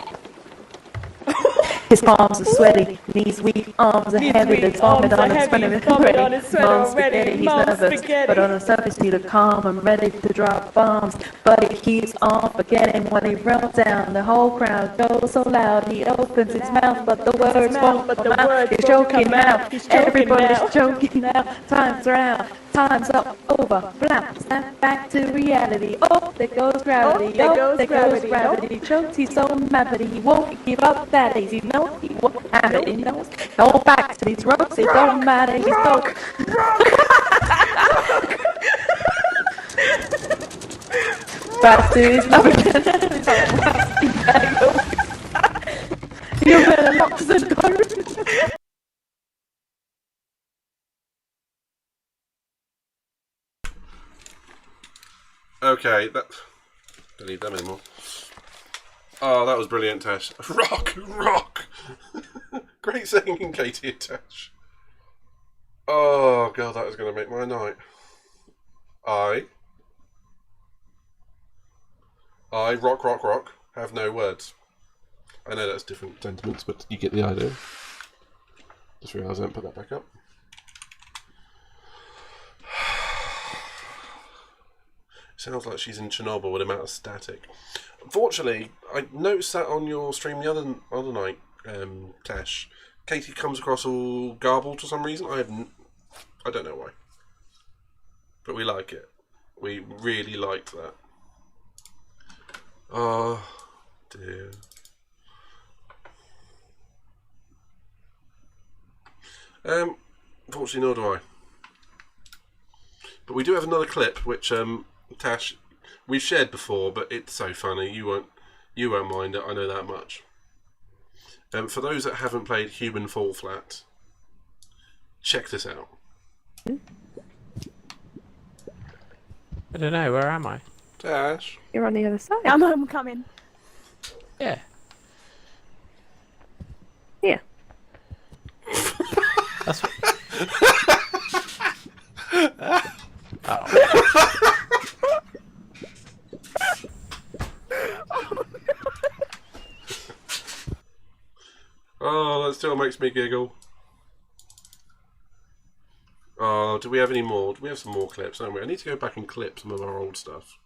His palms are sweaty, knees weak, arms are heavy, the vomit on his sweater already. Mom's spaghetti, he's nervous, but on the surface he look calm and ready to drop bombs. But he keeps on forgetting when he rolls down. The whole crowd goes so loud, he opens his mouth, but the words won't come out. He's choking now, everybody's choking now. Time's around, time's up, over, blam, snap back to reality. Oh, there goes gravity, oh, there goes gravity. Chokes, he's so mad that he won't give up that easy. No, he won't have it, he knows. Go back to these ropes, it don't matter, he's so... Back to his you better lock the door. Okay, that... Don't need them anymore. Oh, that was brilliant, Tash. Rock! Rock! Great singing, Katie and Tash. Oh, God, that is going to make my night. I, rock, rock, rock, have no words. I know that's different sentiments, but you get the idea. Just realised I didn't put that back up. Sounds like she's in Chernobyl with a amount of static. Unfortunately, I noticed that on your stream the other night, Tash. Katie comes across all garbled for some reason. I don't know why. But we like it. We really liked that. Oh, dear. Unfortunately, nor do I. But we do have another clip, which, Tash, we've shared before, but it's so funny. You won't mind it. I know that much. For those that haven't played Human Fall Flat, check this out. I don't know, where am I? Dash. You're on the other side. I'm coming. Yeah. Here. That's oh. Oh, that still makes me giggle. Oh, do we have any more? Do we have some more clips, don't we? I need to go back and clip some of our old stuff.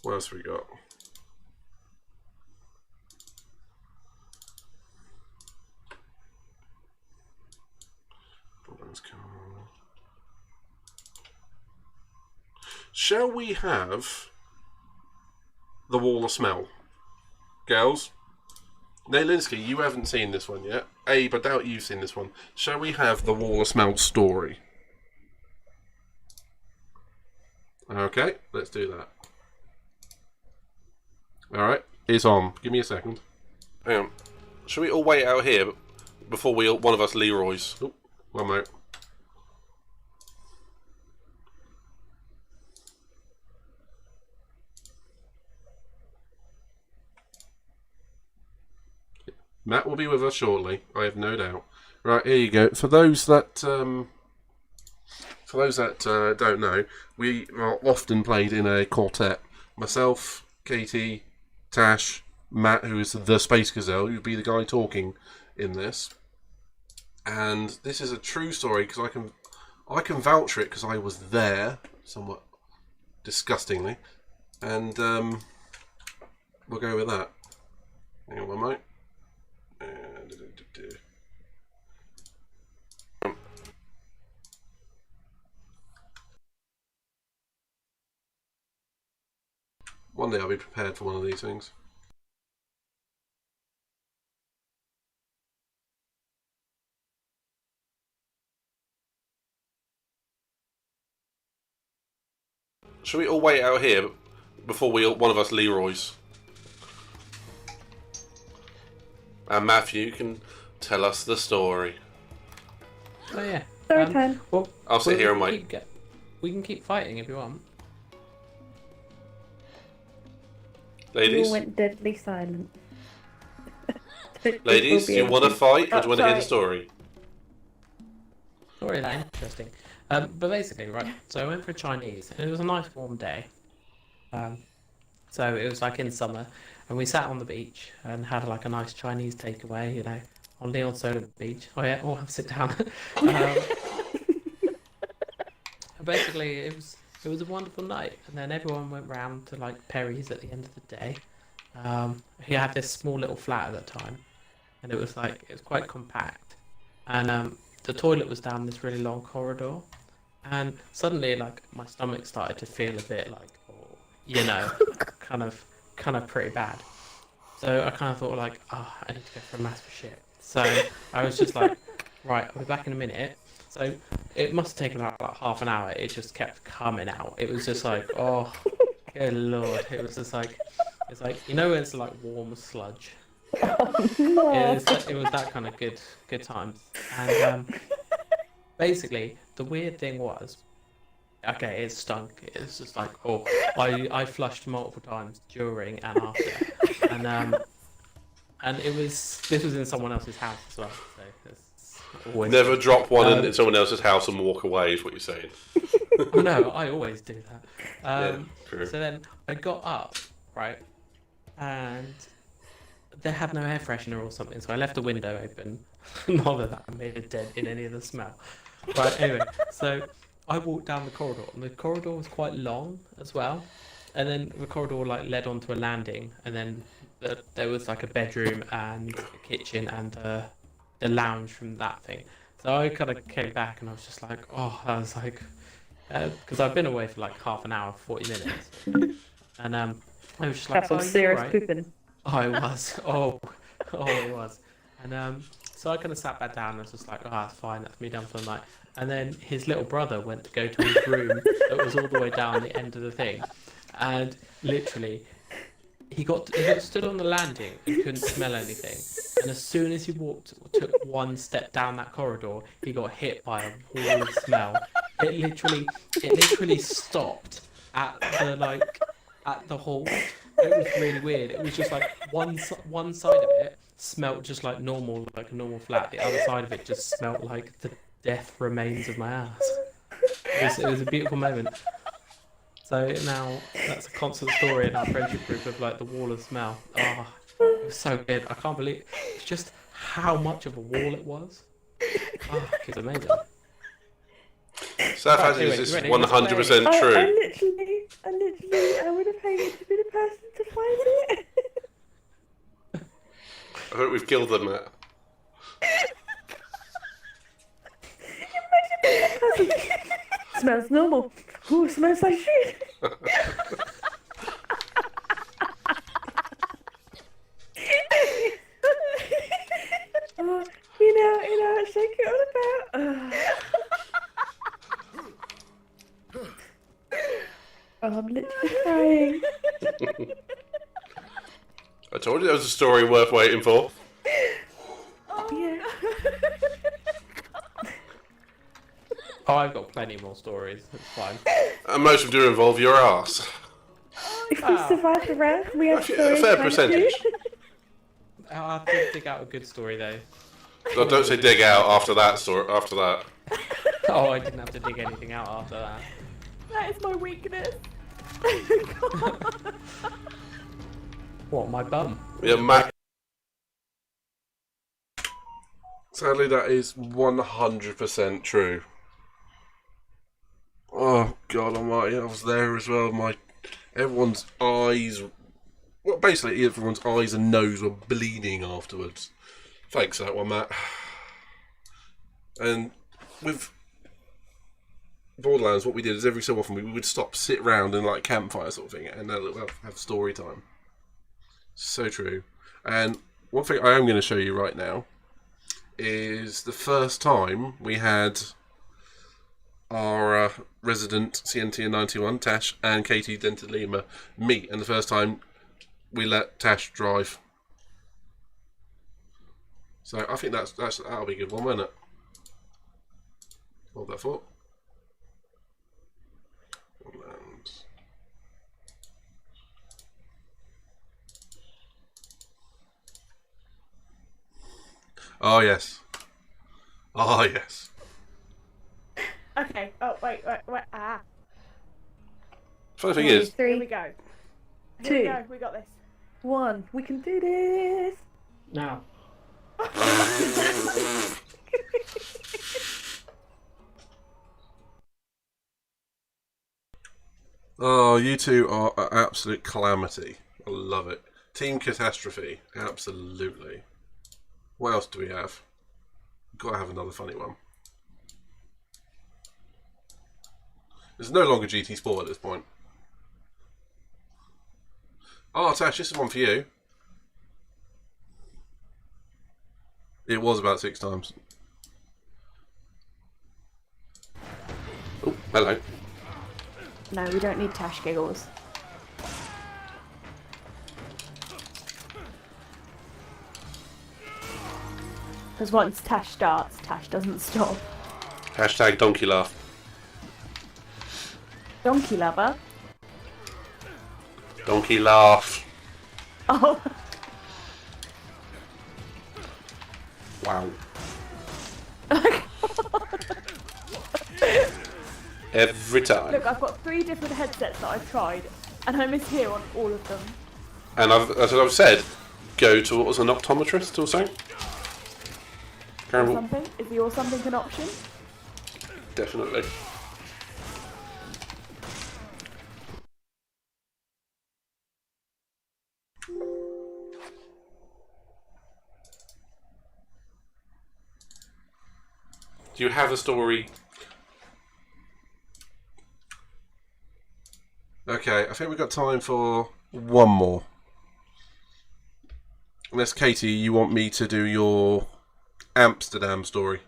What else have we got? Shall we have the Wall of Smell? Girls? Naylinski, you haven't seen this one yet. Abe, I doubt you've seen this one. Shall we have the Wall of Smell story? Okay, let's do that. Alright, it's on. Give me a second. Hang on. Shall we all wait out here before one of us Leroy's? Oh, one moment. Matt will be with us shortly, I have no doubt. Right, here you go. For those that don't know, we are often played in a quartet. Myself, Katie, Tash, Matt, who is the Space Gazelle, who'd be the guy talking in this. And this is a true story because I can vouch for it because I was there, somewhat disgustingly. And we'll go with that. Hang on one moment. One day I'll be prepared for one of these things. Shall we all wait out here before one of us Leroy's? And Matthew can tell us the story. Oh yeah. Story time. Well, I'll sit here and wait. We can keep fighting if you want. Ladies? You went deadly silent. Ladies, do you want to fight or do you want to hear the story? Story that interesting. But basically, right, so I went for Chinese, and it was a nice warm day. So it was like in summer, and we sat on the beach and had like a nice Chinese takeaway, you know, on Leon Soda Beach. Oh yeah, have a sit down. Basically, it was a wonderful night, and then everyone went round to like Perry's at the end of the day. He had this small little flat at the time, and it was quite compact, and the toilet was down this really long corridor, and suddenly like my stomach started to feel a bit like, you know, kind of pretty bad. So I kind of thought like, oh, I need to go for a massive shit. So I was just like, right, I'll be back in a minute. So it must have taken about like half an hour. It just kept coming out. It was just like, oh, good lord. It was just like, it's like, you know, it's like warm sludge. It was that kind of good times. And basically, the weird thing was, okay, it stunk. It's just like, oh, I flushed multiple times during and after, and this was in someone else's house as well. So it's always Never drop one in someone else's house and walk away, is what you're saying. Oh, no, I always do that. Yeah, true. So then I got up, right, and they had no air freshener or something, so I left the window open. Not that I made a dent in any of the smell. But anyway, so I walked down the corridor, and the corridor was quite long as well. And then the corridor like led onto a landing, and then there was like a bedroom and a kitchen and the lounge from that thing. So I kind of came back, and I was just like, oh, I was like, because I've been away for like half an hour, 40 minutes, and I was just like, That's some serious right? pooping. Oh, it was. Oh, it was. And so I kind of sat back down and was just like, oh, that's fine, that's me done for the night. And then his little brother went to go to his room that was all the way down the end of the thing. And literally, he got stood on the landing and couldn't smell anything. And as soon as he took one step down that corridor, he got hit by a wall of smell. It literally stopped at the hall. It was really weird. It was just like one side of it smelt just like normal, like a normal flat. The other side of it just smelt like the death remains of my ass. It was a beautiful moment. So now that's a constant story in our friendship group of like the wall of smell. Oh, it was so good. I can't believe just how much of a wall it was. Oh, it's amazing. So that Anyway, is ready? 100% true. I would have hated to be the person to find it. I think we've killed them, Matt. Smells normal. Ooh, smells like shit. Oh, you know, shake it all about. Oh, I'm literally crying. I told you that was a story worth waiting for. Yeah. Oh, I've got plenty more stories. It's fine. And most of them do involve your ass. If we survive the round, we have A stories. fair to percentage. I'll have to dig out a good story though. So don't say dig out after that story. After that. Oh, I didn't have to dig anything out after that. That is my weakness. What, my bum? Yeah, Matt. Sadly, that is 100% true. Oh God Almighty! I was there as well. Everyone's eyes. Well, basically, everyone's eyes and nose were bleeding afterwards. Thanks for that one, Matt. And with Borderlands, what we did is every so often we would stop, sit round, and like campfire sort of thing, and have story time. So true. And one thing I am going to show you right now is the first time we had our resident CNT 91 Tash and Katie Denton Lima meet, and the first time we let Tash drive. So I think that'll be a good one, won't it? Hold that thought. And oh yes. Oh yes. Okay. Oh, wait. Funny thing is, Here we 3, go. 2, Here we go. We got this. 1. We can do this. Now. oh, you two are an absolute calamity. I love it. Team Catastrophe, absolutely. What else do we have? Gotta have another funny one. It's no longer GT Sport at this point. Oh, Tash, this is one for you. It was about 6 times. Oh, hello. No, we don't need Tash giggles. Because once Tash starts, Tash doesn't stop. Hashtag donkey laugh. Donkey lover. Donkey laugh. Oh. Wow. Every time. Look, I've got 3 different headsets that I've tried, and I mishear on all of them. And as I've said, go to what was an optometrist or something. Or something? Is the or something an option? Definitely. Do you have a story? Okay, I think we've got time for one more. Unless, Katie, you want me to do your Amsterdam story.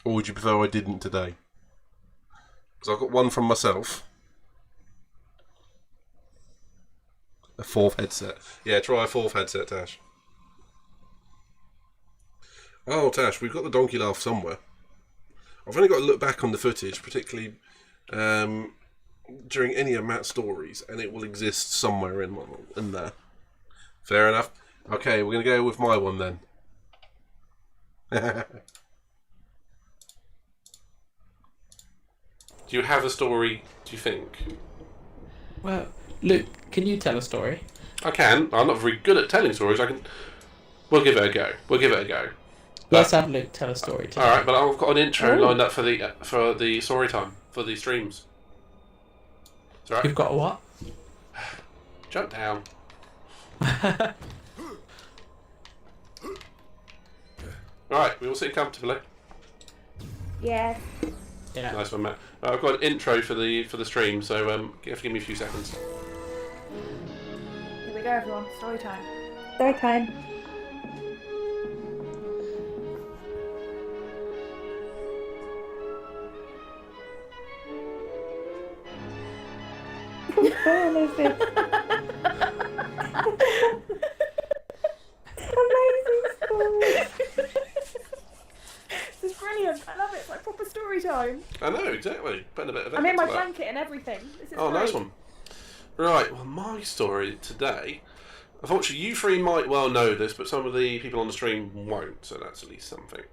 Or would you prefer I didn't today? Because I've got one from myself. A 4th headset. Yeah, try a 4th headset, Tash. Oh, Tash, we've got the donkey laugh somewhere. I've only got to look back on the footage, particularly during any of Matt's stories, and it will exist somewhere in there. Fair enough. Okay, we're going to go with my one then. Do you have a story, do you think? Well, Luke, can you tell a story? I can. I'm not very good at telling stories. We'll give it a go. Let's have Luke tell a story. All right, but I've got an intro lined up for the story time for the streams. It's all right. You've got a what? Jump down. Right, we all sit comfortably. Yeah. Yeah. Nice one, Matt. I've got an intro for the stream, so you have to give me a few seconds. Here we go, everyone. Story time. Story time. Amazing story. This is brilliant. I love it. It's like proper story time. I know, exactly. Putting a bit of I'm in my effort to that. blanket and everything. This is Oh, great. nice one. Right, well, my story today. Unfortunately, you three might well know this, but some of the people on the stream won't, so that's at least something.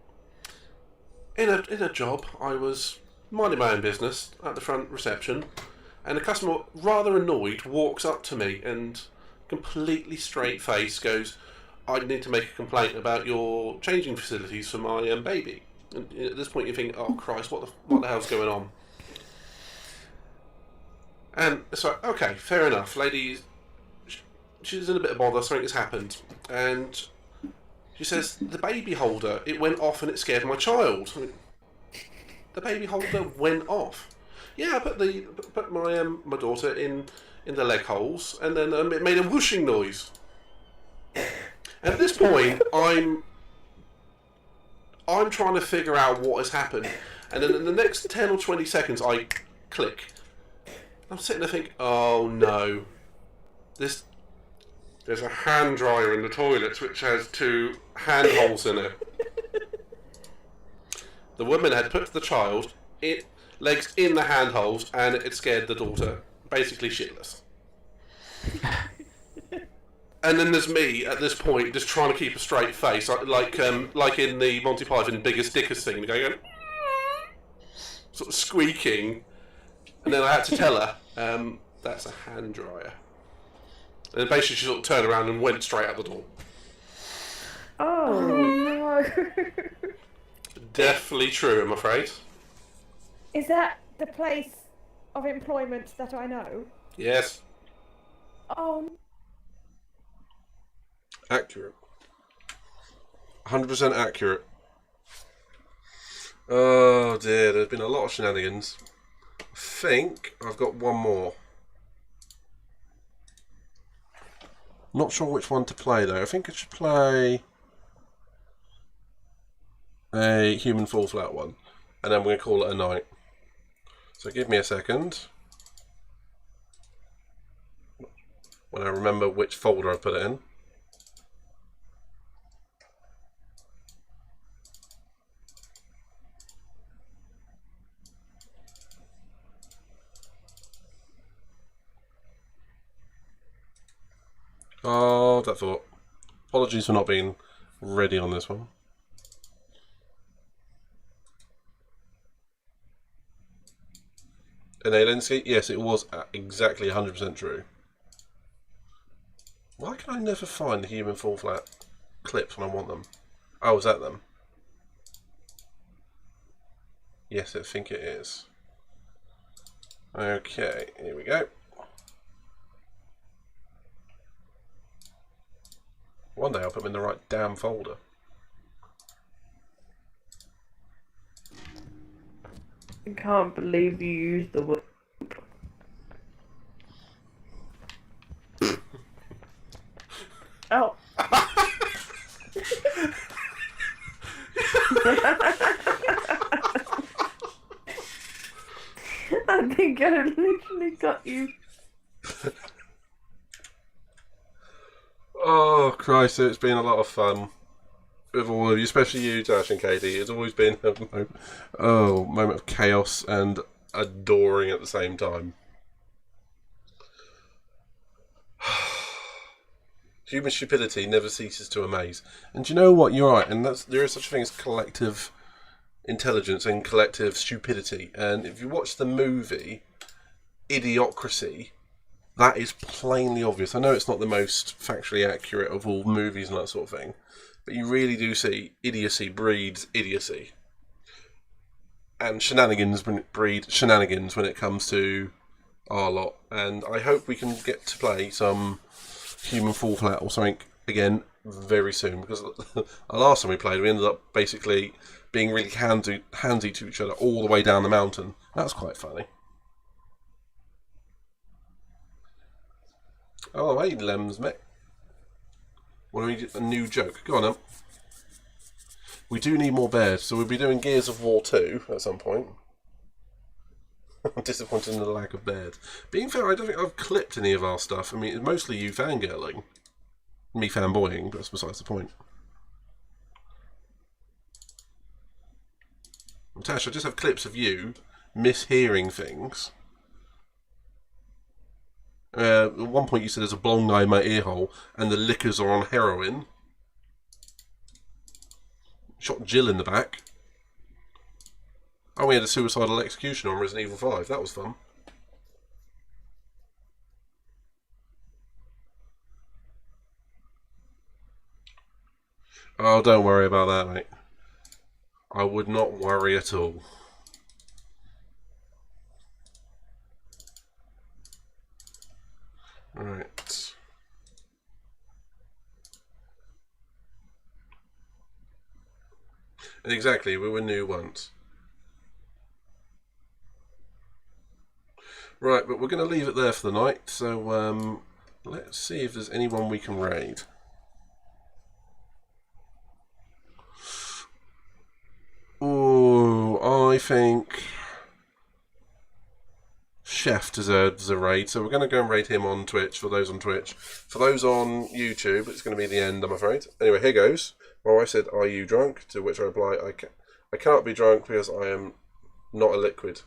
In a job, I was minding my own business at the front reception, and a customer, rather annoyed, walks up to me and completely straight face goes, "I need to make a complaint about your changing facilities for my baby." And at this point, you think, "Oh Christ, what the hell's going on?" And so, okay, fair enough, lady. She's in a bit of bother. Something has happened, and she says the baby holder, it went off and it scared my child. I mean, the baby holder went off. Yeah, I put my daughter in the leg holes, and then it made a whooshing noise. And at this point, I'm trying to figure out what has happened, and then in the next 10 or 20 seconds, I click. I'm sitting there thinking, oh no, there's a hand dryer in the toilet which has 2 hand holes in it. The woman had put the child legs in the hand holes, and it scared the daughter basically shitless. And then there's me at this point just trying to keep a straight face, like in the Monty Python Biggest Dickest thing, going sort of squeaking. And then I had to tell her, that's a hand dryer. And then basically she sort of turned around and went straight out the door. Oh no. Definitely true, I'm afraid. Is that the place of employment that I know? Yes. Oh. Accurate. 100% accurate. Oh dear, there's been a lot of shenanigans. I think I've got one more. Not sure which one to play though. I think I should play a human fall flat one, and then we're going to call it a night. So give me a second when I remember which folder I've put it in. Oh, that thought. Apologies for not being ready on this one. An Aliensky? Yes, it was exactly 100% true. Why can I never find the human fall flat clips when I want them? Oh, is that them? Yes, I think it is. Okay, here we go. One day I'll put them in the right damn folder. I can't believe you used the word. Oh. I think I literally got you. Oh Christ, it's been a lot of fun. with all of you, especially you, Tash and Katie. It's always been a moment of chaos and adoring at the same time. Human stupidity never ceases to amaze. And do you know what? You're right. And there is such a thing as collective intelligence and collective stupidity. And if you watch the movie Idiocracy, that is plainly obvious. I know it's not the most factually accurate of all movies and that sort of thing, but you really do see idiocy breeds idiocy. And shenanigans breed shenanigans when it comes to our lot. And I hope we can get to play some Human Fall Flat or something again very soon, because the last time we played we ended up basically being really handsy to each other all the way down the mountain. That's quite funny. Oh, hey Lems, mate. Want to read a new joke? Go on then. We do need more bears, so we'll be doing Gears of War 2 at some point. I'm disappointed in the lack of bears. Being fair, I don't think I've clipped any of our stuff. I mean, it's mostly you fangirling. Me fanboying, but that's besides the point. Tash, I just have clips of you mishearing things. At one point you said there's a blonde guy in my ear hole and the lickers are on heroin. Shot Jill in the back. Oh, we had a suicidal execution on Resident Evil 5. That was fun. Oh, don't worry about that, mate. I would not worry at all. Right. Exactly, we were new once. Right, but we're going to leave it there for the night, so let's see if there's anyone we can raid. Oh, I think Chef deserves a raid, so we're going to go and raid him on Twitch, for those on Twitch. For those on YouTube, it's going to be the end, I'm afraid. Anyway, here goes. My wife said, "Are you drunk?" To which I reply, I cannot be drunk because I am not a liquid.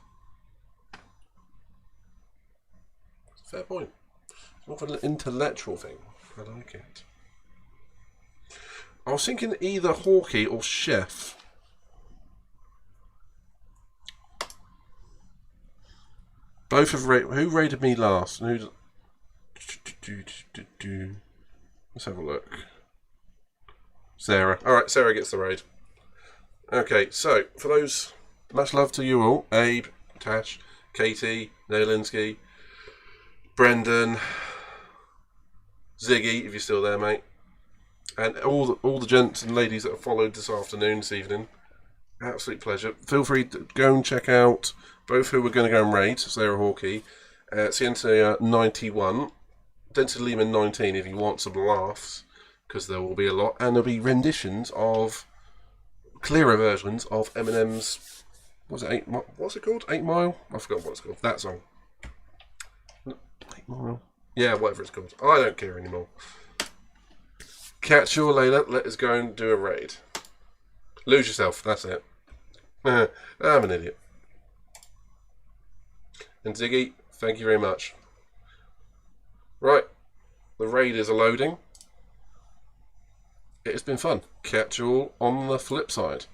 Fair point. It's more of an intellectual thing. I like it. I was thinking either Hawkeye or Chef. Both have raided. Who raided me last? And who? Let's have a look. Sarah. Alright, Sarah gets the raid. Okay, so, for those, much love to you all. Abe, Tash, Katie, Naylinsky, Brendan, Ziggy, if you're still there, mate. And all the gents and ladies that have followed this afternoon, this evening. Absolute pleasure. Feel free to go and check out both who we're going to go and raid, Sarah Hawkeye, Cientia 91, Denton Lehman 19 if you want some laughs, because there will be a lot, and there'll be renditions of clearer versions of Eminem's, what's it called? 8 Mile? I forgot what it's called. That song. 8 Mile? Yeah, whatever it's called. I don't care anymore. Catch you all later. Let us go and do a raid. Lose yourself, that's it. I'm an idiot. And Ziggy, thank you very much. Right, the raiders are loading. It has been fun. Catch you all on the flip side.